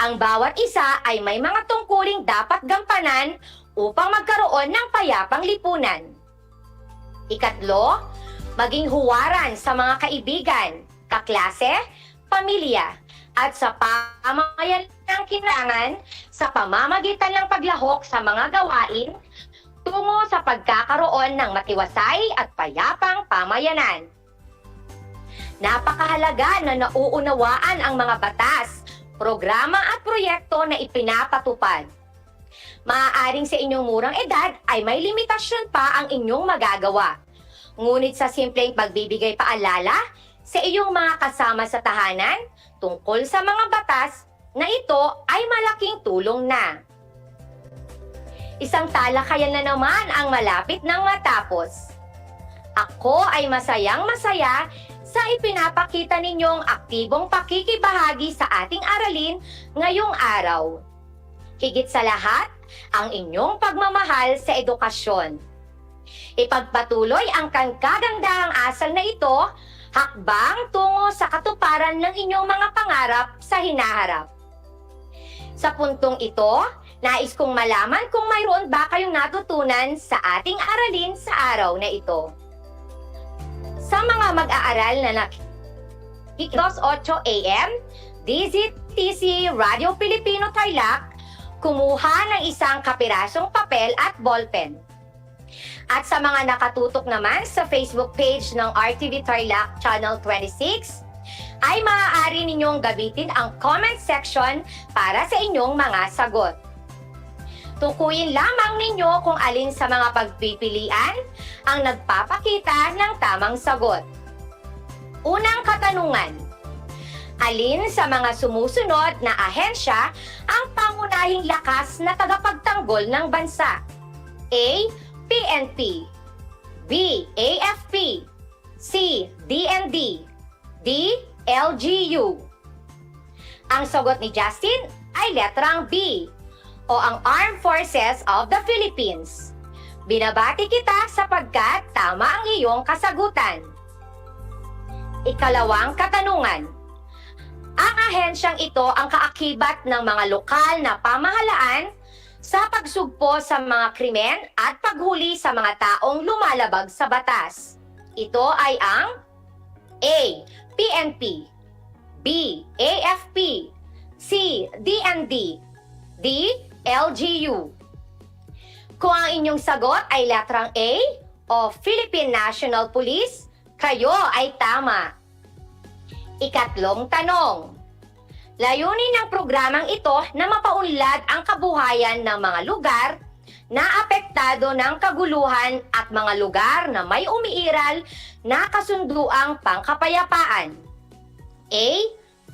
[SPEAKER 2] Ang bawat isa ay may mga tungkuling dapat gampanan upang magkaroon ng payapang lipunan. Ikatlo, maging huwaran sa mga kaibigan, kaklase, pamilya, at sa pamayanan ng kinangan sa pamamagitan ng paglahok sa mga gawain tungo sa pagkakaroon ng matiwasay at payapang pamayanan. Napakahalaga na nauunawaan ang mga batas, programa at proyekto na ipinapatupad. Maaaring sa inyong murang edad ay may limitasyon pa ang inyong magagawa. Ngunit sa simpleng pagbibigay paalala sa iyong mga kasama sa tahanan tungkol sa mga batas na ito ay malaking tulong na. Isang talakayan na naman ang malapit nang matapos. Ako ay masayang-masaya sa ipinapakita ninyong aktibong pakikibahagi sa ating aralin ngayong araw. Higit sa lahat, ang inyong pagmamahal sa edukasyon. Ipagpatuloy ang kagandahang asal na ito, hakbang tungo sa katuparan ng inyong mga pangarap sa hinaharap. Sa puntong ito, nais kong malaman kung mayroon ba kayong natutunan sa ating aralin sa araw na ito. Sa mga mag-aaral na nakikinig 8 AM, DZTC Radio Filipino Tarlac, kumuha ng isang kapirasong papel at ballpen. At sa mga nakatutok naman sa Facebook page ng RTV Tarlac Channel 26, ay maaari ninyong gamitin ang comment section para sa inyong mga sagot. Tukuyin lamang ninyo kung alin sa mga pagpipilian ang nagpapakita ng tamang sagot. Unang katanungan: alin sa mga sumusunod na ahensya ang pangunahing lakas na tagapagtanggol ng bansa? A. PNP, B. AFP, C. DND, D. LGU. Ang sagot ni Justin ay letrang B. o ang Armed Forces of the Philippines? Binabati kita sapagkat tama ang iyong kasagutan. Ikalawang katanungan. Ang ahensyang ito ang kaakibat ng mga lokal na pamahalaan sa pagsugpo sa mga krimen at paghuli sa mga taong lumalabag sa batas. Ito ay ang A. PNP, B. AFP, C. DND, D. LGU. Kung ang inyong sagot ay letrang A o Philippine National Police, kayo ay tama. Ikatlong tanong. Layunin ng programang ito na mapaunlad ang kabuhayan ng mga lugar na apektado ng kaguluhan at mga lugar na may umiiral na kasunduang pangkapayapaan. A.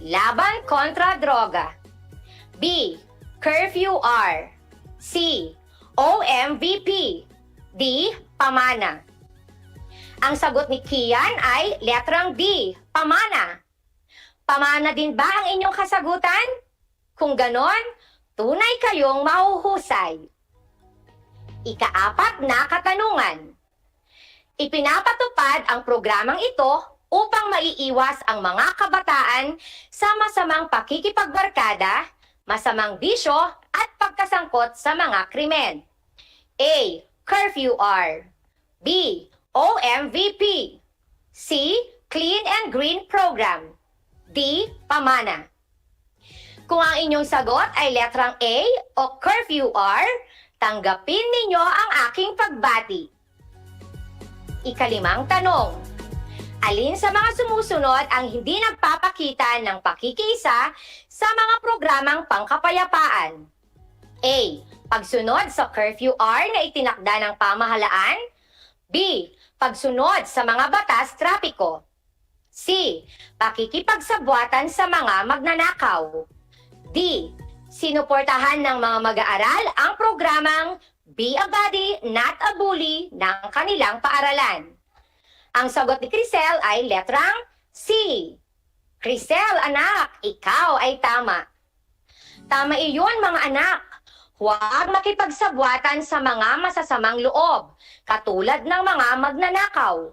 [SPEAKER 2] Laban kontra droga. B. Curfew R. C. OMVP. D. Pamana. Ang sagot ni Kian ay letrang D. Pamana. Pamana din ba ang inyong kasagutan? Kung ganon, tunay kayong mahuhusay. Ikaapat na katanungan. Ipinapatupad ang programang ito upang maiiwas ang mga kabataan sa masamang pakikipagbarkada, masamang bisyo at pagkasangkot sa mga krimen. A. Curfew R. B. OMVP. C. Clean and Green Program. D. Pamana. Kung ang inyong sagot ay letrang A o Curfew R, tanggapin ninyo ang aking pagbati. Ikalimang tanong. Alin sa mga sumusunod ang hindi nagpapakita ng pakikiisa sa mga programang pangkapayapaan? A. Pagsunod sa Curfew R na itinakda ng pamahalaan. B. Pagsunod sa mga batas trapiko. C. Pakikipagsabwatan sa mga magnanakaw. D. Sinuportahan ng mga mag-aaral ang programang Be a Buddy, Not a Bully ng kanilang paaralan. Ang sagot ni Crisel ay letrang C. Crisel, anak, ikaw ay tama. Tama iyon, mga anak. Huwag makipagsabwatan sa mga masasamang loob, katulad ng mga magnanakaw.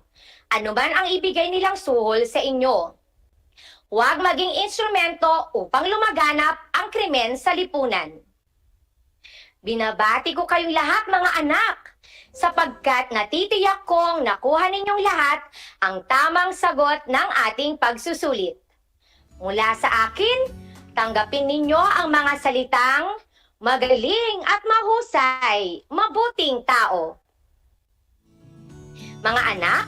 [SPEAKER 2] Ano man ang ibigay nilang suhol sa inyo. Huwag maging instrumento upang lumaganap ang krimen sa lipunan. Binabati ko kayong lahat, mga anak, sapagkat natitiyak kong nakuha ninyong lahat ang tamang sagot ng ating pagsusulit. Mula sa akin, tanggapin ninyo ang mga salitang magaling at mahusay, mabuting tao. Mga anak,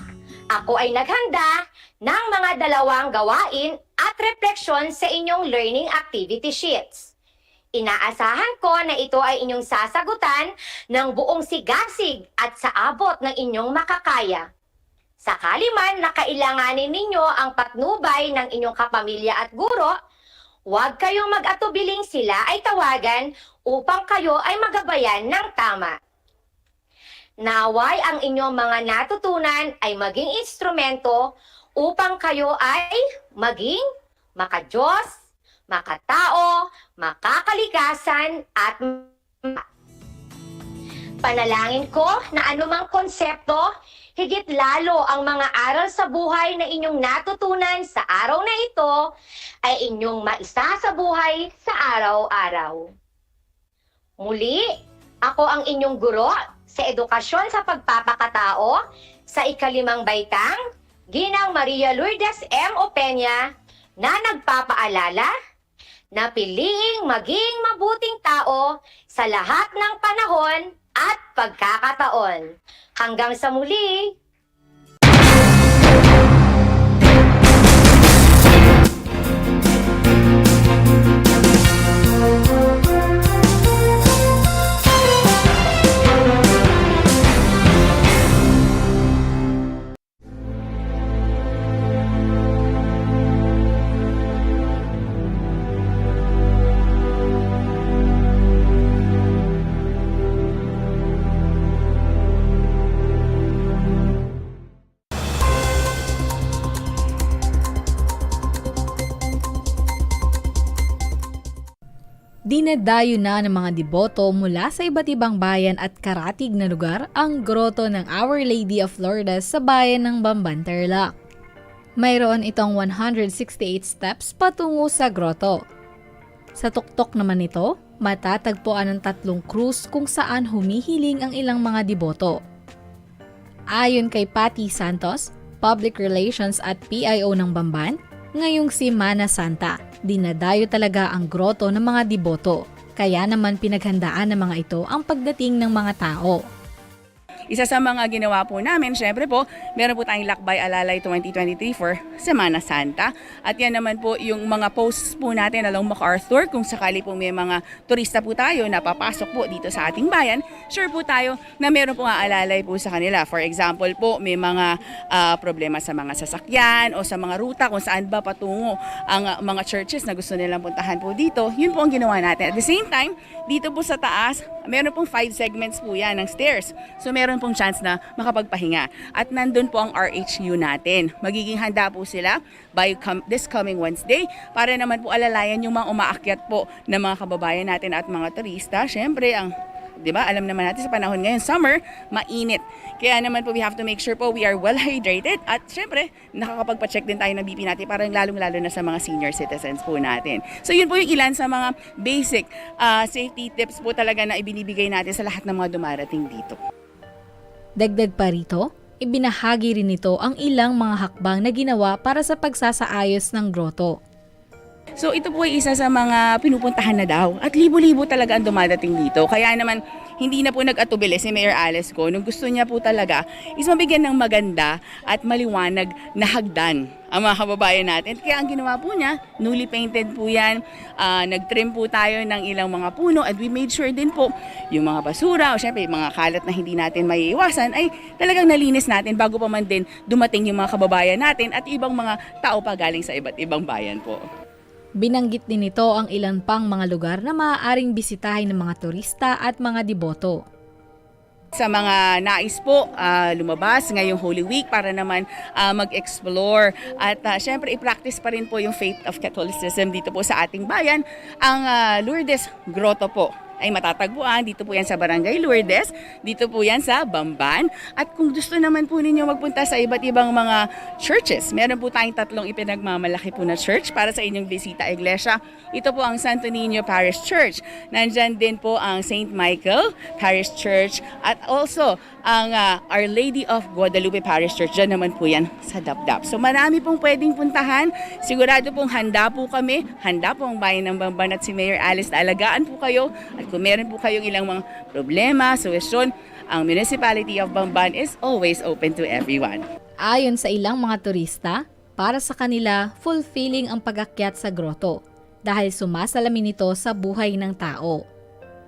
[SPEAKER 2] ako ay naghanda ng mga dalawang gawain at refleksyon sa inyong learning activity sheets. Inaasahan ko na ito ay inyong sasagutan ng buong sigasig at sa abot ng inyong makakaya. Sakali man na kailanganin ninyo ang patnubay ng inyong kapamilya at guro, huwag kayong mag-atubiling sila ay tawagan upang kayo ay magabayan ng tama. Naway ang inyong mga natutunan ay maging instrumento upang kayo ay maging makadiyos, makatao, makakalikasan at panalangin ko na anumang konsepto, higit lalo ang mga aral sa buhay na inyong natutunan sa araw na ito ay inyong maisa sa buhay sa araw-araw. Muli, ako ang inyong guro sa edukasyon sa pagpapakatao sa ikalimang baitang, Ginang Maria Lourdes M. Opeña, na nagpapaalala na piliing maging mabuting tao sa lahat ng panahon at pagkakataon. Hanggang sa muli!
[SPEAKER 1] Dinadayo na ng mga deboto mula sa iba't ibang bayan at karatig na lugar ang groto ng Our Lady of Lourdes sa bayan ng Bamban, Tarlac. Mayroon itong 168 steps patungo sa groto. Sa tuktok naman nito, matatagpuan ang 3 krus kung saan humihiling ang ilang mga deboto. Ayon kay Patty Santos, Public Relations at PIO ng Bamban, ngayong Semana Santa, dinadayo talaga ang groto ng mga deboto. Kaya naman pinaghandaan ng mga ito ang pagdating ng mga tao.
[SPEAKER 3] Isa sa mga ginawa po namin, syempre po, meron po tayong Lakbay Alalay 2023 for Semana Santa. At yan naman po yung mga posts po natin along MacArthur. Kung sakali po may mga turista po tayo na papasok po dito sa ating bayan, sure po tayo na meron po nga alalay po sa kanila. For example po, may mga problema sa mga sasakyan o sa mga ruta kung saan ba patungo ang mga churches na gusto nilang puntahan po dito. Yun po ang ginawa natin. At the same time, dito po sa taas, meron pong 5 segments po yan ng stairs. So meron pong chance na makapagpahinga. At nandun po ang RHU natin. Magiging handa po sila by this coming Wednesday para naman po alalayan yung mga umaakyat po ng mga kababayan natin at mga turista. Syempre, di ba, alam naman natin sa panahon ngayon, summer, mainit. Kaya naman po we have to make sure po we are well hydrated at syempre, nakakapagpa-check din tayo ng BP natin parang lalong-lalo na sa mga senior citizens po natin. So yun po yung ilan sa mga basic safety tips po talaga na ibinibigay natin sa lahat ng mga dumarating dito.
[SPEAKER 1] Dagdag pa rito, ibinahagi rin nito ang ilang mga hakbang na ginawa para sa pagsasaayos ng groto.
[SPEAKER 3] So ito po ay isa sa mga pinupuntahan na daw at libo-libo talaga ang dumadating dito. Kaya naman hindi na po nag-atubili si Mayor Alice ko nung gusto niya po talaga is mabigyan ng maganda at maliwanag na hagdan ang mga kababayan natin. Kaya ang ginawa po niya, newly painted po yan, nag-trim po tayo ng ilang mga puno at we made sure din po yung mga basura o syempre yung mga kalat na hindi natin maiiwasan ay talagang nalinis natin bago pa man din dumating yung mga kababayan natin at ibang mga tao pa galing sa iba't ibang bayan po.
[SPEAKER 1] Binanggit din nito ang ilan pang mga lugar na maaaring bisitahin ng mga turista at mga deboto.
[SPEAKER 3] Sa mga nais po lumabas ngayong Holy Week para naman mag-explore at syempre i-practice pa rin po yung faith of Catholicism dito po sa ating bayan, ang Lourdes Grotto po ay matatagpuan. Dito po yan sa Barangay Lourdes, dito po yan sa Bamban. At kung gusto naman po ninyo magpunta sa iba't ibang mga churches, meron po tayong 3 ipinagmamalaki po na church para sa inyong bisita iglesia. Ito po ang Santo Niño Parish Church. Nandyan din po ang St. Michael Parish Church at also ang Our Lady of Guadalupe Parish Church. Diyan naman po yan sa Dapdap. So marami pong pwedeng puntahan. Sigurado pong handa po kami, handa po ang bayan ng Bamban at si Mayor Alice na alagaan po kayo. At kung meron po kayong ilang mga problema, suwestyon, ang Municipality of Bamban is always open to everyone.
[SPEAKER 1] Ayon sa ilang mga turista, para sa kanila, fulfilling ang pag-akyat sa groto dahil sumasalamin ito sa buhay ng tao.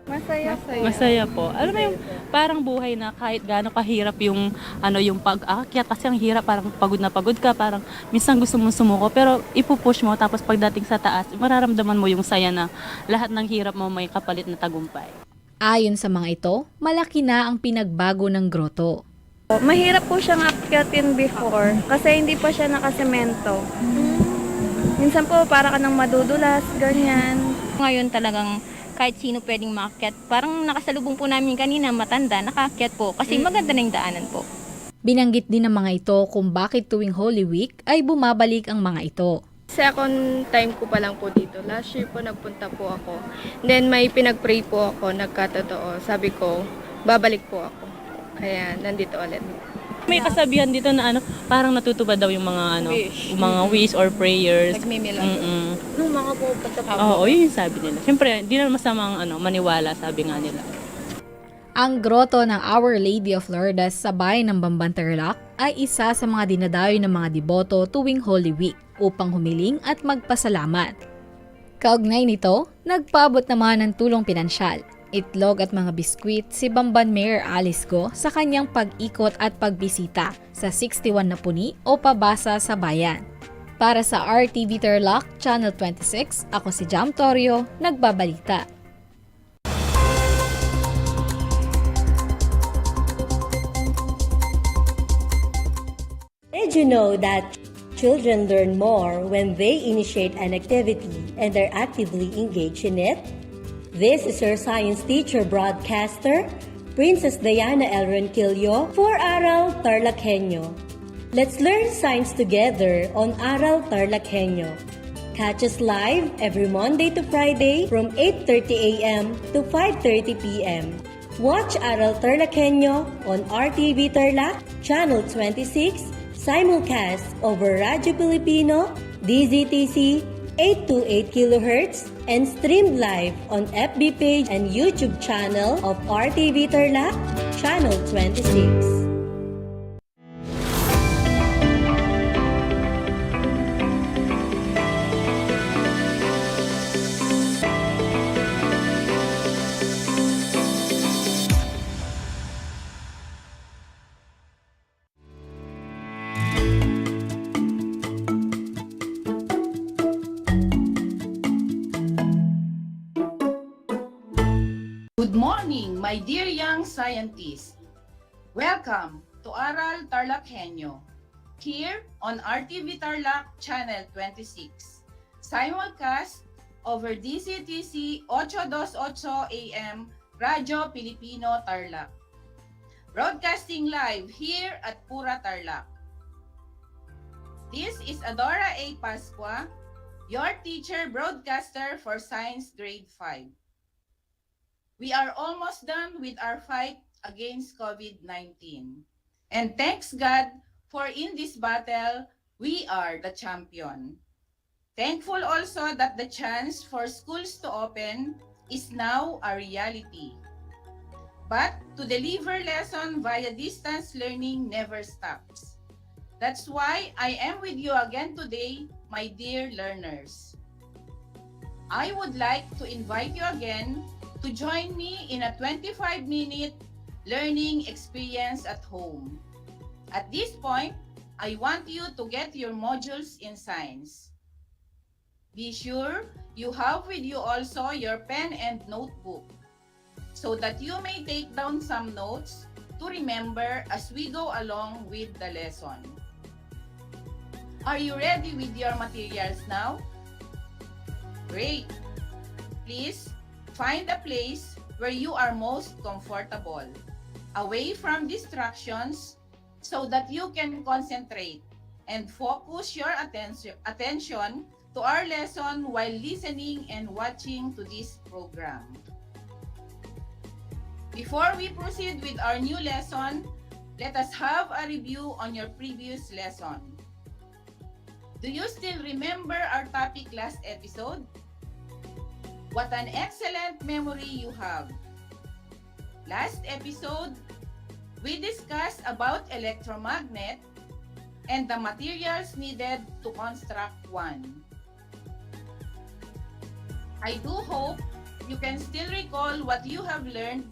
[SPEAKER 25] Masaya po. Alam mo yung parang buhay na kahit gaano kahirap yung yung pag-aakyat kasi ang hirap, parang pagod na pagod ka, parang minsan gusto mong sumuko pero ipupush mo tapos pagdating sa taas mararamdaman mo yung saya na lahat ng hirap mo may kapalit na tagumpay.
[SPEAKER 1] Ayon sa mga ito, malaki na ang pinagbago ng groto.
[SPEAKER 4] Mahirap po siyang akyatin before kasi hindi pa siya nakasemento. Minsan po para ka nang madudulas, ganyan.
[SPEAKER 5] Ngayon talagang kahit sino pwedeng maakyat. Parang nakasalubong po namin kanina, matanda, nakaakyat po kasi maganda na yung daanan po.
[SPEAKER 1] Binanggit din ng mga ito kung bakit tuwing Holy Week ay bumabalik ang mga ito.
[SPEAKER 4] Second time ko pa lang po dito. Last year po nagpunta po ako. Then may pinag-pray po ako, nagkatotoo. Sabi ko, babalik po ako. Kaya nandito ulit.
[SPEAKER 25] May kasabihan dito na parang natutupad daw yung mga mga wish or prayers.
[SPEAKER 4] Nagmimilagro. Nung mga pupunta po.
[SPEAKER 25] Oo, yun yung sabi nila. Siyempre, di na masamang maniwala, sabi nga nila.
[SPEAKER 1] Ang groto ng Our Lady of Lourdes sa bayan ng Bamban, Tarlac ay isa sa mga dinadayo ng mga deboto tuwing Holy Week upang humiling at magpasalamat. Kaugnay nito, nagpaabot naman ng tulong pinansyal, itlog at mga biskwit si Bamban Mayor Alice Go sa kanyang pag-ikot at pagbisita sa 61 na puni o pabasa sa bayan. Para sa RTV Tarlac, Channel 26, ako si Jam Torio, nagbabalita.
[SPEAKER 11] Did you know that children learn more when they initiate an activity and are actively engaged in it? This is your science teacher broadcaster, Princess Diana L. Ronquillo for Aral TarlakHenyo. Let's learn science together on Aral TarlakHenyo. Catch us live every Monday to Friday from 8:30 a.m. to 5:30 p.m. Watch Aral TarlakHenyo on RTV Tarlac, Channel 26, simulcast over Radyo Pilipino, DZTC 828 kHz, and streamed live on FB page and YouTube channel of RTV Tarlac, Channel 26.
[SPEAKER 6] Good morning, my dear young scientists. Welcome to Aral TarlakHenyo, here on RTV Tarlac Channel 26, simulcast over DCTC 828 AM Radyo Pilipino Tarlac, broadcasting live here at Pura Tarlac. This is Adora A. Pascua, your teacher broadcaster for Science Grade 5. We are almost done with our fight against COVID-19. And thanks God for in this battle, we are the champion. Thankful also that the chance for schools to open is now a reality. But to deliver lesson via distance learning never stops. That's why I am with you again today, my dear learners. I would like to invite you again to join me in a 25-minute learning experience at home. At this point, I want you to get your modules in science. Be sure you have with you also your pen and notebook so that you may take down some notes to remember as we go along with the lesson. Are you ready with your materials now? Great! Please find a place where you are most comfortable, away from distractions, so that you can concentrate and focus your attention to our lesson while listening and watching to this program. Before we proceed with our new lesson, let us have a review on your previous lesson. Do you still remember our topic last episode? What an excellent memory you have. Last episode, we discussed about electromagnet and the materials needed to construct one. I do hope you can still recall what you have learned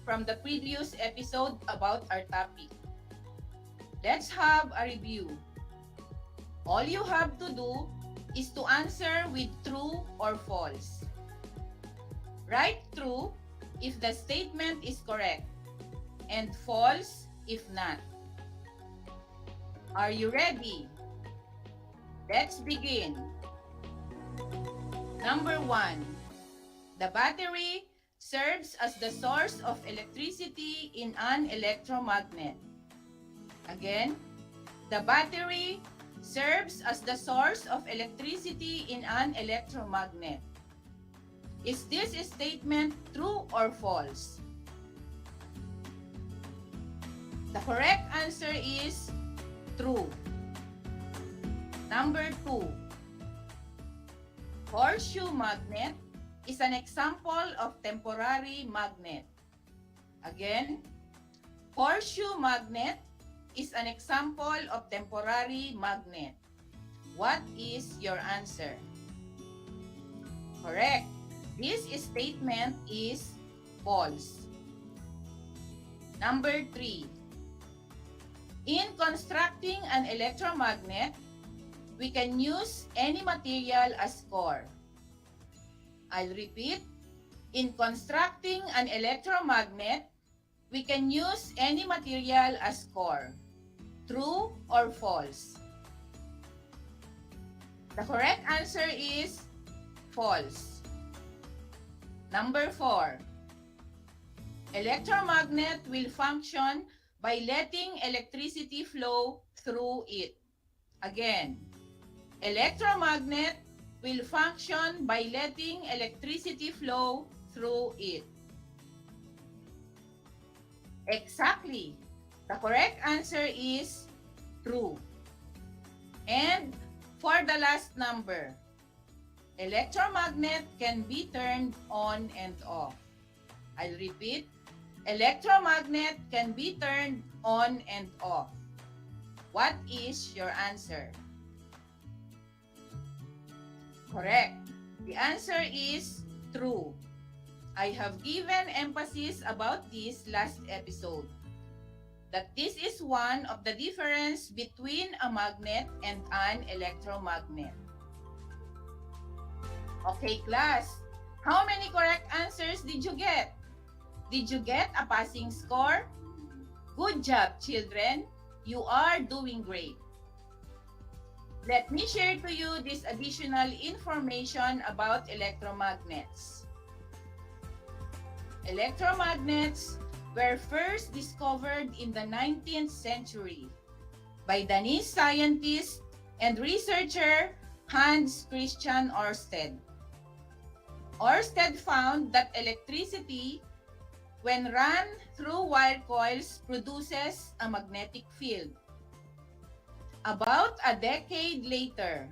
[SPEAKER 6] from the previous episode about our topic. Let's have a review. All you have to do is to answer with true or false. Write true if the statement is correct and false if not. Are you ready? Let's begin. Number 1. The battery serves as the source of electricity in an electromagnet. Again, the battery serves as the source of electricity in an electromagnet. Is this statement true or false? The correct answer is true. Number 2. Horseshoe magnet is an example of temporary magnet. Again, horseshoe magnet is an example of temporary magnet. What is your answer? Correct. This statement is false. Number 3. In constructing an electromagnet, we can use any material as core. I'll repeat. In constructing an electromagnet, we can use any material as core. True or false? The correct answer is false. Number 4. Electromagnet will function by letting electricity flow through it. Again, electromagnet will function by letting electricity flow through it. Exactly. The correct answer is true. And for the last number, electromagnet can be turned on and off. I'll repeat, electromagnet can be turned on and off. What is your answer? Correct. The answer is true. I have given emphasis about this last episode, that this is one of the difference between a magnet and an electromagnet. Okay, class. How many correct answers did you get? Did you get a passing score? Good job, children. You are doing great. Let me share to you this additional information about electromagnets. Electromagnets were first discovered in the 19th century by Danish scientist and researcher Hans Christian Ørsted. Ørsted found that electricity, when run through wire coils, produces a magnetic field. About a decade later,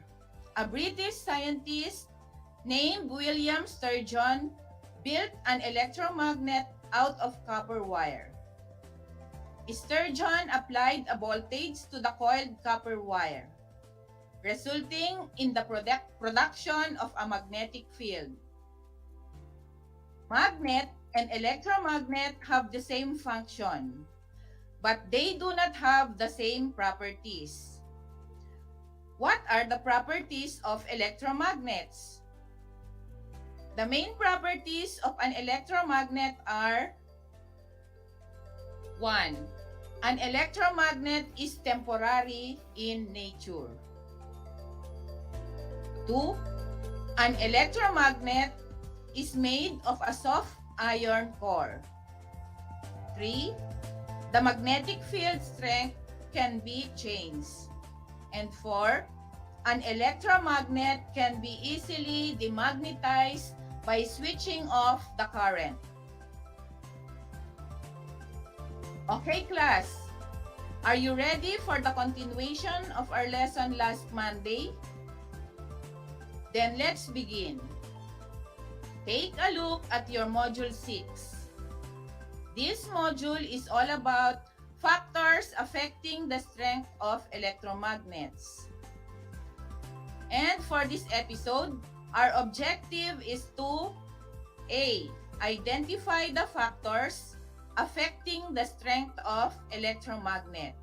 [SPEAKER 6] a British scientist named William Sturgeon built an electromagnet out of copper wire. Sturgeon applied a voltage to the coiled copper wire, resulting in the production of a magnetic field. Magnet and electromagnet have the same function, but they do not have the same properties. What are the properties of electromagnets? The main properties of an electromagnet are: 1. An electromagnet is temporary in nature. 2. An electromagnet is made of a soft iron core. 3. The magnetic field strength can be changed. And 4. An electromagnet can be easily demagnetized by switching off the current. Okay, class. Are you ready for the continuation of our lesson last Monday? Then let's begin. Take a look at your Module 6. This module is all about factors affecting the strength of electromagnets. And for this episode, our objective is to A. Identify the factors affecting the strength of electromagnet.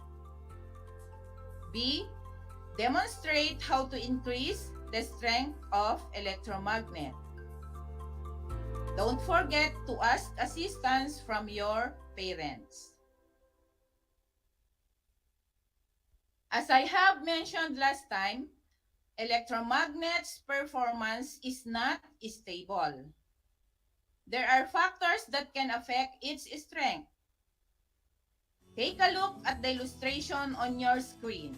[SPEAKER 6] B. Demonstrate how to increase the strength of electromagnet. Don't forget to ask assistance from your parents. As I have mentioned last time, electromagnet's performance is not stable. There are factors that can affect its strength. Take a look at the illustration on your screen.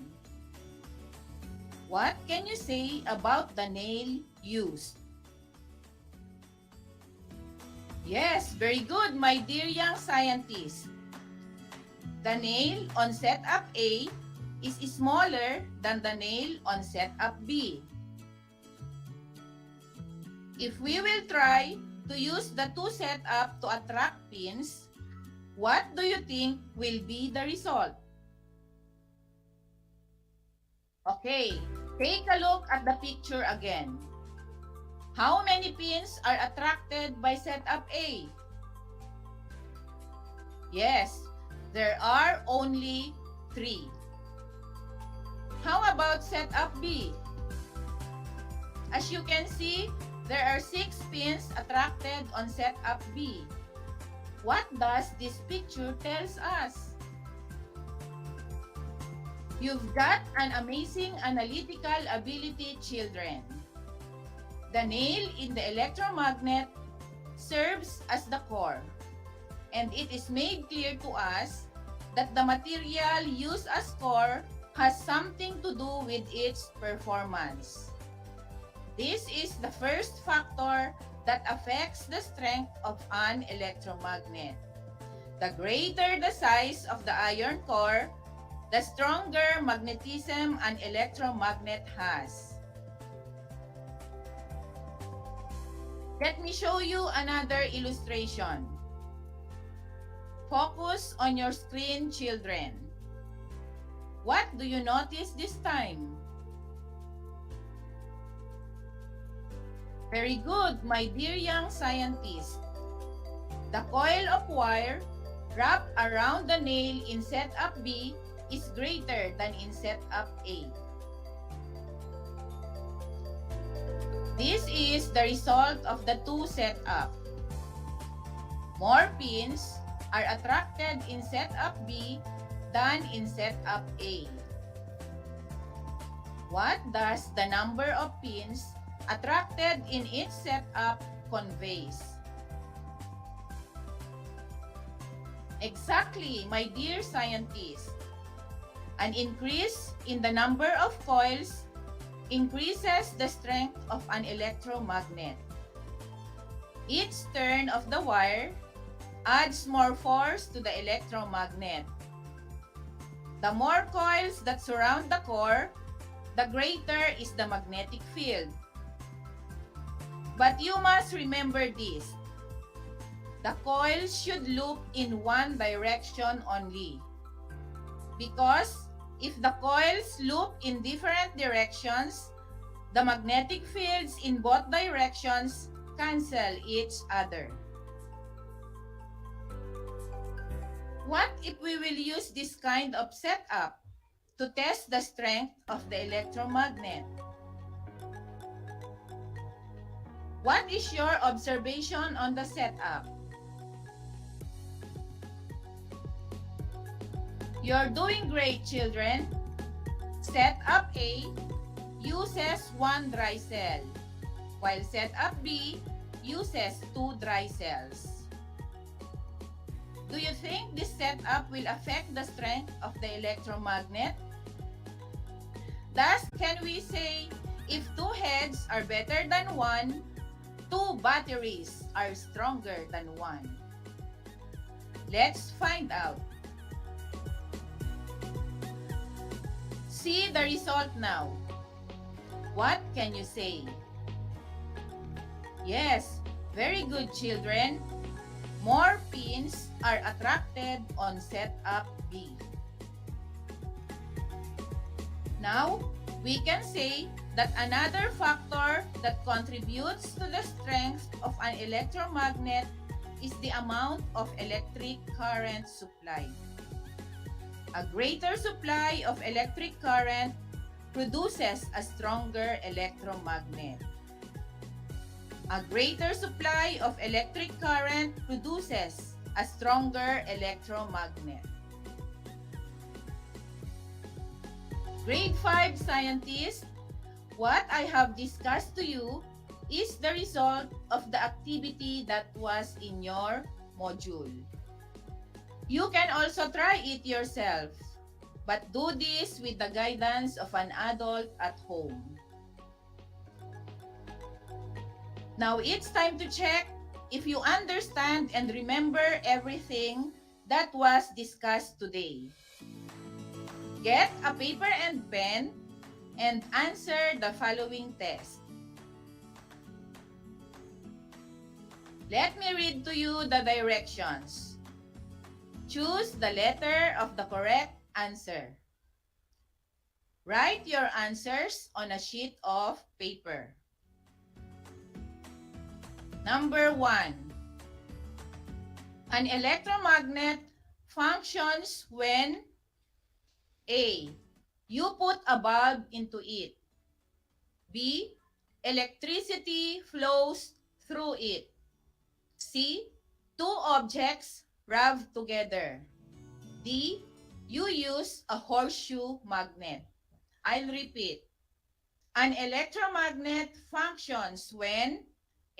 [SPEAKER 6] What can you say about the nail used? Yes, very good, my dear young scientist. The nail on setup A is smaller than the nail on setup B. If we will try to use the two setup to attract pins, what do you think will be the result? Okay, take a look at the picture again. How many pins are attracted by setup A? Yes, there are only 3. How about setup B? As you can see, there are 6 pins attracted on setup B. What does this picture tells us? You've got an amazing analytical ability, children. The nail in the electromagnet serves as the core, and it is made clear to us that the material used as core has something to do with its performance. This is the first factor that affects the strength of an electromagnet. The greater the size of the iron core, the stronger magnetism an electromagnet has. Let me show you another illustration. Focus on your screen, children. What do you notice this time? Very good, my dear young scientist. The coil of wire wrapped around the nail in setup B is greater than in setup A. This is the result of the two setup. More pins are attracted in setup B than in setup A. What does the number of pins attracted in each setup conveys? Exactly, my dear scientist. An increase in the number of coils increases the strength of an electromagnet. Each turn of the wire adds more force to the electromagnet. The more coils that surround the core, the greater is the magnetic field. But you must remember this. The coils should loop in one direction only. Because if the coils loop in different directions, the magnetic fields in both directions cancel each other. What if we will use this kind of setup to test the strength of the electromagnet? What is your observation on the setup? You're doing great, children. Setup A uses one dry cell, while setup B uses two dry cells. Do you think this setup will affect the strength of the electromagnet? Thus, can we say, if two heads are better than one, two batteries are stronger than one? Let's find out. See the result now. What can you say? Yes, very good, children. More pins are attracted on setup B. Now, we can say that another factor that contributes to the strength of an electromagnet is the amount of electric current supplied. A greater supply of electric current produces a stronger electromagnet. A greater supply of electric current produces a stronger electromagnet. Grade 5 scientists, what I have discussed to you is the result of the activity that was in your module. You can also try it yourself, but do this with the guidance of an adult at home. Now it's time to check if you understand and remember everything that was discussed today. Get a paper and pen and answer the following test. Let me read to you the directions. Choose the letter of the correct answer. Write your answers on a sheet of paper. Number 1. An electromagnet functions when A. You put a bulb into it. B. Electricity flows through it. C. Two objects rub together. D. You use a horseshoe magnet. I'll repeat. An electromagnet functions when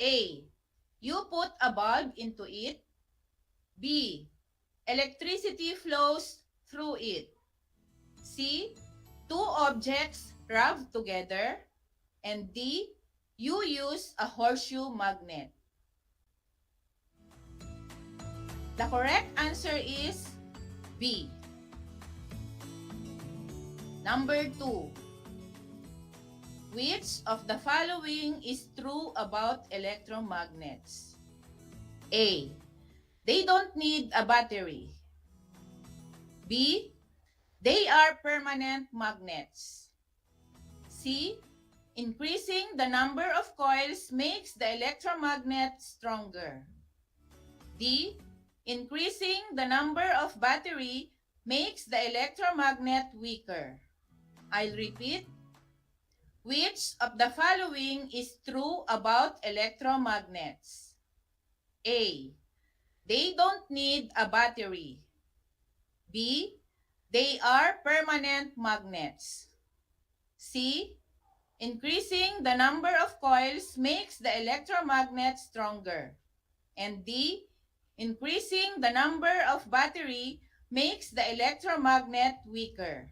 [SPEAKER 6] A. You put a bulb into it. B. Electricity flows through it. C. Two objects rub together. And D. You use a horseshoe magnet. The correct answer is B. Number 2. Which of the following is true about electromagnets? A. They don't need a battery. B. They are permanent magnets. C. Increasing the number of coils makes the electromagnet stronger. D. Increasing the number of battery makes the electromagnet weaker. I'll repeat. Which of the following is true about electromagnets? A. They don't need a battery. B. They are permanent magnets. C. Increasing the number of coils makes the electromagnet stronger. And D. Increasing the number of battery makes the electromagnet weaker.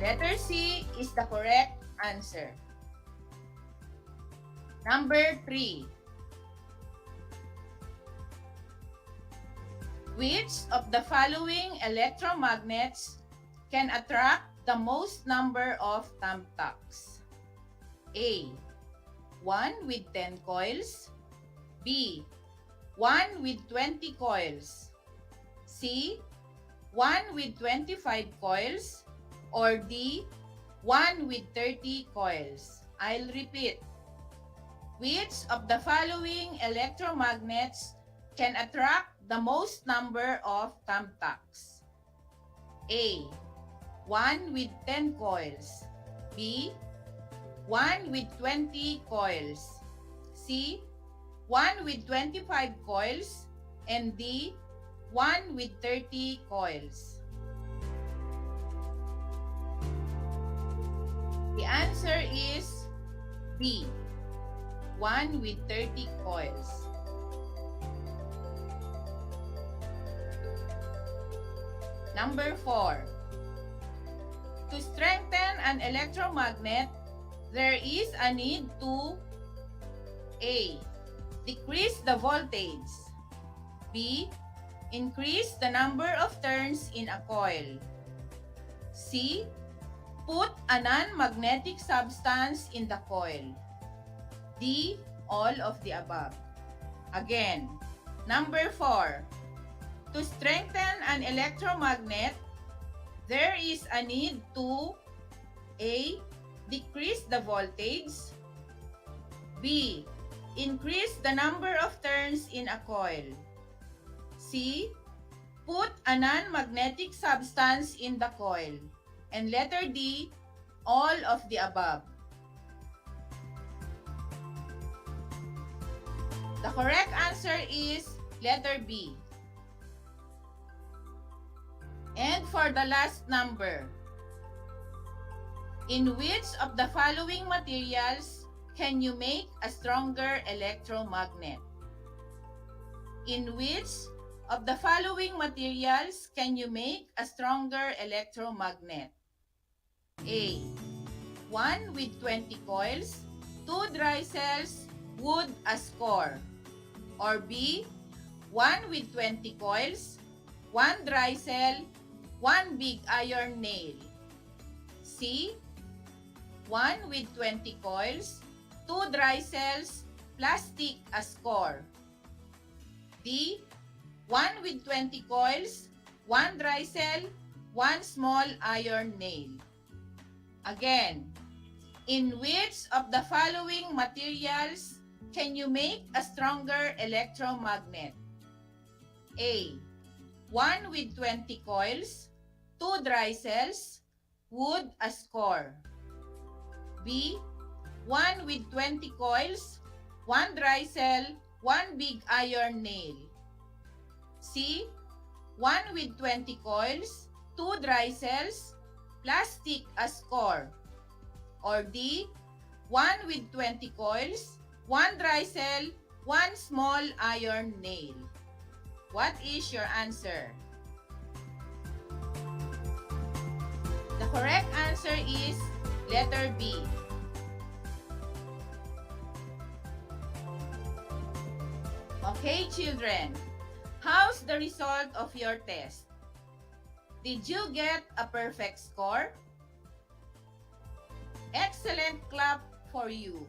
[SPEAKER 6] Letter C is the correct answer. Number 3. Which of the following electromagnets can attract the most number of thumbtacks? A. 1 with 10 coils. B. 1 with 20 coils. C. 1 with 25 coils. Or D. 1 with 30 coils. I'll repeat. Which of the following electromagnets can attract the most number of thumbtacks? A. 1 with 10 coils. B. 1 with 20 coils. C. 1 with 25 coils. And D. 1 with 30 coils. The answer is B. 1 with 30 coils. Number 4. To strengthen an electromagnet, there is a need to A. Decrease the voltage. B. Increase the number of turns in a coil. C. Put a non-magnetic substance in the coil. D. All of the above. Again, number 4. To strengthen an electromagnet, there is a need to A. Decrease the voltage. B. Increase the number of turns in a coil. C. Put a non-magnetic substance in the coil. And letter D, all of the above. The correct answer is letter B. And for the last number, in which of the following materials can you make a stronger electromagnet? In which of the following materials can you make a stronger electromagnet? A. 1 with 20 coils, 2 dry cells, wood as core. Or B. 1 with 20 coils, 1 dry cell, 1 big iron nail. C. 1 with 20 coils, 2 dry cells, plastic as core. D. 1 with 20 coils, 1 dry cell, 1 small iron nail. Again, in which of the following materials can you make a stronger electromagnet? A. 1 with 20 coils, 2 dry cells, wood as core. B. 1 with 20 coils, 1 dry cell, 1 big iron nail. C. 1 with 20 coils, 2 dry cells, plastic as core. Or D. 1 with 20 coils, 1 dry cell, 1 small iron nail. What is your answer? The correct answer is letter B. Okay, children, how's the result of your test? Did you get a perfect score? Excellent, clap for you.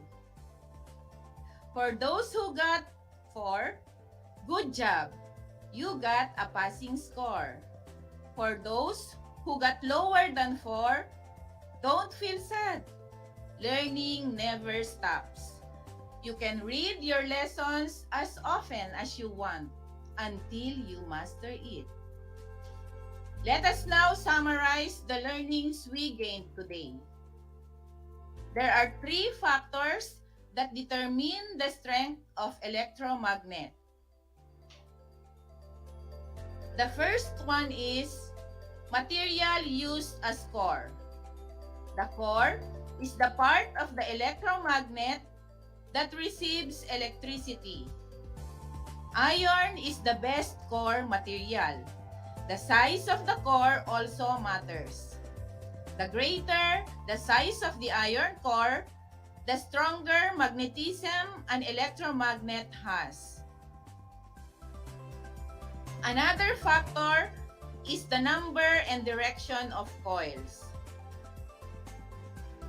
[SPEAKER 6] For those who got 4, good job. You got a passing score. For those who got lower than 4, don't feel sad. Learning never stops. You can read your lessons as often as you want until you master it. Let us now summarize the learnings we gained today. There are 3 factors that determine the strength of electromagnet. The first one is material used as core. The core is the part of the electromagnet that receives electricity. Iron is the best core material. The size of the core also matters. The greater the size of the iron core, the stronger magnetism an electromagnet has. Another factor is the number and direction of coils.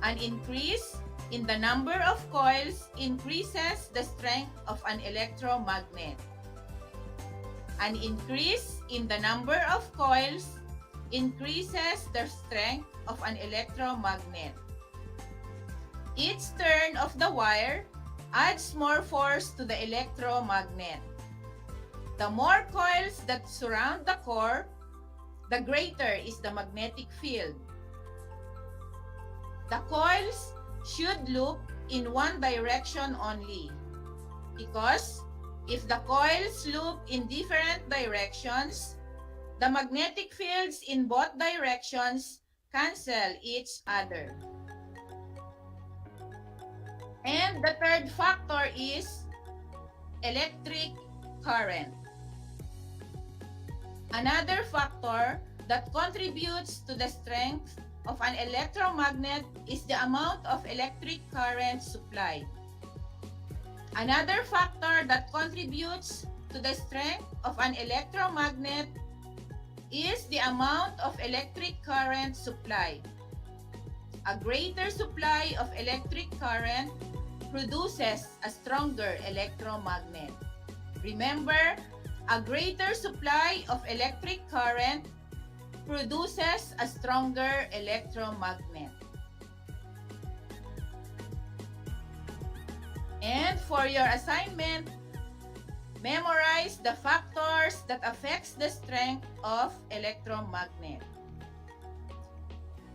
[SPEAKER 6] An increase in the number of coils increases the strength of an electromagnet. An increase in the number of coils increases the strength of an electromagnet. Each turn of the wire adds more force to the electromagnet. The more coils that surround the core, the greater is the magnetic field. The coils should loop in one direction only, because if the coils loop in different directions, the magnetic fields in both directions cancel each other. And the third factor is electric current. Another factor that contributes to the strength of an electromagnet is the amount of electric current supplied. Another factor that contributes to the strength of an electromagnet is the amount of electric current supplied. A greater supply of electric current produces a stronger electromagnet. Remember, a greater supply of electric current produces a stronger electromagnet. And for your assignment, memorize the factors that affects the strength of electromagnet.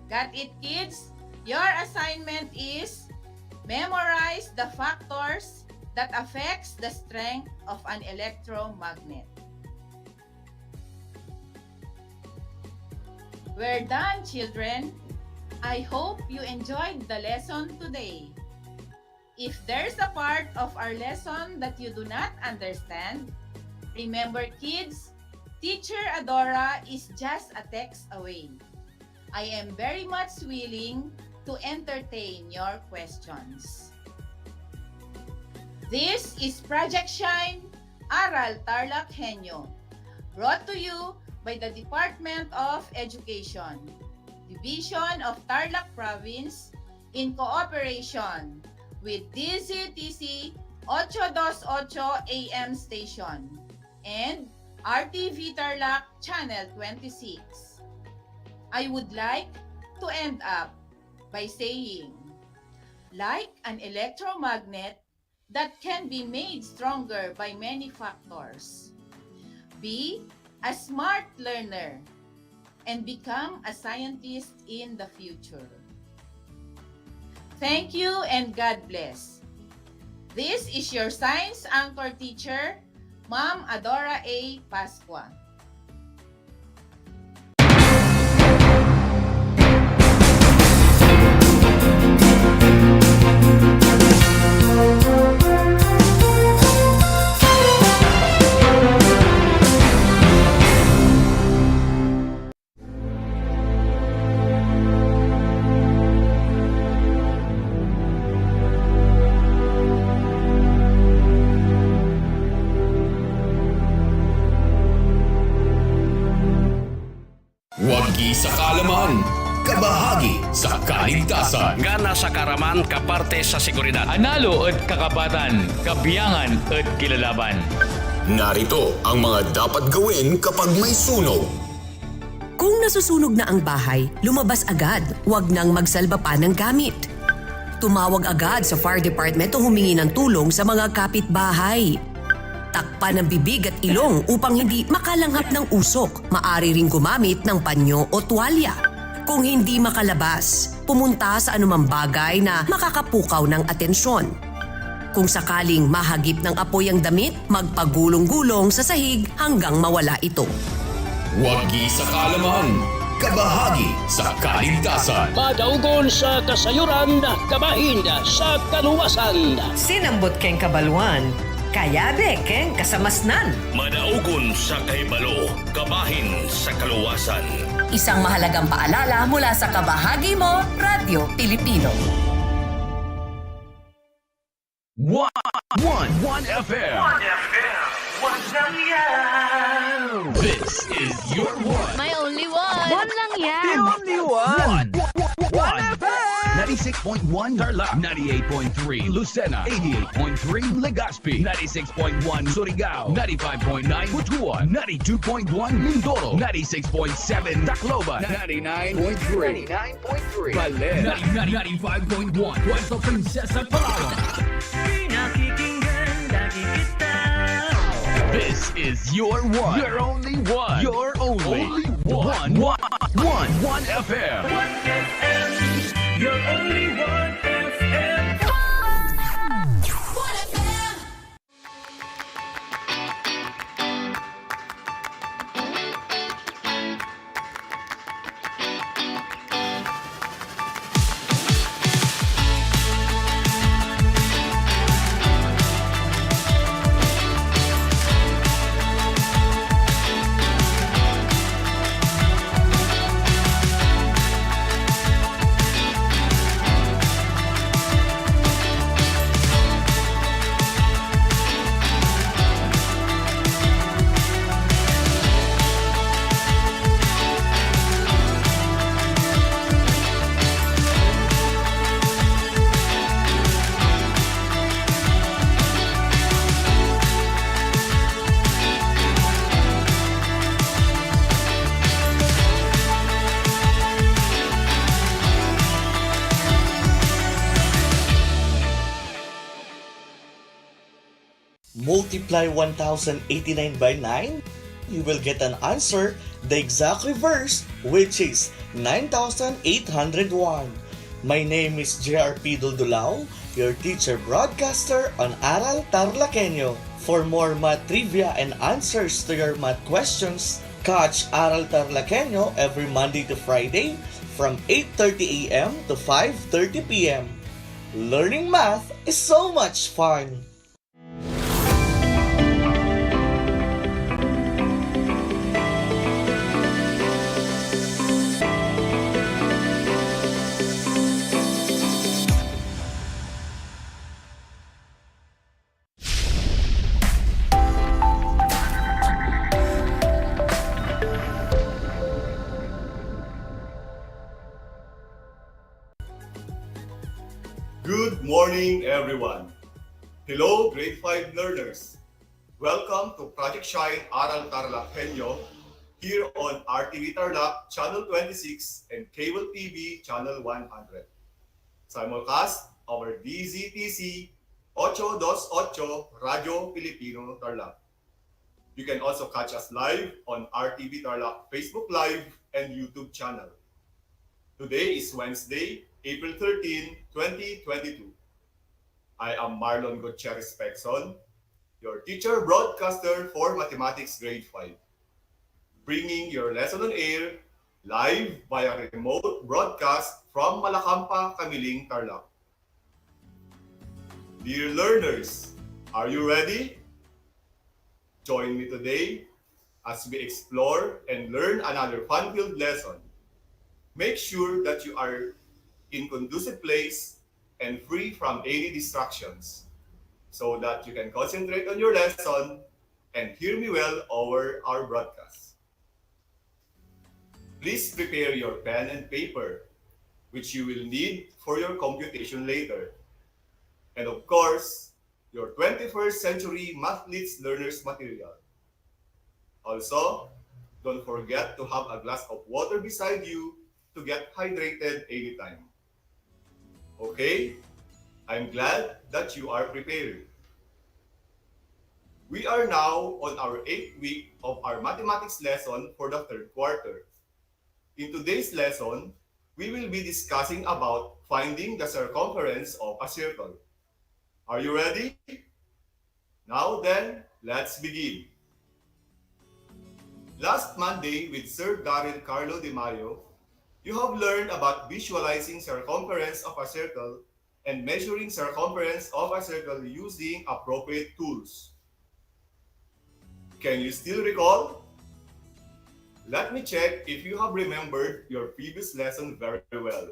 [SPEAKER 6] Got it, kids? Your assignment is memorize the factors that affects the strength of an electromagnet. We're done, children. I hope you enjoyed the lesson today. If there's a part of our lesson that you do not understand, remember, kids, Teacher Adora is just a text away. I am very much willing to entertain your questions. This is Project Shine, Aral TarlakHenyo, brought to you by the Department of Education, Division of Tarlac Province, in cooperation with DZTC 828 AM station and RTV Tarlac Channel 26. I would like to end up by saying, like an electromagnet that can be made stronger by many factors, be a smart learner and become a scientist in the future. Thank you and God bless. This is your science anchor teacher, Ma'am Adora A. Pascua.
[SPEAKER 19] sa kaligtasan.
[SPEAKER 7] Nga nasa karaman kaparte sa seguridad.
[SPEAKER 19] Analo at kakapatan, kabiyangan at kilalaban. Narito ang mga dapat gawin kapag may sunog.
[SPEAKER 8] Kung nasusunog na ang bahay, lumabas agad. Huwag nang magsalba pa ng gamit. Tumawag agad sa fire department o humingi ng tulong sa mga kapitbahay. Takpan ang bibig at ilong upang hindi makalanghap ng usok. Maari ring gumamit ng panyo o tuwalya. Kung hindi makalabas, pumunta sa anumang bagay na makakapukaw ng atensyon. Kung sakaling mahagip ng apoy ang damit, magpagulong-gulong sa sahig hanggang mawala ito.
[SPEAKER 19] Wagi sa kaalaman, kabahagi sa kaligtasan.
[SPEAKER 7] Madaugon sa kasayuran, kabahin sa kaluwasan.
[SPEAKER 8] Sinambot keng kabaluan, kayabe keng kasamasnan.
[SPEAKER 7] Madaugon sa kahibalo, kabahin sa kaluwasan.
[SPEAKER 8] Isang mahalagang paalala mula sa kabahagi mo, Radyo Pilipino.
[SPEAKER 19] 1 FM. This is your one.
[SPEAKER 10] My only one. One lang yan.
[SPEAKER 19] The only one. 1 FM. 96.1 Tarlac, 98.3 Lucena, 88.3 Legazpi, 96.1 Surigao, 95.9 Butuan, 92.1 Mindoro, 96.7 Tacloban, 99.3 Baler, 95.1 Puerto Princesa, Palawan. This is your one. Your only one. Your only one. 1 FM. 1 FM. Your only one FM. 1 FM.
[SPEAKER 12] Multiply 1089 by 9, you will get an answer, the exact reverse, which is 9,801. My name is JRP Duldulao, your teacher broadcaster on Aral TarlakHenyo. For more math trivia and answers to your math questions, catch Aral TarlakHenyo every Monday to Friday from 8:30 a.m. to 5:30 p.m. Learning math is so much fun!
[SPEAKER 13] Good morning, everyone. Hello, grade 5 learners. Welcome to Project Shine Aral TarlakHenyo here on RTV Tarlac, Channel 26 and Cable TV, Channel 100. Simulcast over DZTC 828 Radio Filipino Tarlac. You can also catch us live on RTV Tarlac Facebook Live and YouTube channel. Today is Wednesday, April 13, 2022. I am Marlon Gutierrez Pexon, your teacher broadcaster for Mathematics Grade 5, bringing your lesson on air live via remote broadcast from Malacampa, Camiling, Tarlac. Dear learners, are you ready? Join me today as we explore and learn another fun-filled lesson. Make sure that you are in conducive place and free from any distractions so that you can concentrate on your lesson and hear me well over our broadcast. Please prepare your pen and paper. which you will need for your computation later. And of course, your 21st century Mathlets Learners material. Also, don't forget to have a glass of water beside you to get hydrated anytime. Okay? I'm glad that you are prepared. We are now on our 8th week of our mathematics lesson for the 3rd quarter. In today's lesson, we will be discussing about finding the circumference of a circle. Are you ready? Now then, let's begin. Last Monday with Sir Daryl Carlo de Mayo, you have learned about visualizing circumference of a circle and measuring circumference of a circle using appropriate tools. Can you still recall? Let me check if you have remembered your previous lesson very well.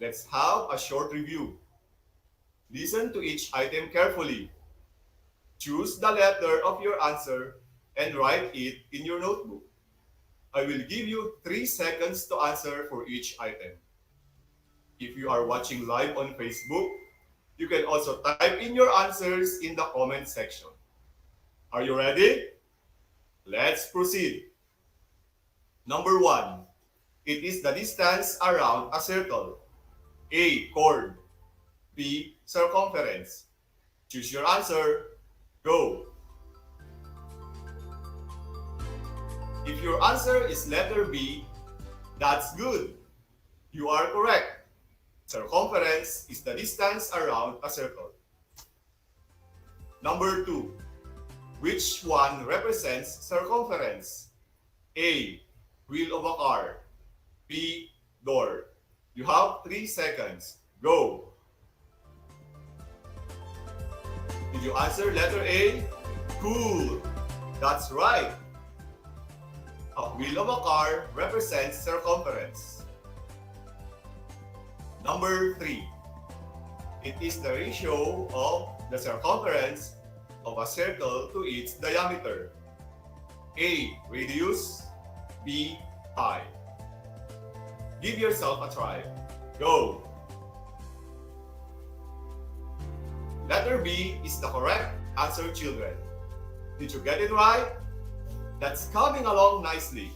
[SPEAKER 13] Let's have a short review. Listen to each item carefully. Choose the letter of your answer and write it in your notebook. I will give you 3 seconds to answer for each item. If you are watching live on Facebook, you can also type in your answers in the comment section. Are you ready? Let's proceed. Number 1. It is the distance around a circle. A. Chord. B. Circumference. Choose your answer. Go. If your answer is letter B, that's good. You are correct. Circumference is the distance around a circle. Number 2. Which one represents circumference? A. Wheel of a car. B. Door. You have 3 seconds. Go. Did you answer letter A? Cool. That's right. A wheel of a car represents circumference. Number 3. It is the ratio of the circumference of a circle to its diameter. A. Radius. B. Pi. Give yourself a try. Go. Letter B is the correct answer, children. Did you get it right? That's coming along nicely.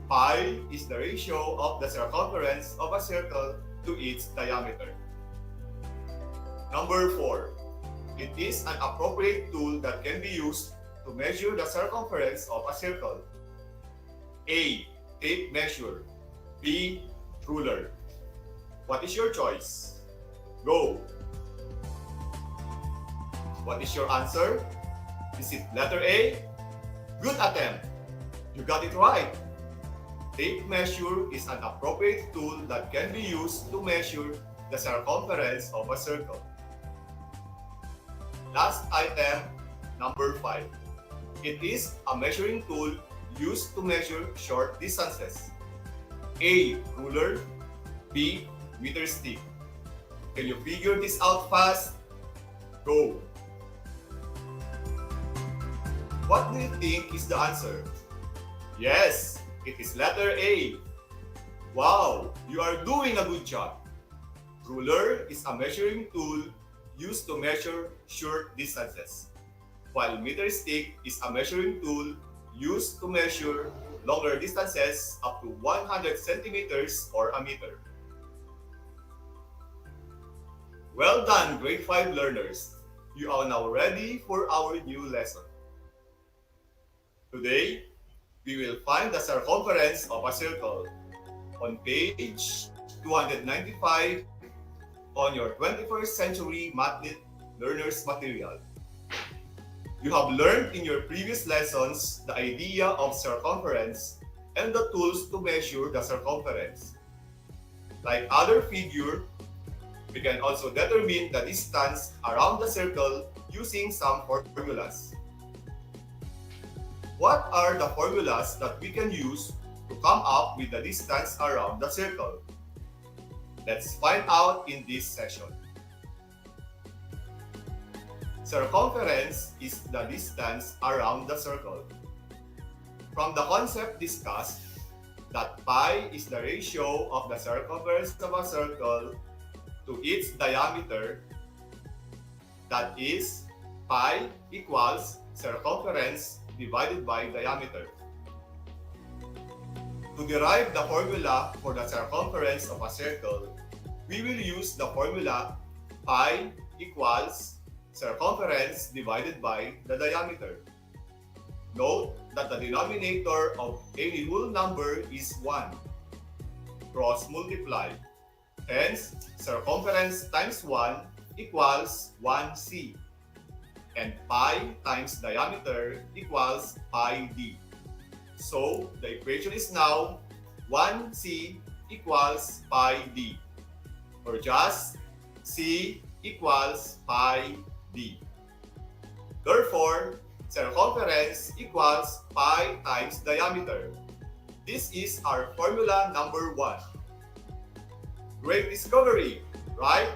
[SPEAKER 13] Pi is the ratio of the circumference of a circle to its diameter. Number 4. It is an appropriate tool that can be used to measure the circumference of a circle. A. Tape measure. B. Ruler. What is your choice? Go. What is your answer? Is it letter A? Good attempt. You got it right. Tape measure is an appropriate tool that can be used to measure the circumference of a circle. Last item, number 5. It is a measuring tool used to measure short distances. A. Ruler. B. Meter stick. Can you figure this out fast? Go. What do you think is the answer? Yes, it is letter A. Wow, you are doing a good job. Ruler is a measuring tool used to measure short distances, while meter stick is a measuring tool used to measure longer distances up to 100 centimeters or a meter. Well done, grade 5 learners. You are now ready for our new lesson. Today, we will find the circumference of a circle on page 295 on your 21st century Mathlete Learners material. You have learned in your previous lessons the idea of circumference and the tools to measure the circumference. Like other figure, we can also determine the distance around the circle using some formulas. What are the formulas that we can use to come up with the distance around the circle? Let's find out in this session. Circumference is the distance around the circle. From the concept discussed, that pi is the ratio of the circumference of a circle to its diameter, that is, pi equals circumference divided by diameter. To derive the formula for the circumference of a circle, we will use the formula pi equals circumference divided by the diameter. Note that the denominator of any whole number is 1. Cross multiply. Hence, circumference times 1 equals 1c. And pi times diameter equals pi d. So, the equation is now 1c equals pi d. Or just c equals pi d. Therefore, circumference equals pi times diameter. This is our formula number 1. Great discovery, right?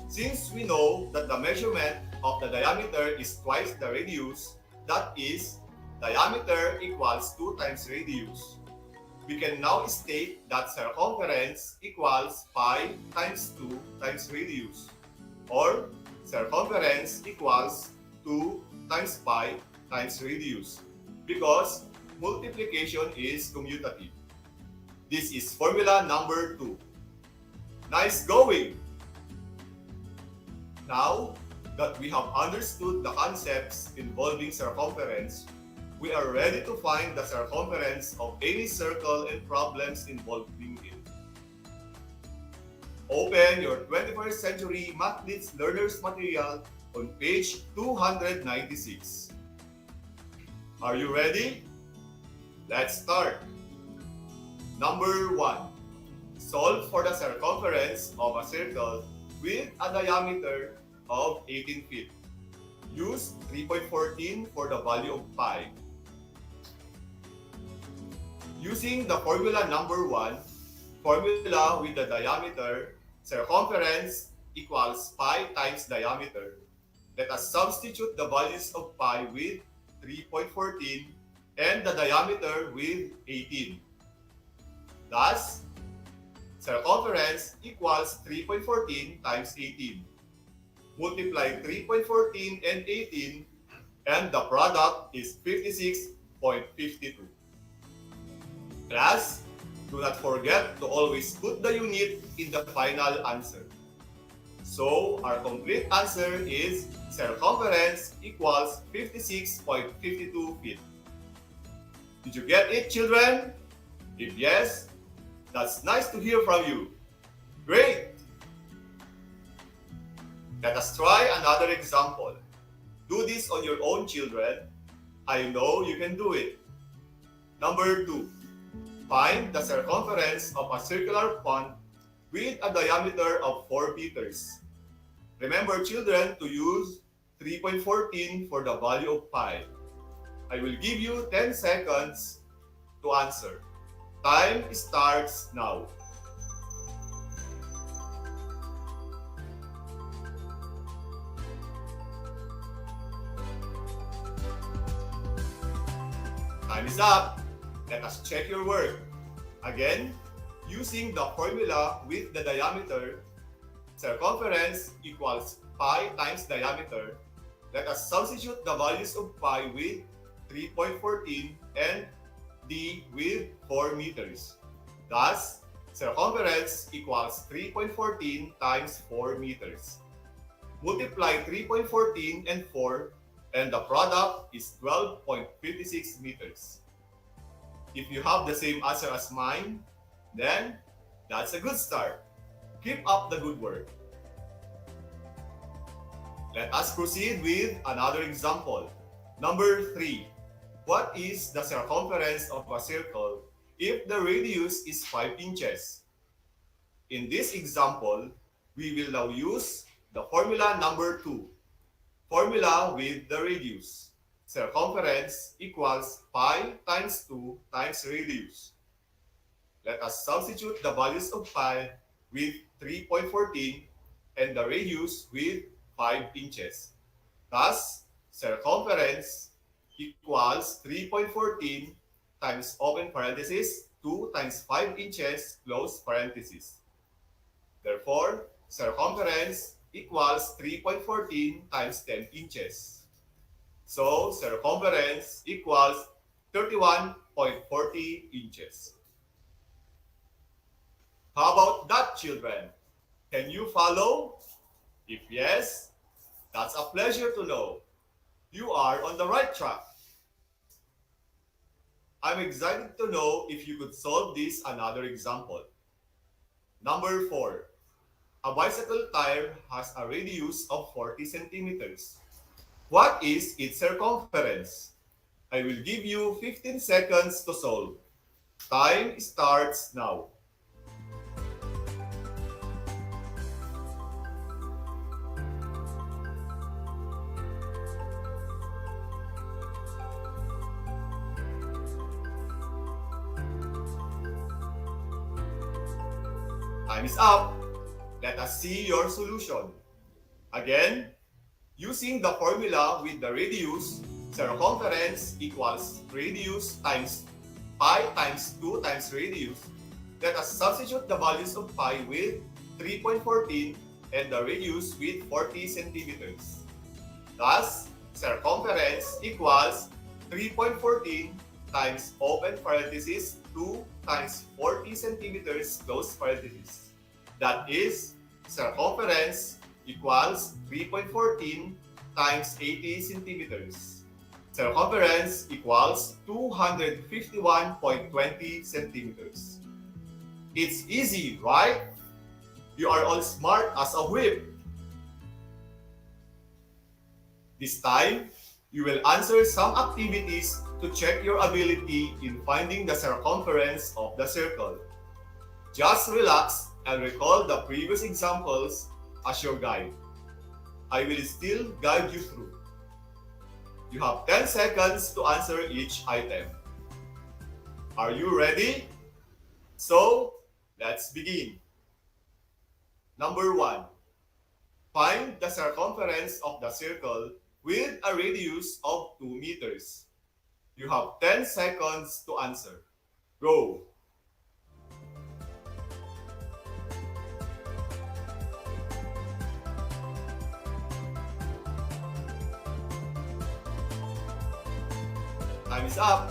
[SPEAKER 13] Since we know that the measurement of the diameter is twice the radius, that is, diameter equals 2 times radius, we can now state that circumference equals pi times 2 times radius, or circumference equals 2 times pi times radius, because multiplication is commutative. This is formula number 2. Nice going! Now that we have understood the concepts involving circumference, we are ready to find the circumference of any circle and problems involving it. Open your 21st Century Mathletes Learners Material on page 296. Are you ready? Let's start. Number 1. Solve for the circumference of a circle with a diameter of 18 feet. Use 3.14 for the value of pi. Using the formula number 1, formula with the diameter, circumference equals pi times diameter. Let us substitute the values of pi with 3.14 and the diameter with 18. Thus, circumference equals 3.14 times 18. Multiply 3.14 and 18, and the product is 56.52. Class, do not forget to always put the unit in the final answer. So, our complete answer is circumference equals 56.52 feet. Did you get it, children? If yes, that's nice to hear from you. Great! Let us try another example. Do this on your own, children. I know you can do it. Number 2. Find the circumference of a circular pond with a diameter of 4 meters. Remember, children, to use 3.14 for the value of pi. I will give you 10 seconds to answer. Time starts now. Time is up. Let us check your work. Again, using the formula with the diameter, circumference equals pi times diameter. Let us substitute the values of pi with 3.14 and d with 4 meters. Thus, circumference equals 3.14 times 4 meters. Multiply 3.14 and 4, and the product is 12.56 meters. If you have the same answer as mine, then that's a good start. Keep up the good work. Let us proceed with another example. Number 3. What is the circumference of a circle if the radius is 5 inches? In this example, we will now use the formula number 2. Formula with the radius. Circumference equals pi times 2 times radius. Let us substitute the values of pi with 3.14 and the radius with 5 inches. Thus, circumference equals 3.14 times open parenthesis 2 times 5 inches close parenthesis. Therefore, circumference equals 3.14 times 10 inches. So, circumference equals 31.40 inches. How about that, children? Can you follow? If yes, that's a pleasure to know. You are on the right track. I'm excited to know if you could solve this another example. Number 4. A bicycle tire has a radius of 40 centimeters. What is its circumference? I will give you 15 seconds to solve. Time starts now. Time is up. Let us see your solution. Again, using the formula with the radius, circumference equals radius times pi times 2 times radius. Let us substitute the values of pi with 3.14 and the radius with 40 centimeters. Thus, circumference equals 3.14 times open parenthesis 2 times 40 centimeters close parenthesis. That is, circumference equals 3.14 times 80 centimeters. Circumference equals 251.20 centimeters. It's easy, right? You are all smart as a whip. This time, you will answer some activities to check your ability in finding the circumference of the circle. Just relax and recall the previous examples as your guide. I will still guide you through. You have 10 seconds to answer each item. Are you ready? So, let's begin. Number 1. Find the circumference of the circle with a radius of 2 meters. You have 10 seconds to answer. Go! Time is up.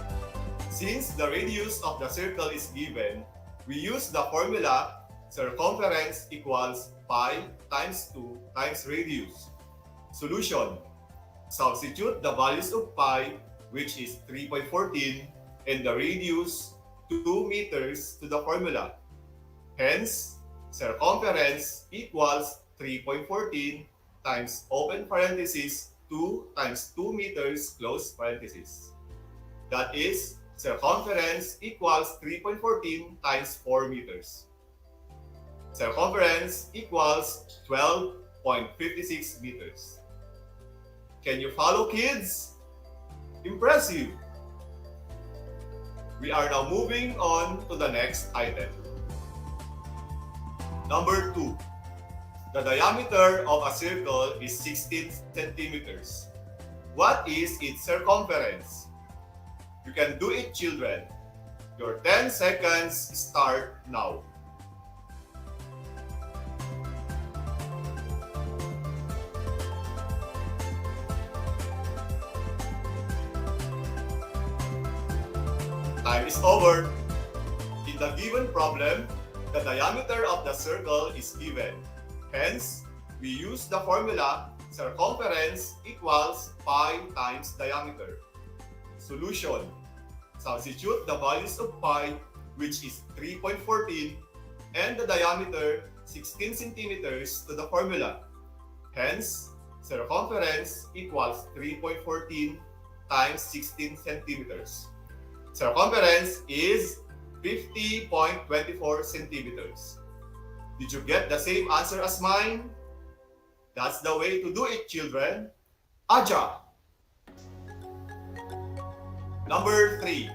[SPEAKER 13] Since the radius of the circle is given, we use the formula circumference equals pi times 2 times radius. Solution. Substitute the values of pi, which is 3.14, and the radius 2 meters to the formula. Hence, circumference equals 3.14 times open parenthesis 2 times 2 meters close parenthesis. That is, circumference equals 3.14 times 4 meters. Circumference equals 12.56 meters. Can you follow, kids? Impressive! We are now moving on to the next item. Number 2. The diameter of a circle is 16 centimeters. What is its circumference? You can do it, children. Your 10 seconds start now. Time is over. In the given problem, the diameter of the circle is given. Hence, we use the formula circumference equals pi times diameter. Solution. Substitute the values of pi, which is 3.14, and the diameter 16 centimeters to the formula. Hence, circumference equals 3.14 times 16 centimeters. Circumference is 50.24 centimeters. Did you get the same answer as mine? That's the way to do it, children. Aja! Number 3.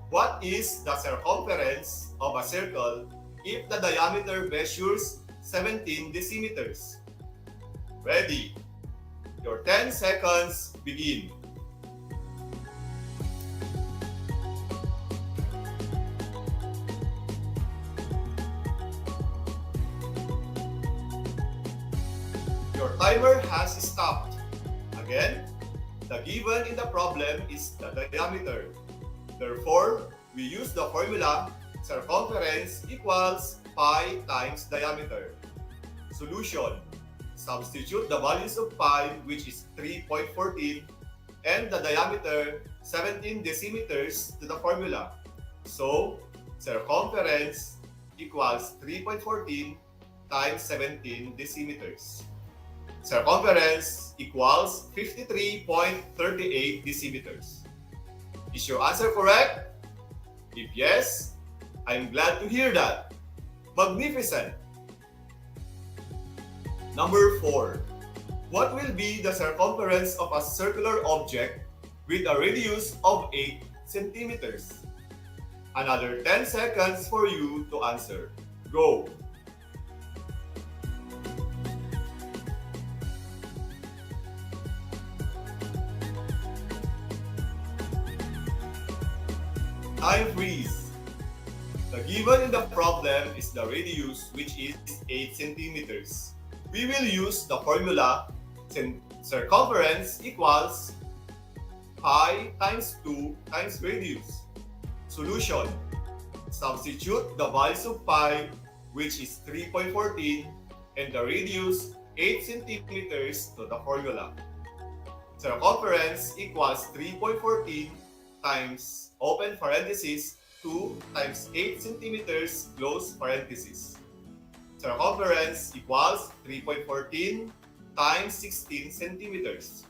[SPEAKER 13] What is the circumference of a circle if the diameter measures 17 decimeters? Ready? Your 10 seconds begin. Your timer has stopped. Again, the given in the problem is the diameter. Therefore, we use the formula circumference equals pi times diameter. Solution. Substitute the values of pi, which is 3.14, and the diameter 17 decimeters to the formula. So, circumference equals 3.14 times 17 decimeters. Circumference equals 53.38 decimeters. Is your answer correct? If yes, I'm glad to hear that. Magnificent! Number 4. What will be the circumference of a circular object with a radius of 8 centimeters? Another 10 seconds for you to answer. Go! Time freeze. The given in the problem is the radius, which is 8 centimeters. We will use the formula circumference equals pi times 2 times radius. Solution. Substitute the values of pi, which is 3.14, and the radius 8 centimeters to the formula. Circumference equals 3.14 times open parenthesis 2 times 8 centimeters close parenthesis. Circumference equals 3.14 times 16 centimeters.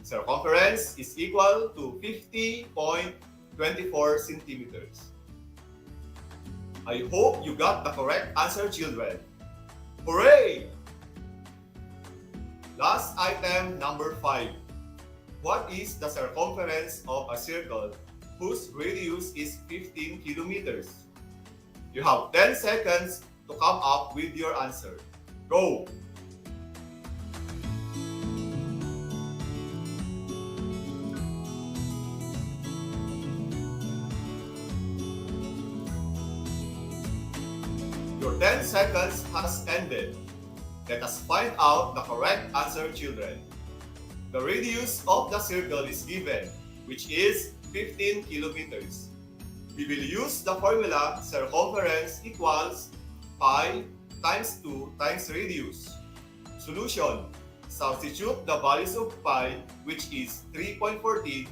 [SPEAKER 13] Circumference is equal to 50.24 centimeters. I hope you got the correct answer, children. Hooray! Last item, number 5. What is the circumference of a circle whose radius is 15 kilometers? You have 10 seconds to come up with your answer. Go! Your 10 seconds has ended. Let us find out the correct answer, children. The radius of the circle is given, which is 15 kilometers. We will use the formula circumference equals pi times 2 times radius. Solution. Substitute the values of pi, which is 3.14,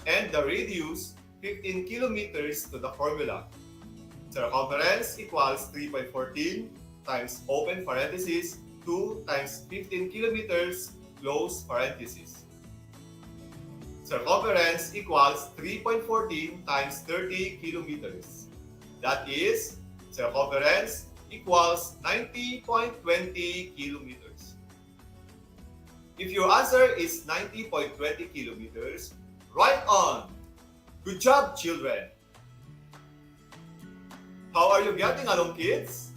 [SPEAKER 13] and the radius 15 kilometers to the formula. Circumference equals 3.14 times open parenthesis 2 times 15 kilometers close parenthesis. Circumference equals 3.14 times 30 kilometers. That is, circumference equals 90.20 kilometers. If your answer is 90.20 kilometers, right on! Good job, children! How are you getting along, kids?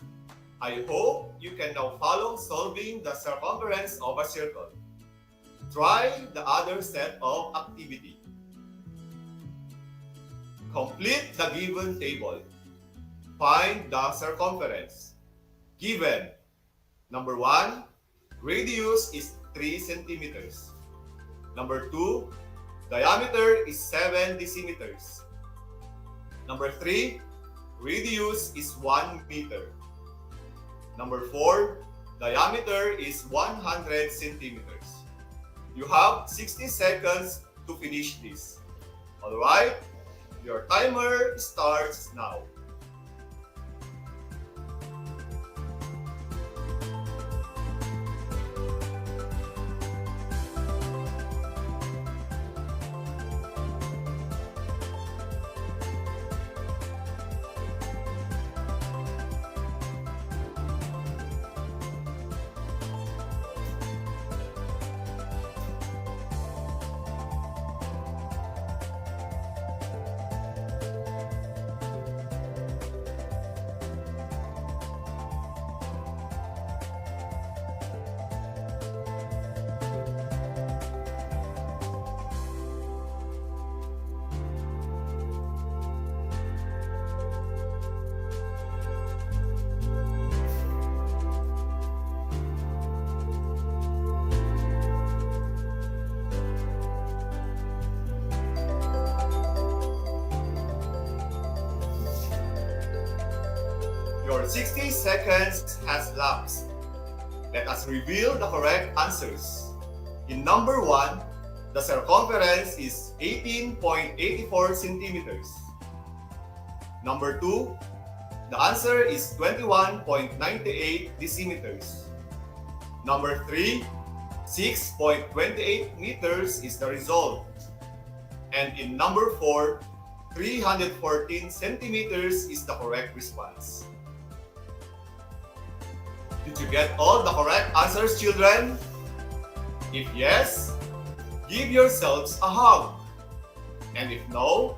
[SPEAKER 13] I hope you can now follow solving the circumference of a circle. Try the other set of activity. Complete the given table. Find the circumference. Given. Number 1, radius is 3 centimeters. Number 2, diameter is 7 decimeters. Number 3, radius is 1 meter. Number 4, diameter is 100 centimeters. You have 60 seconds to finish this. Alright, your timer starts now. Your 60 seconds has lapsed. Let us reveal the correct answers. In number 1, the circumference is 18.84 centimeters. Number 2, the answer is 21.98 decimeters. Number 3, 6.28 meters is the result. And in number 4, 314 centimeters is the correct response. Did you get all the correct answers, children? If yes, give yourselves a hug. And if no,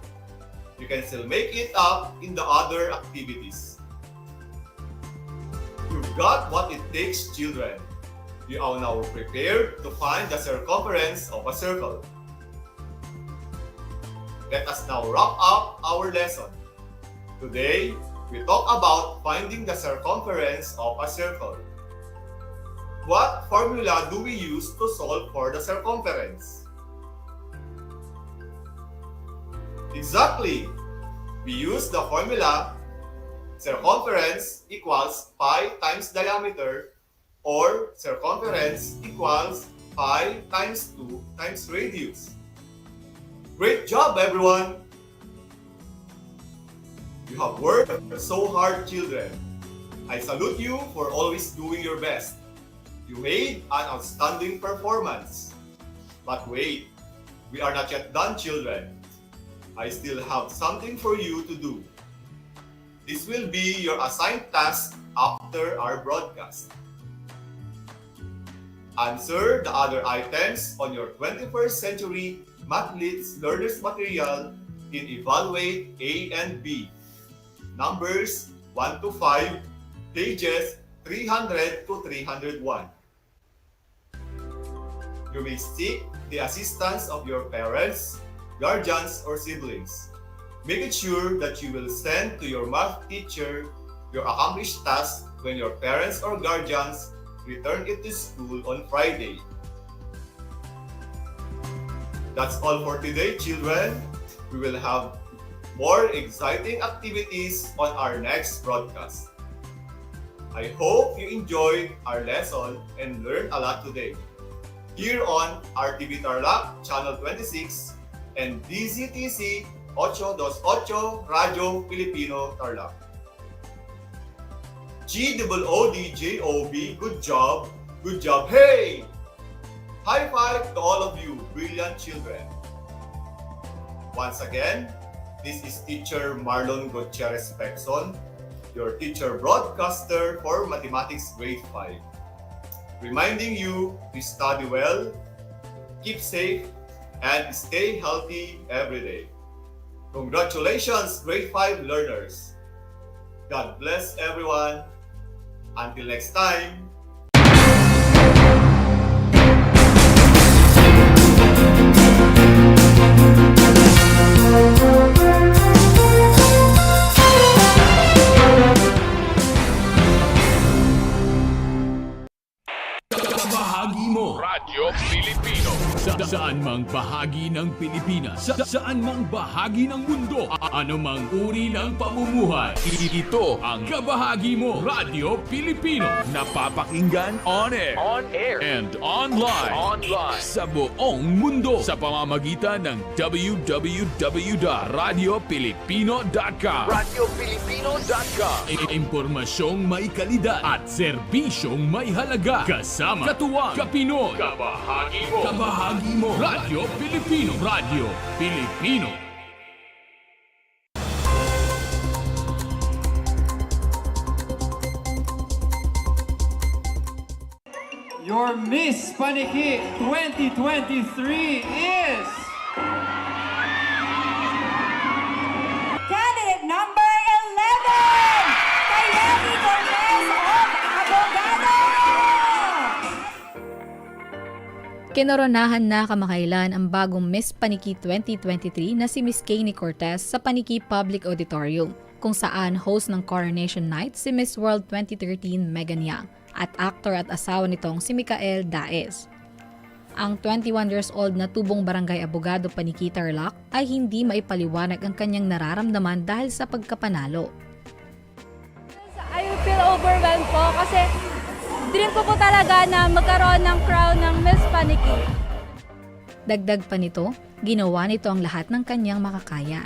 [SPEAKER 13] you can still make it up in the other activities. You've got what it takes, children. You are now prepared to find the circumference of a circle. Let us now wrap up our lesson. Today, we talk about finding the circumference of a circle. What formula do we use to solve for the circumference? Exactly! We use the formula circumference equals pi times diameter, or circumference equals pi times 2 times radius. Great job, everyone! You have worked so hard, children. I salute you for always doing your best. You made an outstanding performance. But wait, we are not yet done, children. I still have something for you to do. This will be your assigned task after our broadcast. Answer the other items on your 21st century Mathletes Learners Material in Evaluate A and B. Numbers 1 to 5, pages 300 to 301. You may seek the assistance of your parents, guardians, or siblings. Make it sure that you will send to your math teacher your accomplished task when your parents or guardians return it to school on Friday. That's all for today, children. We will have more exciting activities on our next broadcast. I hope you enjoyed our lesson and learned a lot today. Here on RTV Tarlac, Channel 26, and DZTC 828 Radio Filipino Tarlac. GOODJOB, good job, hey! High five to all of you, brilliant children. Once again, this is Teacher Marlon Gutierrez Pexon, your teacher broadcaster for Mathematics Grade 5. Reminding you to study well, keep safe, and stay healthy every day. Congratulations, Grade 5 learners. God bless everyone. Until next time.
[SPEAKER 19] Bahagi mo Radyo Pilipino saan mang bahagi ng Pilipinas, saan mang bahagi ng mundo, anumang uri ng pamumuhay. Ito ang Kabahagi Mo Radyo Pilipino, napapakinggan on air and online sa buong mundo sa pamamagitan ng www.radiopilipino.com. Impormasyong may kalidad at serbisyong may halaga, kasama katuwang Kapinoy. Kabahagi Mo Radyo Pilipino. Radyo Pilipino.
[SPEAKER 14] Your Miss Paniki 2023 is
[SPEAKER 24] Candidate number 11, Kayeli Cortez of Abogado!
[SPEAKER 1] Kinoronahan na kamakailan ang bagong Miss Paniki 2023 na si Miss Kayni Cortez sa Paniki Public Auditorium, kung saan host ng Coronation Night si Miss World 2013 Megan Yang at actor at asawa nitong si Micael Daes. Ang 21 years old na tubong barangay abogado Paniki Tarlac ay hindi maipaliwanag ang kanyang nararamdaman dahil sa pagkapanalo.
[SPEAKER 24] I
[SPEAKER 15] feel overwhelmed po kasi dream ko po talaga na magkaroon ng crown ng Miss Paniki.
[SPEAKER 1] Dagdag pa nito, ginawa nito ang lahat ng kanyang makakaya.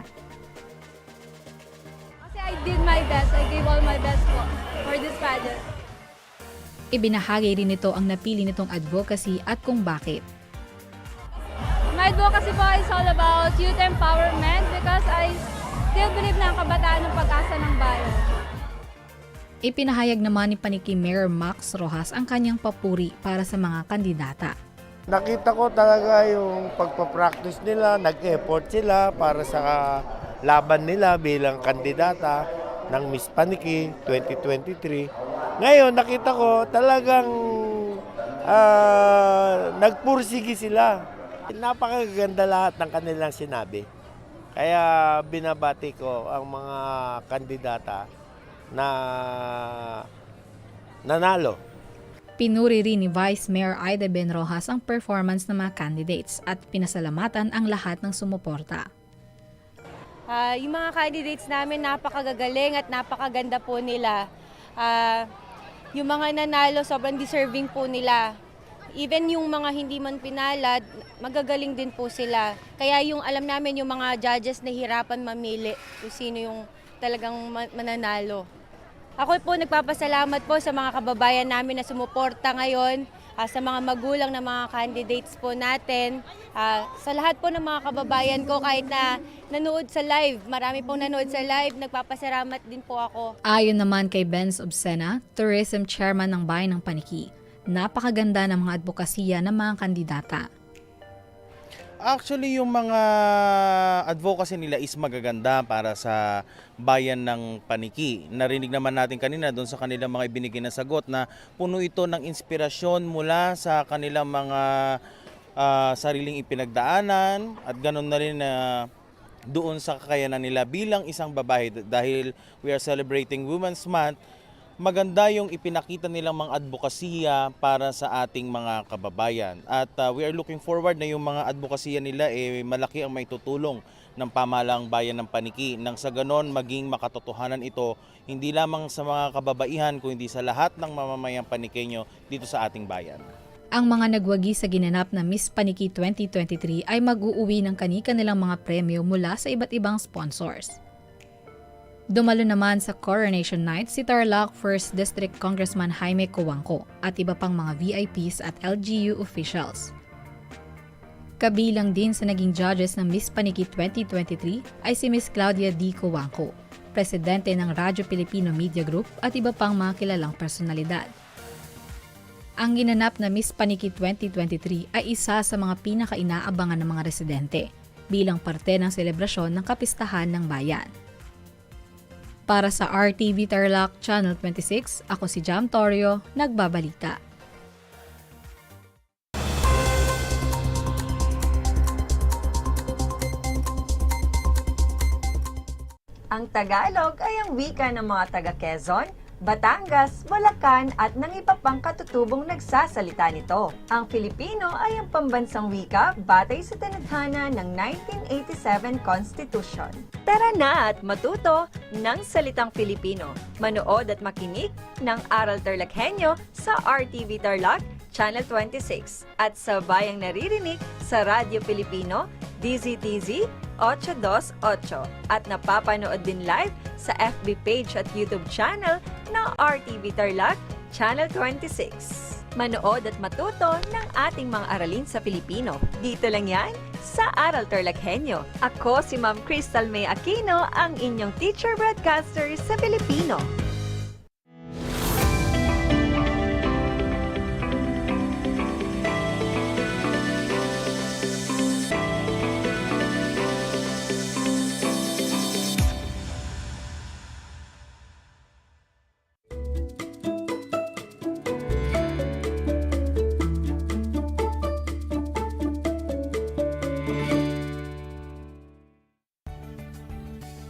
[SPEAKER 15] Kasi I did my best, I gave all my best po for this pageant.
[SPEAKER 1] Ibinahagi rin nito ang napili nitong advocacy at kung bakit.
[SPEAKER 15] My advocacy po is all about youth empowerment because I still believe na ang kabataan ng pag-asa ng bayan.
[SPEAKER 1] Ipinahayag naman ni Paniki Mayor Max Rojas ang kanyang papuri para sa mga kandidata.
[SPEAKER 16] Nakita ko talaga yung pagpapractice nila, nag-effort sila para sa laban nila bilang kandidata ng Miss Paniki 2023. Ngayon, nakita ko talagang nagpursige sila. Napakaganda lahat ng kanilang sinabi. Kaya binabati ko ang mga kandidata na nanalo.
[SPEAKER 1] Pinuri rin ni Vice Mayor Aida Ben Rojas ang performance ng mga candidates at pinasalamatan ang lahat ng sumuporta.
[SPEAKER 15] Yung mga candidates namin napakagagaling at napakaganda po nila. Yung mga nanalo, sobrang deserving po nila. Even yung mga hindi man pinalad, magagaling din po sila. Kaya yung alam namin yung mga judges na hirapan mamili kung sino yung talagang mananalo. Ako po nagpapasalamat po sa mga kababayan namin na sumuporta ngayon, sa mga magulang ng mga candidates po natin, sa lahat po ng mga kababayan ko kahit na nanood sa live. Marami pong nanood sa live, nagpapasalamat din po ako.
[SPEAKER 1] Ayon naman kay Benz Obsena, Tourism Chairman ng Bayan ng Paniki, napakaganda ng mga advokasya ng mga kandidata.
[SPEAKER 17] Actually, yung mga advocacy nila is magaganda para sa bayan ng Paniki. Narinig naman natin kanina doon sa kanilang mga ibinigay na sagot na puno ito ng inspirasyon mula sa kanilang mga sariling ipinagdaanan at ganoon na rin na doon sa kakayanan nila bilang isang babae. Dahil we are celebrating Women's Month, maganda yung ipinakita nilang mga advokasya para sa ating mga kababayan. At we are looking forward na yung mga advokasya nila malaki ang maitutulong ng pamahalaang bayan ng Paniki. Nang sa ganon maging makatotohanan ito hindi lamang sa mga kababaihan kundi sa lahat ng mamamayang Panikenyo dito sa ating bayan.
[SPEAKER 1] Ang mga nagwagi sa ginanap na Miss Paniki 2023 ay mag-uuwi ng kani-kanilang mga premyo mula sa iba't ibang sponsors. Dumalo naman sa Coronation Night si Tarlac 1st District Congressman Jaime Coangco at iba pang mga VIPs at LGU officials. Kabilang din sa naging judges ng Miss Paniki 2023 ay si Miss Claudia D. Coangco, presidente ng Radyo Pilipino Media Group at iba pang mga kilalang personalidad. Ang ginanap na Miss Paniki 2023 ay isa sa mga pinaka-inaabangan ng mga residente bilang parte ng selebrasyon ng kapistahan ng bayan. Para sa RTV Tarlac Channel 26, ako si Jam Torio, nagbabalita.
[SPEAKER 18] Ang Tagalog ay ang wika ng mga taga-Quezon, Batangas, Bulacan at ng iba pang katutubong nagsasalita nito. Ang Filipino ay ang pambansang wika batay sa tinadhana ng 1987 Constitution. Tara na at matuto ng salitang Filipino. Manood at makinig ng Aral TarlakHenyo sa RTV Tarlac Channel 26 at sa bayang naririnig sa Radyo Pilipino, DZTZ 828 at napapanood din live sa FB page at YouTube channel ng RTV Tarlac Channel 26. Manood at matuto ng ating mga aralin sa Filipino. Dito lang yan sa Aral TarlakHenyo. Ako si Ma'am Crystal May Aquino, ang inyong teacher broadcaster sa Filipino.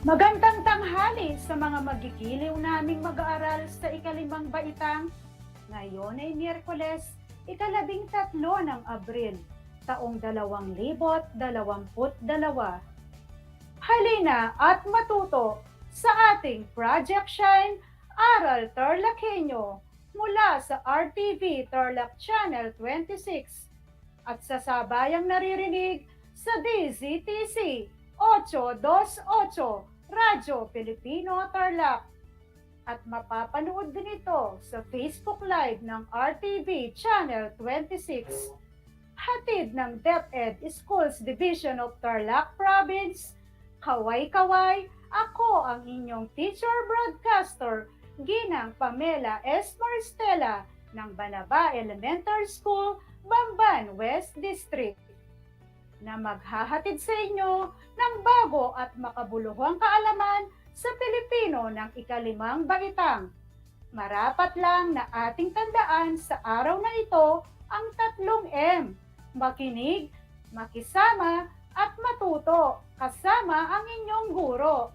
[SPEAKER 26] Magandang tanghali sa mga magigiliw naming mag-aaral sa ikalimang baitang. Ngayon ay Miyerkules, 13 ng Abril, taong 2022. Halina at matuto sa ating Project Shine
[SPEAKER 2] Aral TarlakHenyo mula sa RTV Tarlac Channel 26 at sa sabayang naririnig sa DZTC 828 Radyo Pilipino Tarlac at mapapanood din ito sa Facebook Live ng RTV Channel 26. Hatid ng DEPED Schools Division of Tarlac Province. Kaway-kaway, ako ang inyong teacher broadcaster, Ginang Pamela S. Marstela ng Banaba Elementary School, Bamban West District, na maghahatid sa inyo ng bago at makabuluhang kaalaman sa Pilipino ng ika-5 baitang. Marapat lang na ating tandaan sa araw na ito ang 3 M. Makinig, makisama, at matuto kasama ang inyong guro.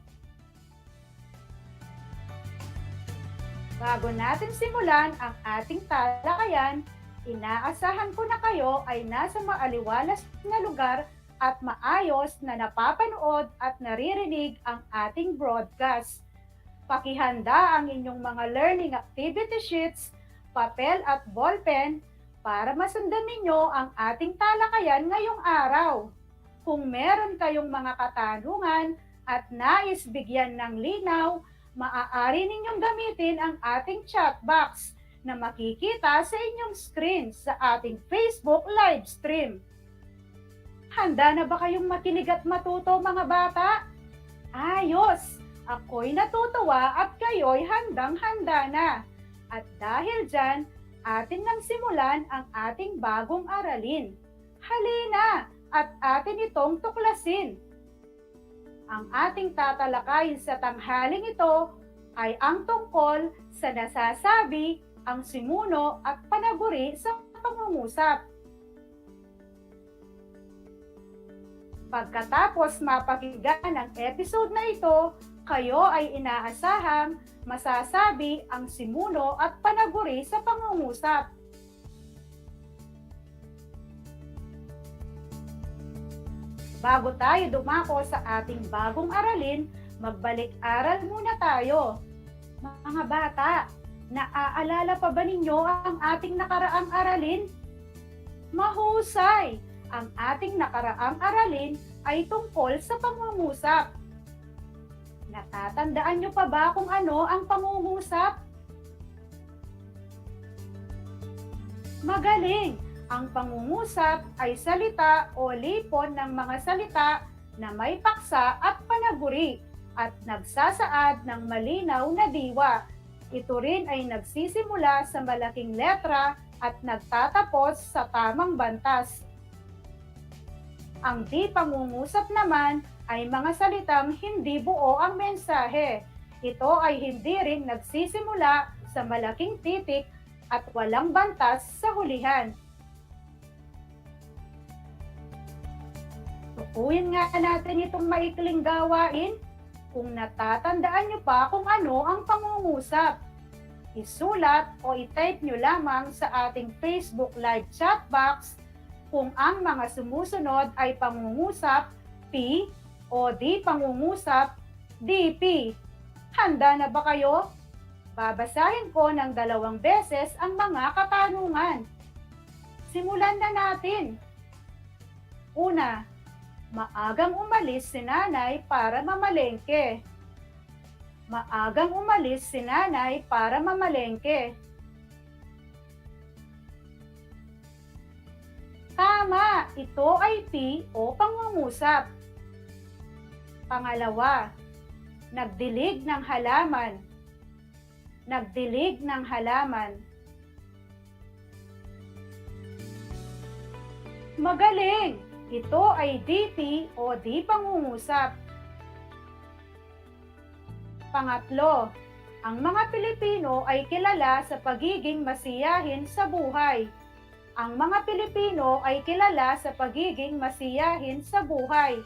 [SPEAKER 2] Bago natin simulan ang ating talakayan, inaasahan ko na kayo ay nasa maaliwalas na lugar at maayos na napapanood at naririnig ang ating broadcast. Pakihanda ang inyong mga learning activity sheets, papel at ballpen para masundan ninyo ang ating talakayan ngayong araw. Kung meron kayong mga katanungan at nais bigyan ng linaw, maaari ninyong gamitin ang ating chat box na makikita sa inyong screen sa ating Facebook live stream. Handa na ba kayong makinig at matuto, mga bata? Ayos! Ako'y natutuwa at kayo'y handang-handa na. At dahil dyan, atin nang simulan ang ating bagong aralin. Halina! At atin itong tuklasin. Ang ating tatalakayin sa tanghaling ito ay ang tungkol sa nasasabi, ang simuno at panaguri sa pangungusap. Pagkatapos mapakinggan ang episode na ito, kayo ay inaasahang masasabi ang simuno at panaguri sa pangungusap. Bago tayo dumako sa ating bagong aralin, magbalik-aral muna tayo. Mga bata, naaalala pa ba ninyo ang ating nakaraang aralin? Mahusay! Ang ating nakaraang aralin ay tungkol sa pangungusap. Natatandaan nyo pa ba kung ano ang pangungusap? Magaling! Ang pangungusap ay salita o lipon ng mga salita na may paksa at panaguri at nagsasaad ng malinaw na diwa. Ito rin ay nagsisimula sa malaking letra at nagtatapos sa tamang bantas. Ang di pangungusap naman ay mga salitang hindi buo ang mensahe. Ito ay hindi rin nagsisimula sa malaking titik at walang bantas sa hulihan. Tukuyin nga natin itong maikling gawain. Kung natatandaan nyo pa kung ano ang pangungusap, isulat o i-type nyo lamang sa ating Facebook live chat box kung ang mga sumusunod ay pangungusap P o di pangungusap DP. Handa na ba kayo? Babasahin ko ng 2 beses ang mga katanungan. Simulan na natin. Una, maagang umalis si nanay para mamalengke. Maagang umalis si nanay para mamalengke. Tama, ito ay P o pangungusap. Pangalawa, nagdilig ng halaman. Nagdilig ng halaman. Magaling! Ito ay DP o di pangungusap. Pangatlo, ang mga Pilipino ay kilala sa pagiging masiyahin sa buhay. Ang mga Pilipino ay kilala sa pagiging masiyahin sa buhay.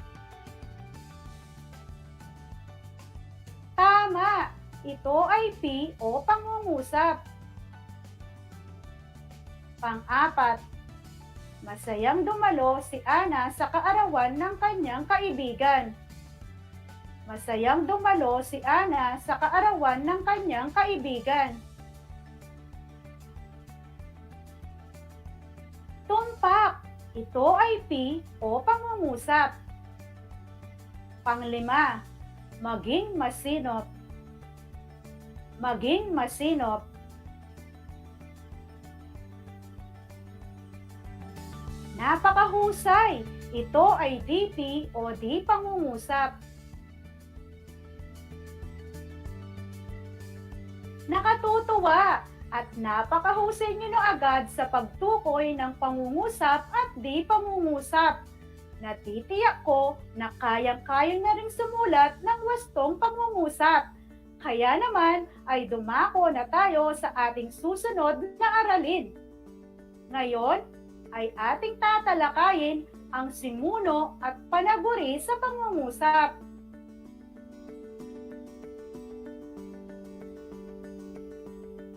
[SPEAKER 2] Tama! Ito ay P o pangungusap. Pang-apat, masayang dumalo si Ana sa kaarawan ng kanyang kaibigan. Masayang dumalo si Ana sa kaarawan ng kanyang kaibigan. Tumpak, ito ay P o pangungusap. Panglima, maging masinop. Maging masinop. Napakahusay, ito ay DP o di pangungusap. Nakatutuwa at napakahusay niyo na agad sa pagtukoy ng pangungusap at di pangungusap. Natitiyak ko na kayang-kaya na ring sumulat ng wastong pangungusap. Kaya naman ay dumako na tayo sa ating susunod na aralin. Ngayon ay ating tatalakayin ang simuno at panaguri sa pangungusap.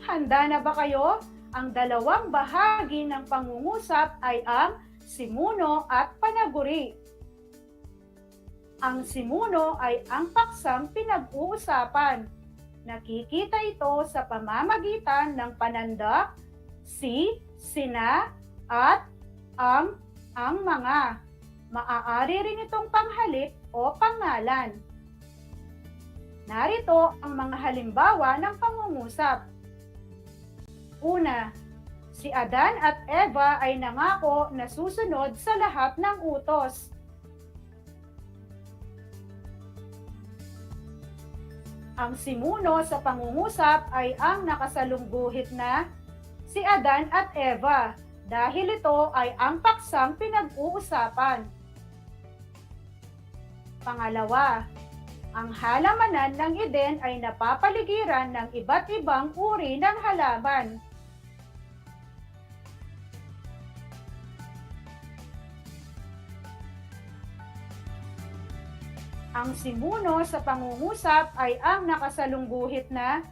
[SPEAKER 2] Handa na ba kayo? Ang dalawang bahagi ng pangungusap ay ang simuno at panaguri. Ang simuno ay ang paksang pinag-uusapan. Nakikita ito sa pamamagitan ng panandak, si, sina, at ang mga. Maaari rin itong panghalip o pangalan. Narito ang mga halimbawa ng pangungusap. Una, si Adan at Eva ay nangako na susunod sa lahat ng utos. Ang simuno sa pangungusap ay ang nakasalungguhit na si Adan at Eva dahil ito ay ang paksang pinag-uusapan. Pangalawa, ang halamanan ng Eden ay napapaligiran ng iba't ibang uri ng halaman. Ang simuno sa pangungusap ay ang nakasalungguhit na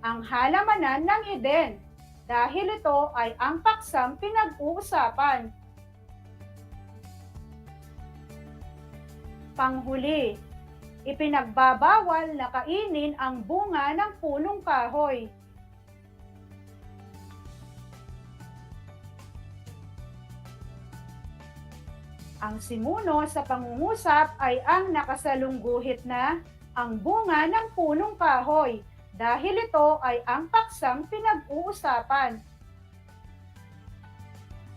[SPEAKER 2] ang halamanan ng Eden dahil ito ay ang paksang pinag-uusapan. Panghuli, ipinagbabawal na kainin ang bunga ng punong kahoy. Ang simuno sa pangungusap ay ang nakasalungguhit na ang bunga ng punong kahoy dahil ito ay ang paksang pinag-uusapan.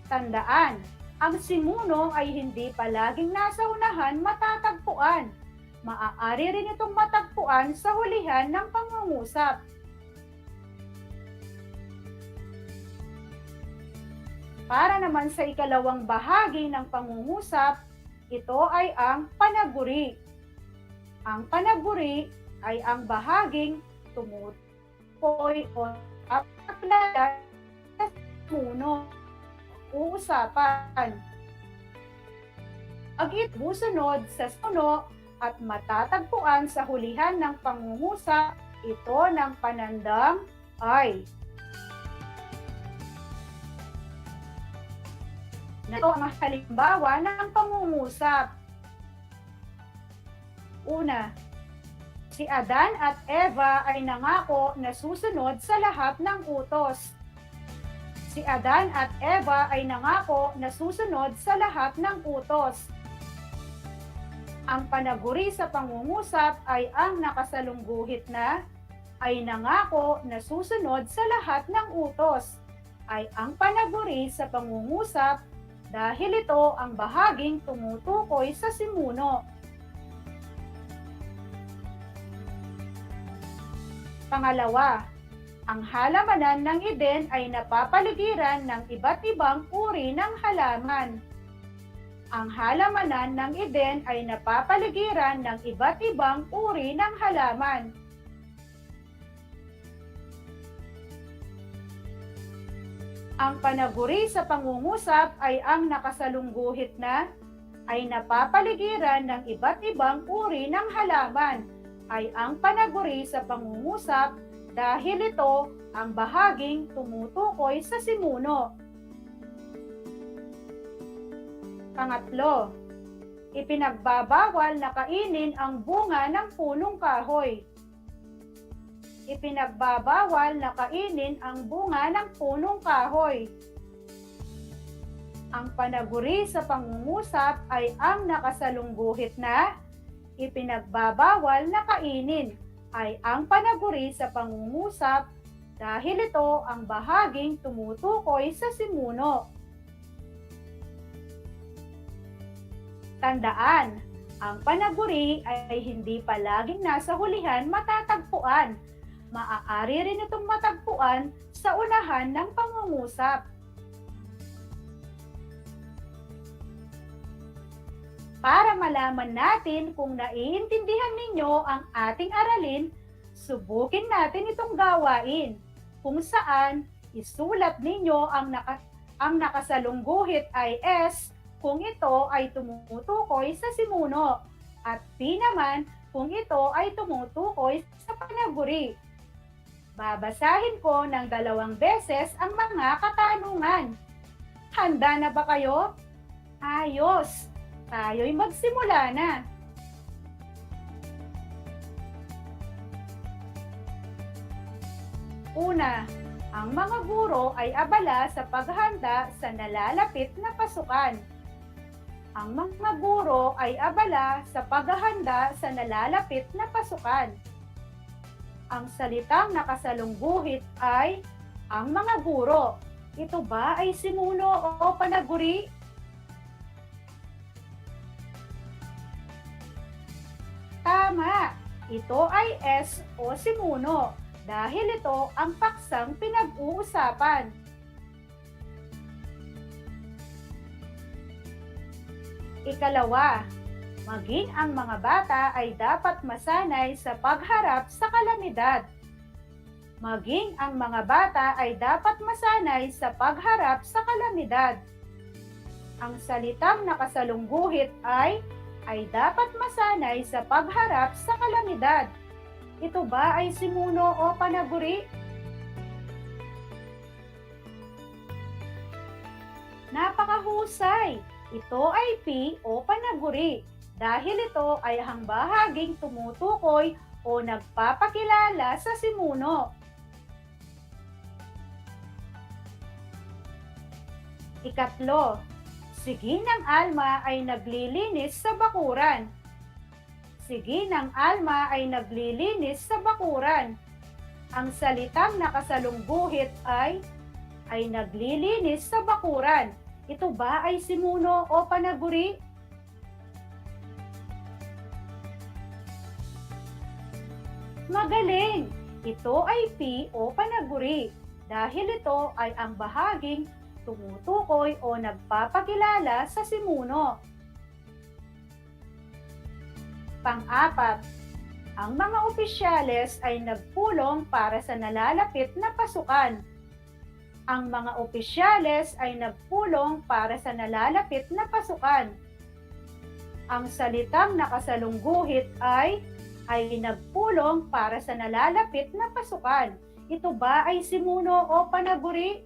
[SPEAKER 2] Tandaan, ang simuno ay hindi palaging nasa unahan matatagpuan. Maaari rin itong matagpuan sa hulihan ng pangungusap. Para naman sa ikalawang bahagi ng pangungusap, ito ay ang panaguri. Ang panaguri ay ang bahaging tumutukoy o aplala sa simuno, uusapan. Agit-busunod sa suno at matatagpuan sa hulihan ng pangungusap, ito ng panandang ay. Ito ang halimbawa ng pangungusap. Una, si Adan at Eva ay nangako na susunod sa lahat ng utos. Si Adan at Eva ay nangako na susunod sa lahat ng utos. Ang panaguri sa pangungusap ay ang nakasalungguhit na ay nangako na susunod sa lahat ng utos. Ay ang panaguri sa pangungusap dahil ito ang bahaging tumutukoy sa simuno. Pangalawa, ang halamanan ng Eden ay napapaligiran ng iba't ibang uri ng halaman. Ang halamanan ng Eden ay napapaligiran ng iba't ibang uri ng halaman. Ang panaguri sa pangungusap ay ang nakasalungguhit na ay napapaligiran ng iba't ibang uri ng halaman ay ang panaguri sa pangungusap dahil ito ang bahaging tumutukoy sa simuno. Pangatlo, Ipinagbabawal na kainin ang bunga ng punong kahoy. Ipinagbabawal na kainin ang bunga ng punong kahoy. Ang panaguri sa pangungusap ay ang nakasalungguhit na. Ipinagbabawal na kainin ay ang panaguri sa pangungusap dahil ito ang bahaging tumutukoy sa simuno. Tandaan, ang panaguri ay hindi palaging nasa hulihan matatagpuan. Maaari rin itong matagpuan sa unahan ng pangungusap. Para malaman natin kung naiintindihan ninyo ang ating aralin, subukin natin itong gawain, kung saan isulat ninyo ang nakasalungguhit ay S kung ito ay tumutukoy sa simuno, at P naman kung ito ay tumutukoy sa panaguri. Babasahin ko ng 2 beses ang mga katanungan. Handa na ba kayo? Ayos! Tayo'y magsimula na. Una, ang mga guro ay abala sa paghanda sa nalalapit na pasukan. Ang mga guro ay abala sa paghahanda sa nalalapit na pasukan. Ang salitang nakasalungguhit ay ang mga guro. Ito ba ay simuno o panaguri? Tama! Ito ay S o simuno dahil ito ang paksang pinag-uusapan. Ikalawa, maging ang mga bata ay dapat masanay sa pagharap sa kalamidad. Maging ang mga bata ay dapat masanay sa pagharap sa kalamidad. Ang salitang nakasalungguhit ay dapat masanay sa pagharap sa kalamidad. Ito ba ay simuno o panaguri? Napakahusay! Ito ay P o panaguri dahil ito ay ang bahaging tumutukoy o nagpapakilala sa simuno. Ikatlo, si Ginang Alma ay naglilinis sa bakuran. Si Ginang Alma ay naglilinis sa bakuran. Ang salitang nakasalungguhit ay naglilinis sa bakuran. Ito ba ay simuno o panaguri? Magaling! Ito ay P o panaguri dahil ito ay ang bahaging tumutukoy o nagpapakilala sa simuno. Pang-apat, ang mga opisyales ay nagpulong para sa nalalapit na pasukan. Ang mga opisyales ay nagpulong para sa nalalapit na pasukan. Ang salitang nakasalungguhit ay nagpulong para sa nalalapit na pasukan. Ito ba ay simuno o panaguri?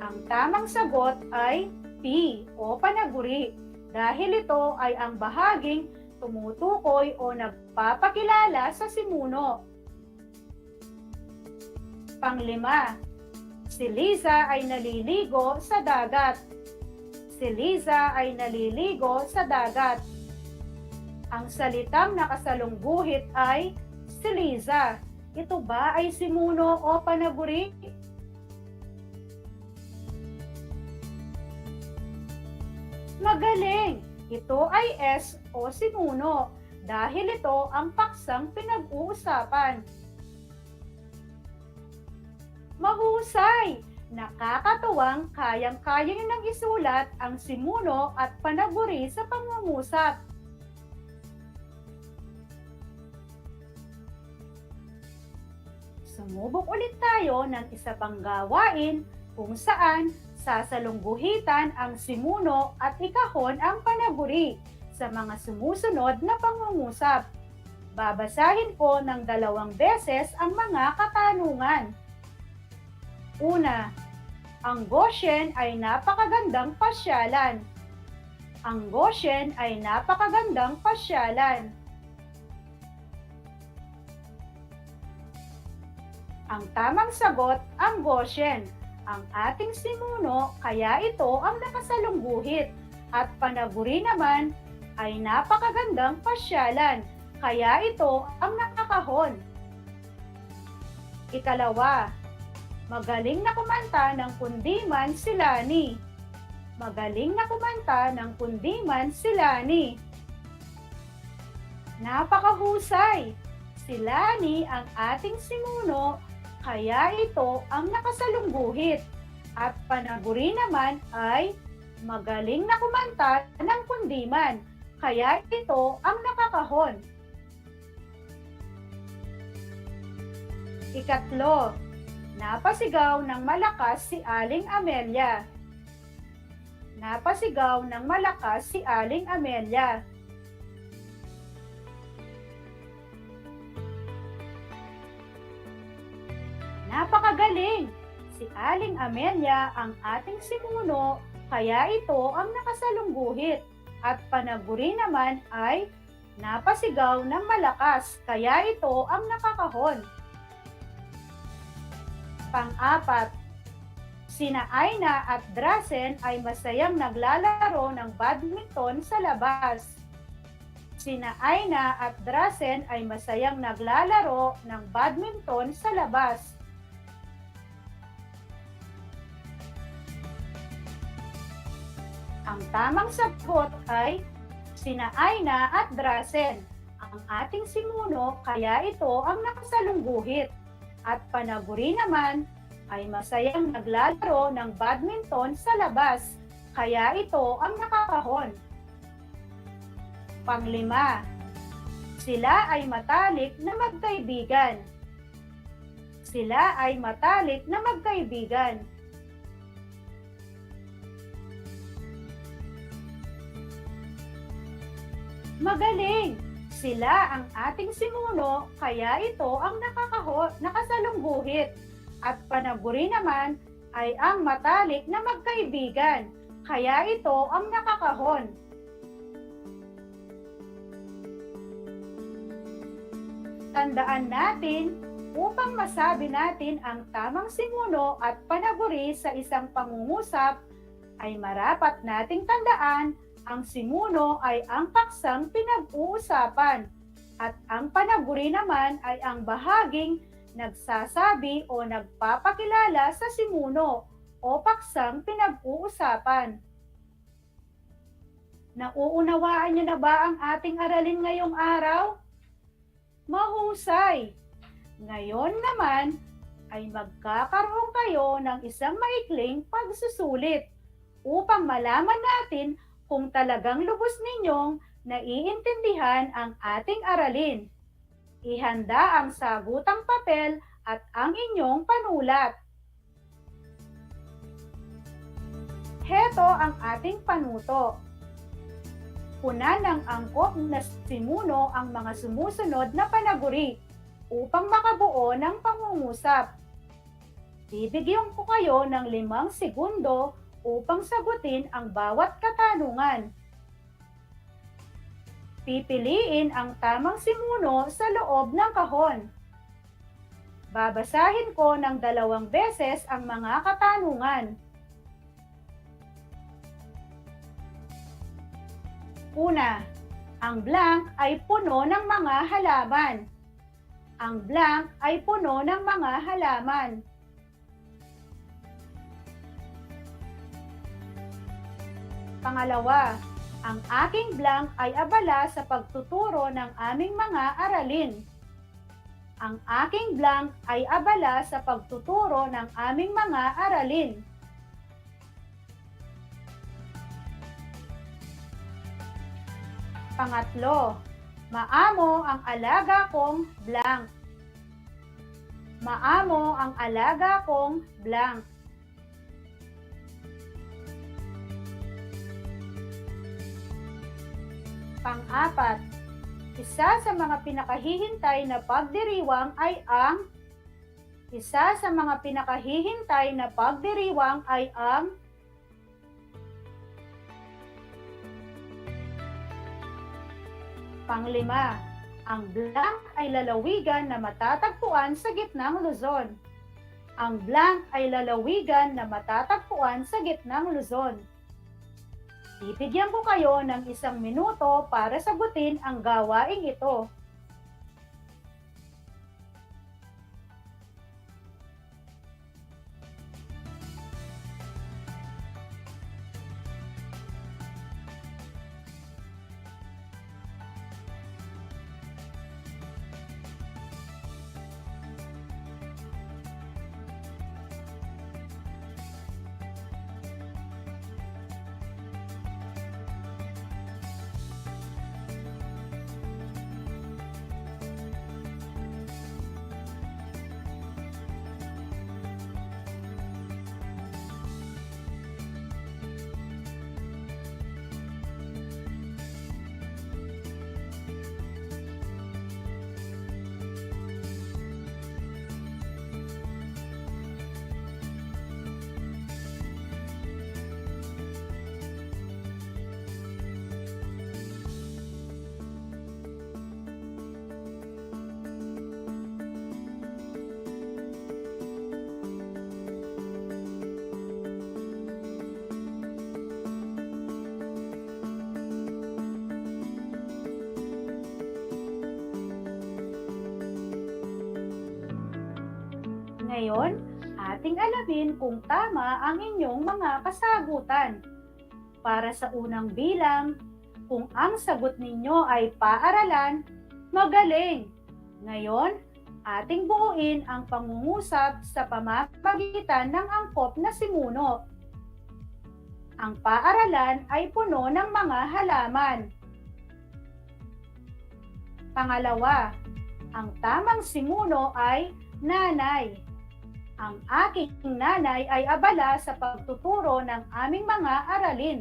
[SPEAKER 2] Ang tamang sagot ay P o panaguri dahil ito ay ang bahaging tumutukoy o nagpapakilala sa simuno. Panglima, si Liza ay naliligo sa dagat. Si Liza ay naliligo sa dagat. Ang salitang nakasalungguhit ay si Liza. Ito ba ay simuno o panaguri? Magaling! Ito ay S o simuno dahil ito ang paksang pinag-uusapan. Mahusay! Nakakatuwang kayang-kaya niyo nang isulat ang simuno at panaguri sa pangungusap. Sumubok ulit tayo ng isa pang gawain kung saan sasalungguhitan ang simuno at ikahon ang panaguri sa mga sumusunod na pangungusap. Babasahin ko ng 2 beses ang mga katanungan. Una, Ang Goshen ay napakagandang pasyalan. Ang Goshen ay napakagandang pasyalan. Ang tamang sagot, ang Goshen. Ang ating simuno, kaya ito ang nakasalungguhit. At panaguri naman ay napakagandang pasyalan, kaya ito ang nakakahon. Ikalawa, magaling na kumanta ng kundiman si Lani. Magaling na kumanta ng kundiman si Lani. Napakahusay! Si Lani ang ating simuno, kaya ito ang nakasalungguhit. At panaguri naman ay magaling na kumanta ng kundiman, kaya ito ang nakakahon. Ikatlo, napasigaw ng malakas si Aling Amelia. Napasigaw ng malakas si Aling Amelia. Napakagaling! Si Aling Amelia ang ating simuno, kaya ito ang nakasalungguhit. At panaguri naman ay napasigaw ng malakas, kaya ito ang nakakahon. Pang-apat, sina Aina at Drasen ay masayang naglalaro ng badminton sa labas. Sina Aina at Drasen ay masayang naglalaro ng badminton sa labas. Ang tamang sagot ay sina Aina at Drasen. Ang ating simuno, kaya ito ang nakasalungguhit. At panaguri naman ay masayang naglalaro ng badminton sa labas, kaya ito ang nakakahon. Panglima, sila ay matalik na magkaibigan. Sila ay matalik na magkaibigan. Magaling! Sila ang ating simuno, kaya ito ang nakasalungguhit. At panaguri naman ay ang matalik na magkaibigan, kaya ito ang nakakahon. Tandaan natin, upang masabi natin ang tamang simuno at panaguri sa isang pangungusap, ay marapat nating tandaan ang simuno ay ang paksang pinag-uusapan at ang panaguri naman ay ang bahaging nagsasabi o nagpapakilala sa simuno o paksang pinag-uusapan. Nauunawaan niyo na ba ang ating aralin ngayong araw? Mahusay! Ngayon naman ay magkakaroon kayo ng isang maikling pagsusulit upang malaman natin kung talagang lubos ninyong naiintindihan ang ating aralin. Ihanda ang sagutang papel at ang inyong panulat. Heto ang ating panuto. Punan ng angkop na simuno ang mga sumusunod na panaguri upang makabuo ng pangungusap. Bibigyan ko kayo ng 5 segundo upang sagutin ang bawat katanungan. Pipiliin ang tamang simuno sa loob ng kahon. Babasahin ko ng 2 beses ang mga katanungan. Una, ang blank ay puno ng mga halaman. Ang blank ay puno ng mga halaman. Pangalawa, ang aking blank ay abala sa pagtuturo ng aming mga aralin. Ang aking blank ay abala sa pagtuturo ng aming mga aralin. Pangatlo, maamo ang alaga kong blank. Maamo ang alaga kong blank. Pang-apat, isa sa mga pinakahihintay na pagdiriwang ay ang Isa sa mga pinakahihintay na pagdiriwang ay ang Panglima, ang blank ay lalawigan na matatagpuan sa gitnang Luzon. Ang blank ay lalawigan na matatagpuan sa gitnang Luzon. Bibigyan ko kayo ng 1 minuto para sagutin ang gawaing ito. Ngayon, ating alamin kung tama ang inyong mga kasagutan. Para sa unang bilang, kung ang sagot ninyo ay paaralan, magaling! Ngayon, ating buuin ang pangungusap sa pamamagitan ng angkop na simuno. Ang paaralan ay puno ng mga halaman. Pangalawa, ang tamang simuno ay nanay. Ang aking nanay ay abala sa pagtuturo ng aming mga aralin.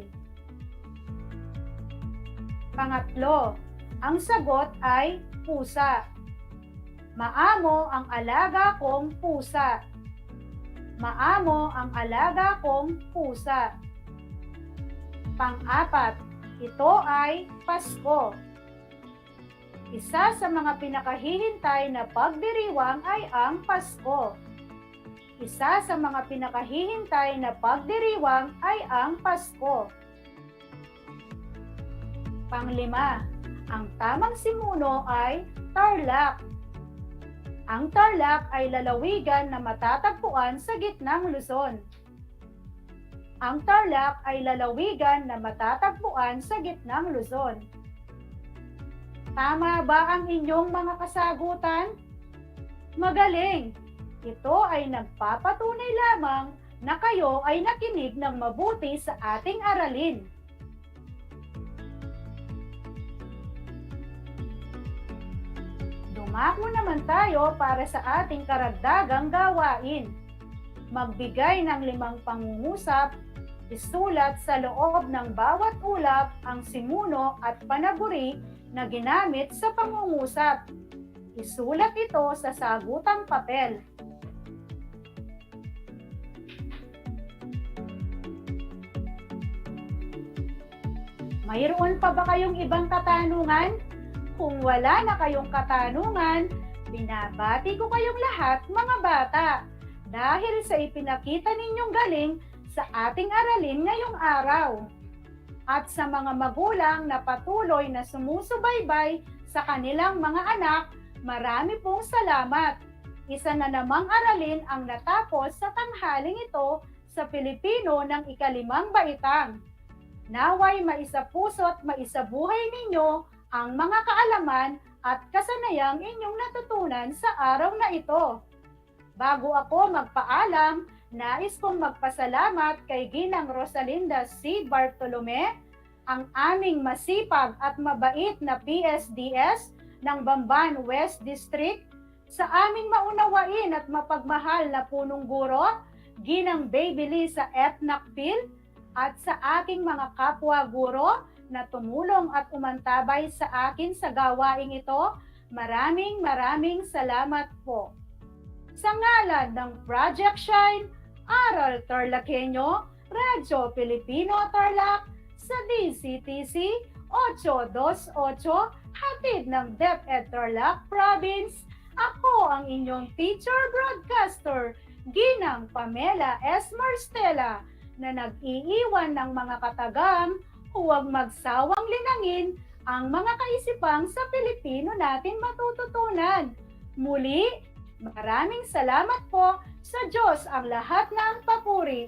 [SPEAKER 2] Pangatlo, ang sagot ay pusa. Maamo ang alaga kong pusa. Maamo ang alaga kong pusa. Pang-apat, ito ay Pasko. Isa sa mga pinakahihintay na pagdiriwang ay ang Pasko. Isa sa mga pinakahihintay na pagdiriwang ay ang Pasko. Panglima, ang tamang simuno ay Tarlac. Ang Tarlac ay lalawigan na matatagpuan sa gitnang Luzon. Ang Tarlac ay lalawigan na matatagpuan sa gitnang Luzon. Tama ba ang inyong mga kasagutan? Magaling! Ito ay nagpapatunay lamang na kayo ay nakinig ng mabuti sa ating aralin. Dumako naman tayo para sa ating karagdagang gawain. Magbigay ng 5 pangungusap, isulat sa loob ng bawat ulap ang simuno at panaguri na ginamit sa pangungusap. Isulat ito sa sagutang papel. Mayroon pa ba kayong ibang katanungan? Kung wala na kayong katanungan, binabati ko kayong lahat mga bata dahil sa ipinakita ninyong galing sa ating aralin ngayong araw. At sa mga magulang na patuloy na sumusubaybay sa kanilang mga anak, marami pong salamat. Isa na namang aralin ang natapos sa tanghaling ito sa Pilipino ng ika-5 baitang. Naway maisapuso at maisabuhay ninyo ang mga kaalaman at kasanayang inyong natutunan sa araw na ito. Bago ako magpaalam, nais kong magpasalamat kay Ginang Rosalinda C. Bartolome, ang aming masipag at mabait na PSDS ng Bamban West District, sa aming maunawain at mapagmahal na punong guro, Ginang Baby Lee sa ETNACPIL, at sa aking mga kapwa guro na tumulong at umantabay sa akin sa gawaing ito, maraming salamat po. Sa ngalan ng Project Shine, Aral TarlakHenyo, Radyo Pilipino Tarlac, sa DCTC 828, hatid ng DEPED Tarlac Province, ako ang inyong teacher broadcaster, Ginang Pamela S. Marstela, na nag-iiwan ng mga katagang huwag magsawang linangin ang mga kaisipang sa Pilipino natin matututunan. Muli, maraming salamat po, sa Diyos ang lahat ng papuri.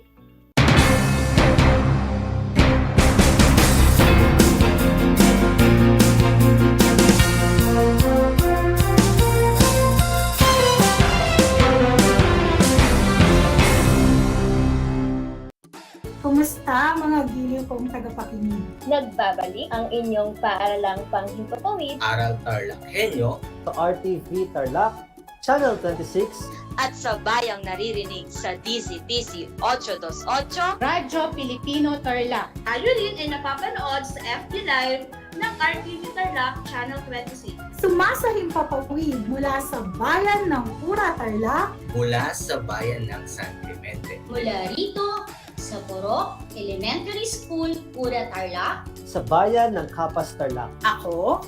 [SPEAKER 3] Kumusta mga giliw kong tagapakinig?
[SPEAKER 9] Nagbabalik ang inyong paaralang panghimpapawid,
[SPEAKER 20] Aral TarlakHenyo,
[SPEAKER 21] sa RTV Tarlac, Channel 26,
[SPEAKER 22] at sa bayang naririnig sa DCTC 828,
[SPEAKER 23] Radyo Pilipino Tarlac.
[SPEAKER 27] Tayo rin ay napapanood sa FB Live ng RTV Tarlac Channel 26.
[SPEAKER 3] Sumasahimpapawid mula sa bayan ng Pura Tarlac,
[SPEAKER 20] mula sa bayan ng San Clemente,
[SPEAKER 22] mula rito sa Porok Elementary School, Pura Tarlac,
[SPEAKER 21] sa bayan ng Kapas Tarlac.
[SPEAKER 23] Ako,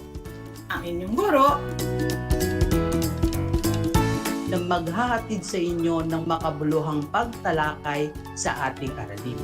[SPEAKER 23] ang inyong guro,
[SPEAKER 28] na maghahatid sa inyo ng makabuluhang pagtalakay sa ating aralin.